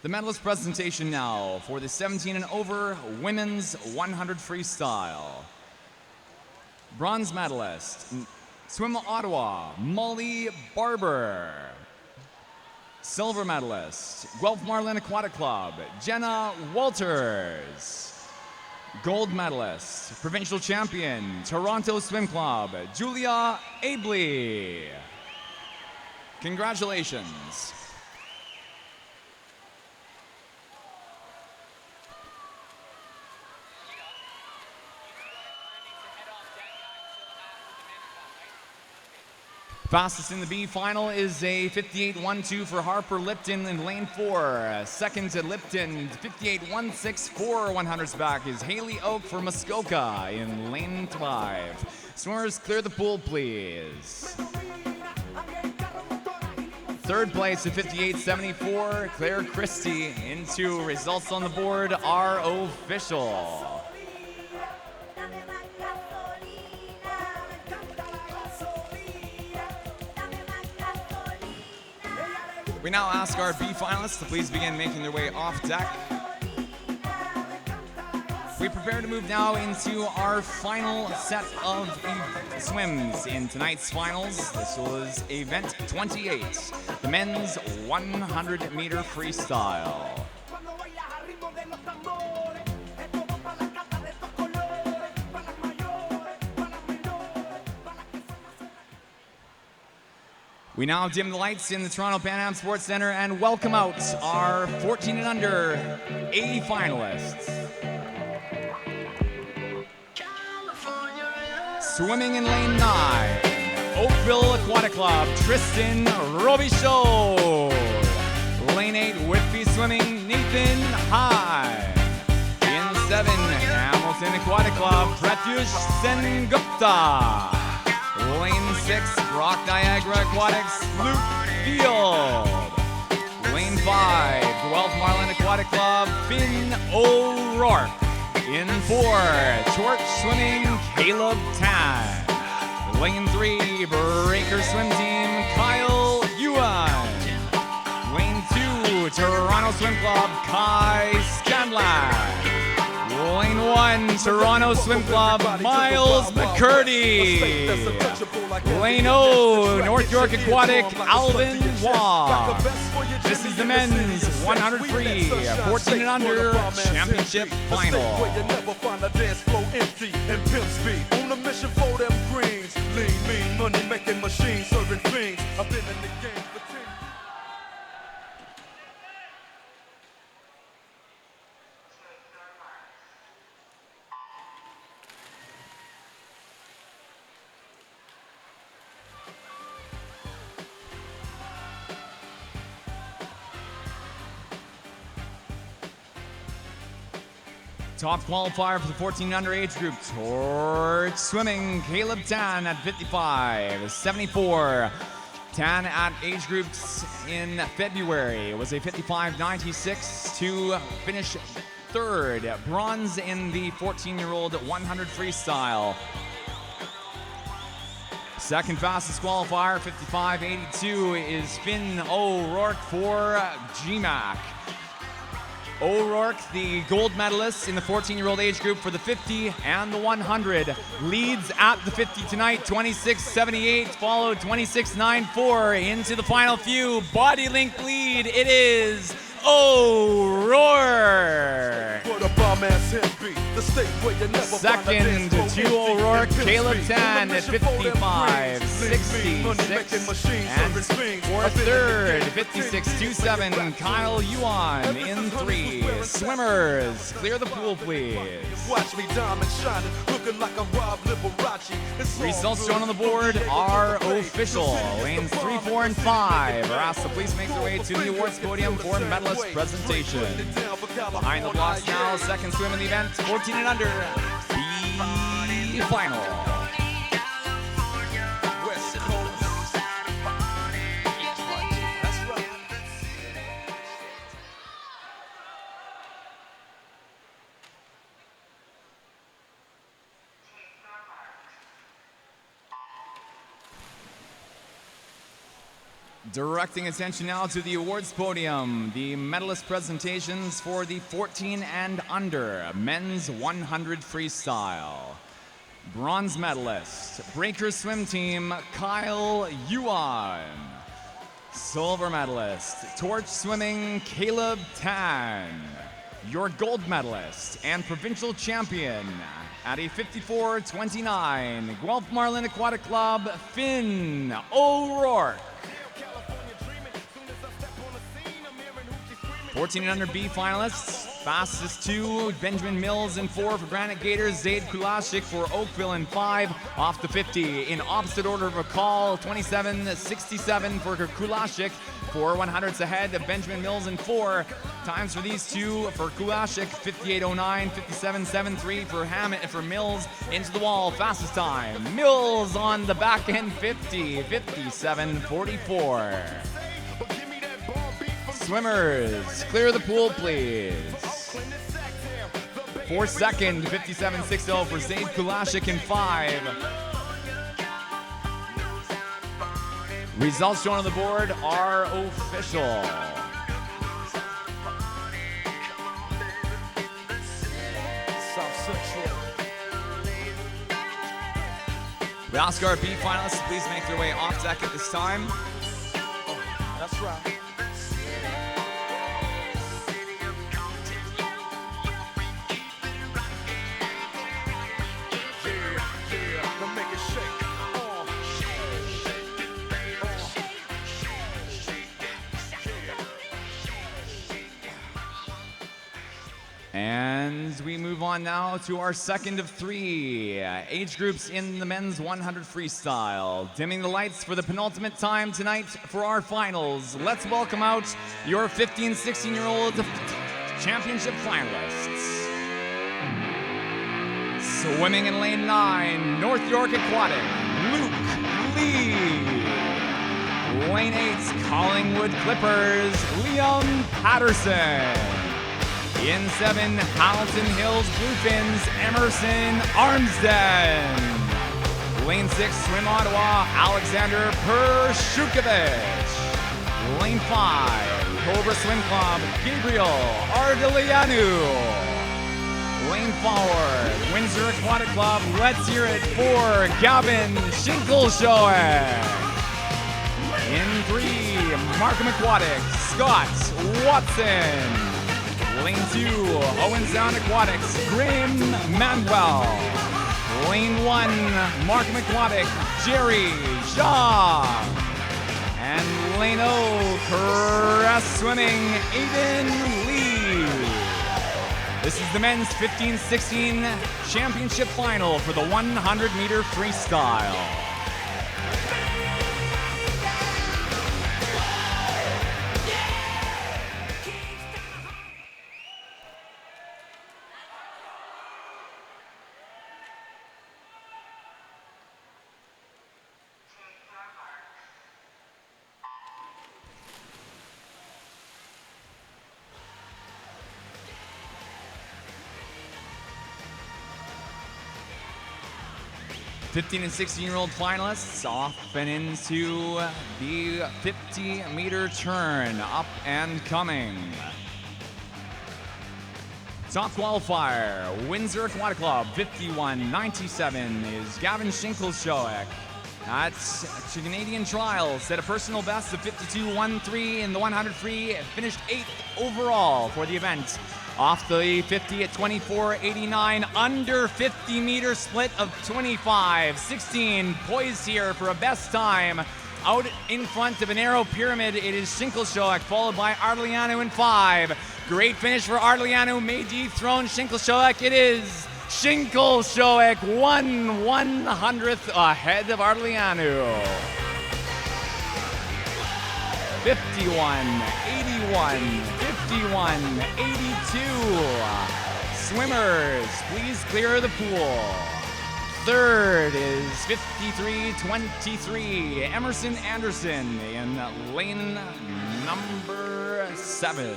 the medalist presentation now for the 17 and over women's 100 freestyle. Bronze medalist, Swim Ottawa, Molly Barber. Silver medalist, Guelph Marlin Aquatic Club, Jenna Walters. Gold medalist, provincial champion, Toronto Swim Club, Julia Abley. Congratulations. Fastest in the B final is a 58.12 for Harper Lipton in lane 4. Second to Lipton, 58.16 for 100s back is Haley Oak for Muskoka in lane 5. Swimmers, clear the pool, please. Third place at 58.74, Claire Christie into results on the board are official. We now ask our B finalists to please begin making their way off deck. We prepare to move now into our final set of swims in tonight's finals. This was event 28, the men's 100-meter freestyle. We now dim the lights in the Toronto Pan Am Sports Centre and welcome out our 14 and under A finalists. Swimming in lane 9, Oakville Aquatic Club, Tristan Robichaud. Lane 8, Whitby Swimming, Nathan High. In 7, Hamilton Aquatic Club, Pratyush Sengupta. Lane 6, Rock Niagara Aquatics, Luke Field. Lane 5, Guelph Marlin Aquatic Club, Finn O'Rourke. In 4, Torch Swimming, Caleb Tan. Lane 3, Breaker Swim Team, Kyle Yuan. Lane 2, Toronto Swim Club, Kai Scanlon. Lane 1, Toronto Swim Club, Miles McCurdy. Lane 0, North York Aquatic, Alvin Waugh. This is the men's 100 free, 14 and under championship final. You never find a dance floor empty and pimp speed. On a mission for them greens. Lean, mean, money making machines, serving fiends. I've been in the game for 10 years. Top qualifier for the 14 under age group, Torch Swimming, Caleb Tan at 55.74. Tan at age groups in February was a 55.96 to finish third. Bronze in the 14-year-old 100 freestyle. Second fastest qualifier, 55.82, is Finn O'Rourke for GMAC. O'Rourke, the gold medalist in the 14-year-old age group for the 50 and the 100, leads at the 50 tonight, 26.78, followed 26.94 into the final few. Body link lead, it is O'Rourke. Second to O'Rourke, Caleb Tan at 55.66. And for third, 56.27, Kyle Yuan in 3. Swimmers, clear the pool, please. Watch me diamond shining, looking like I'm Rob Liberace. Results shown on the board are official. Lanes 3, 4, and 5 are asked to please make their way to the awards podium for medalist presentation. Behind the blocks now, second swim in the event, 14 and under, B final. West Coast. That's right. Directing attention now to the awards podium, the medalist presentations for the 14 and under men's 100 freestyle. Bronze medalist, Breaker Swim Team, Kyle Yuan. Silver medalist, Torch Swimming, Caleb Tan. Your gold medalist and provincial champion at a 54.29, Guelph Marlin Aquatic Club, Finn O'Rourke. 14 and under B finalists, Fastest 2, Benjamin Mills in 4 for Granite Gators. Zaid Kulashik for Oakville in 5 off the 50. In opposite order of a call, 27.67 for Kulashik. 4 100ths ahead of Benjamin Mills in 4. Times for these two for Kulashik, 58.09, 57.73 for Mills into the wall. Fastest time, Mills on the back end 50, 57.44. Swimmers, clear the pool, please. 4 second, 57.60 for Zaid Kulashik in 5. Results shown on the board are official. South Central. The Oscar B finalists, please make their way off deck at this time. That's right. Now make it shake. And we move on now to our second of 3 age groups in the men's 100 freestyle. Dimming the lights for the penultimate time tonight for our finals. Let's welcome out your 15, 16-year-old championship finalists. Swimming in lane 9, North York Aquatic, Luke Lee. Lane 8, Collingwood Clippers, Liam Patterson. In 7, Hamilton Hills Bluefins, Emerson Armsden. Lane 6, Swim Ottawa, Alexander Pershukovich. Lane 5, Cobra Swim Club, Gabriel Ardilianu. Lane 4, Windsor Aquatic Club, let's hear it for Gavin Shinkleshoek. In 3, Markham Aquatic, Scott Watson. Lane 2, Owen Sound Aquatics, Graham Manuel. Lane 1, Markham Aquatic, Jerry Shaw. And Lane 0, Crest Swimming, Aiden Lee. This is the men's 15-16 championship final for the 100-meter freestyle. '15 and 16-year-old finalists off and into the 50-meter turn, up and coming. Top qualifier, Windsor Aquatic Club, 51.97 is Gavin Shinkleshoek. At Canadian Trials, set a personal best of 52.13 in the 100 free, finished 8th overall for the event. Off the 50 at 24.89, under 50-meter split of 25.16, poised here for a best time. Out in front of a narrow pyramid, it is Shinkleshoek, followed by Ardilianu in 5. Great finish for Ardilianu, may dethrone Shinkleshoek. It is Shinkleshoek, 1/100th ahead of Ardilianu. 51.81, 51.82. Swimmers, please clear the pool. Third is 53.23, Emerson Anderson in lane number 7.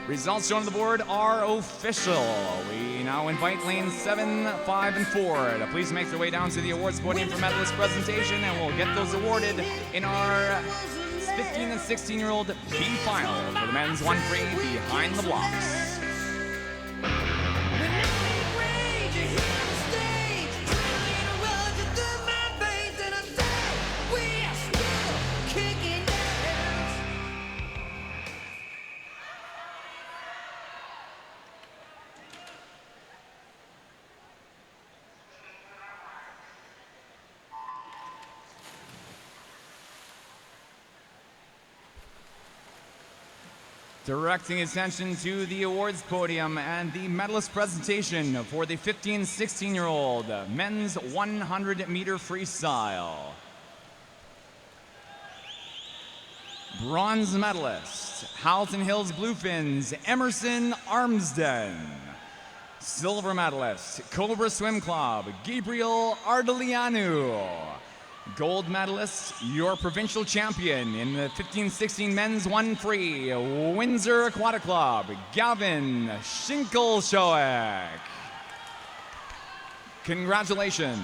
Results shown on the board are official. We now invite lanes 7, 5, and 4 to please make their way down to the awards podium for medalist presentation, and we'll get those awarded in our 15 and 16-year-old B final for the men's 1 free behind the blocks. Directing attention to the awards podium and the medalist presentation for the 15-16-year-old men's 100-meter freestyle. Bronze medalist, Halton Hills Bluefins, Emerson Armsden. Silver medalist, Cobra Swim Club, Gabriel Ardelianu. Gold medalist, your provincial champion in the 15-16 men's 1 free, Windsor Aquatic Club, Gavin Schinkelshoek. Congratulations.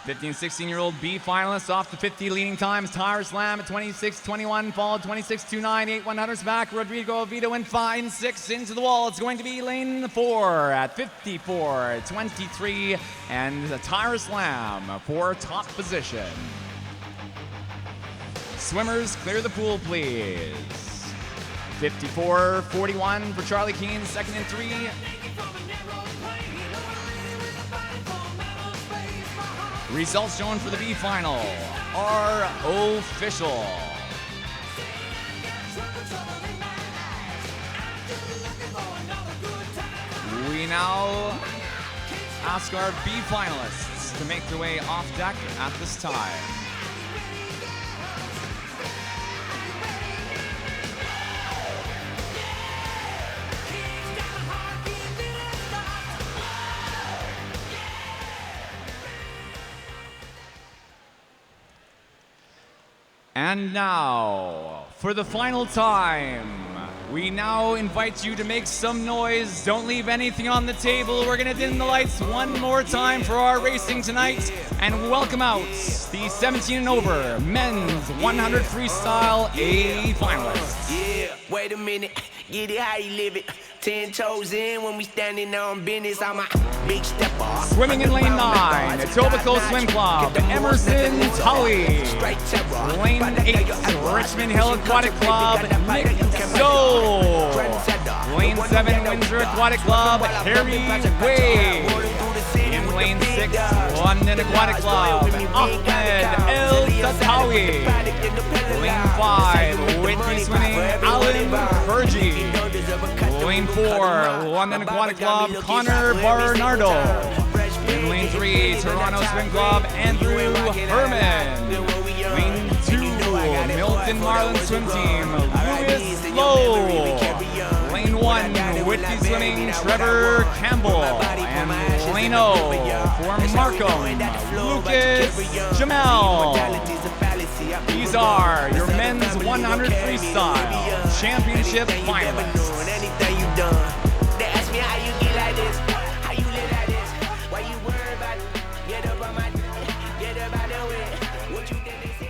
15-16-year-old B finalist off the 50 leading times. Tire slam at 26:21, followed 26:29, 8 100s back. Rodrigo Oviedo in 5 and 6 into the wall. It's going to be lane 4 at 54:23, and a tire slam for top position. Swimmers, clear the pool, please. 54:41 for Charlie Keane, second and 3. Results shown for the B final are official. We now ask our B finalists to make their way off deck at this time. And now, for the final time, we now invite you to make some noise. Don't leave anything on the table. We're going to dim the lights one more time for our racing tonight and welcome out the 17 and over men's 100 freestyle A finalists. Yeah, wait a minute, get it how you live it. 10 toes in when we standing on business. I'm a big stepper. Swimming in lane 9, Etobicoke Swim Club, Emerson Tully. Lane 8, Richmond Hill Aquatic Club, Nick Stowe. Lane 7, Windsor Aquatic Club, Harry Wade. In lane 6, London Aquatic Club, Ahmed El Tatawi. Lane 5, Whitney Swimming, Alan Fergie. Lane 4, London Aquatic Club, Connor Bernardo. In lane 3, Toronto Swim Club, Andrew Herman. Lane 2, Milton Marlin Swim Team, Lewis Lowe. Lane 1, Whitney Swimming, Trevor Campbell. And lane 0, for Markham, Lucas Jamel. These are your men's 100 freestyle championship finalists. Anything you done. They ask me how you get like this, how you live like this, why you worry about it? Get up on my, get up out the way. What you think this is?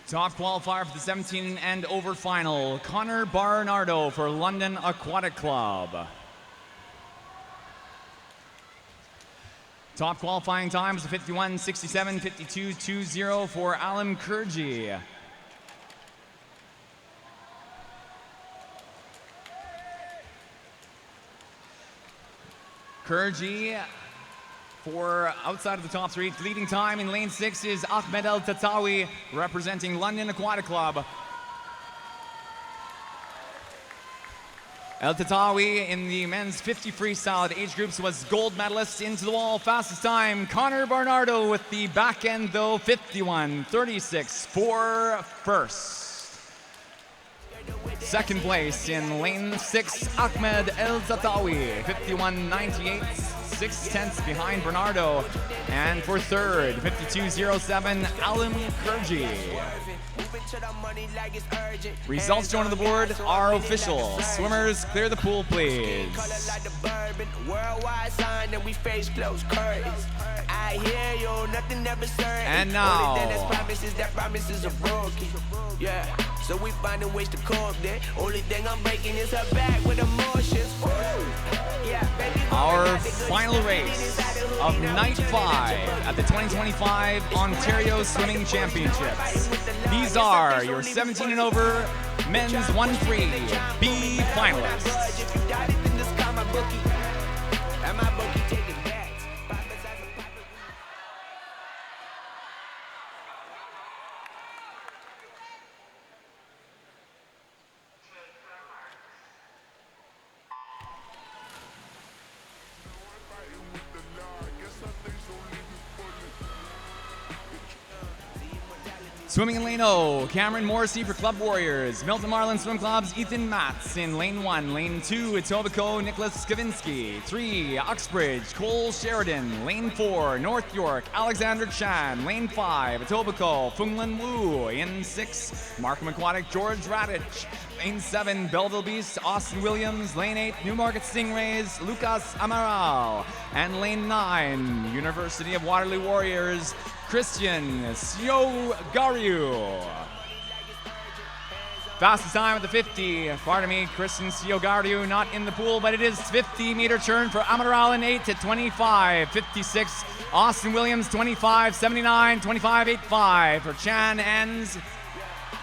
Top qualifier for the 17 and over final, Connor Bernardo for London Aquatic Club. Top qualifying times 51:67, 52:20 for Alan Kurji. Kurji for outside of the top 3. Leading time in lane 6 is Ahmed El Tatawi representing London Aquatic Club. El Tatawi in the men's 50 freestyle age groups was gold medalist. Into the wall, fastest time, Connor Bernardo with the back end though, 51:36 for first. Second place in lane 6, Ahmed El Tatawi, 51:98. 6/10 behind Bernardo. And for third, 52:07, Alan Kurji. Results shown on the board are official. Swimmers, clear the pool, please. And now, so we finding ways to cope there. Only thing I'm breaking is her back with emotions. our final race of Night 5 at the 2025 Ontario Swimming Championships. These are your 17 and over men's 1-free B finalists. If you got it, then just call my bookie. And my bookie taking bets. Swimming in lane O, Cameron Morrissey for Club Warriors. Milton Marlin Swim Club's Ethan Matz in lane 1. Lane 2, Etobicoke, Nicholas Skavinsky. 3, Uxbridge, Cole Sheridan. Lane 4, North York, Alexander Chan. Lane 5, Etobicoke, Funglin Wu. In 6, Markham Aquatic, George Radich. Lane 7, Belleville Beast, Austin Williams. Lane 8, Newmarket Stingrays, Lucas Amaral. And lane 9, University of Waterloo Warriors, Christian Siougariu. Fastest time at the 50. Pardon me, Christian Siougariu not in the pool, but it is 50-meter turn for Amaral in 8 to 25.56. Austin Williams 25.79, 25.85 for Chan ends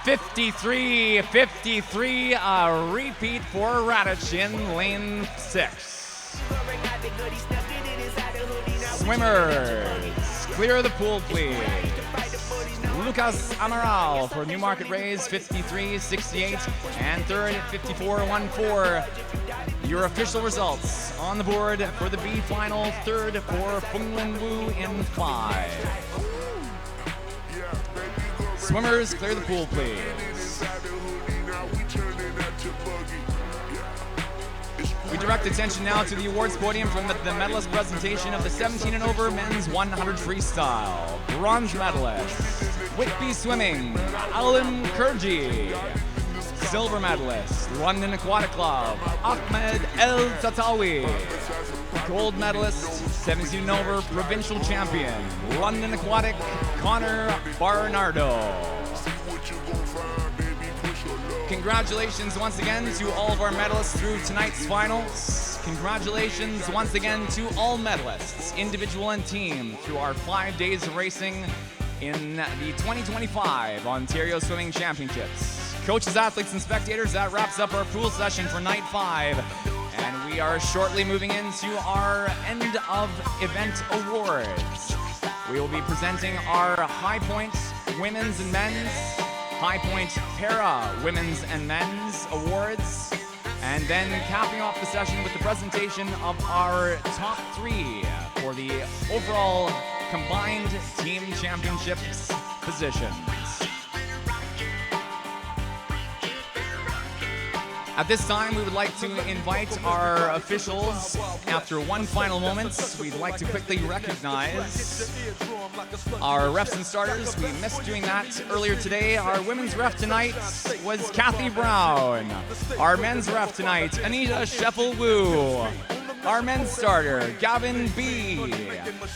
53.53. A repeat for Radich in lane 6. Swimmers, clear the pool, please. Lucas Amaral for Newmarket Rays, 53.68, and third at 54.14. Your official results on the board for the B final. Third for Funglin Wu in 5. Swimmers, clear the pool, please. We direct attention now to the awards podium from the medalist presentation of the 17 and over men's 100 freestyle. Bronze medalist, Whitby Swimming, Alan Kurji. Silver medalist, London Aquatic Club, Ahmed El Tatawi. Gold medalist, 17 and over provincial champion, London Aquatic, Connor Barnardo. Congratulations once again to all of our medalists through tonight's finals. Congratulations once again to all medalists, individual and team, through our 5 days of racing in the 2025 Ontario Swimming Championships. Coaches, athletes, and spectators, that wraps up our pool session for night 5. And we are shortly moving into our end of event awards. We will be presenting our High Point Women's and Men's, High Point Para Women's and Men's Awards, and then capping off the session with the presentation of our top 3 for the overall combined team championships positions. At this time, we would like to invite our officials. After one final moment, we'd like to quickly recognize our refs and starters. We missed doing that earlier today. Our women's ref tonight was Kathy Brown. Our men's ref tonight, Anita Sheffel-Wu. Our men's starter, Gavin B.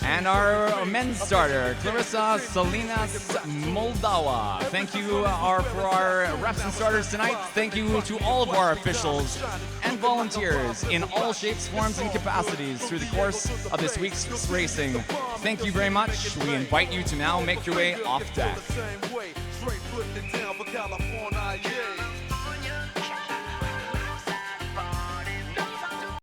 And our men's starter, Clarissa Salinas Moldawa. Thank you for our refs and starters tonight. Thank you to all of our officials and volunteers in all shapes, forms, and capacities through the course of this week's racing. Thank you very much. We invite you to now make your way off deck.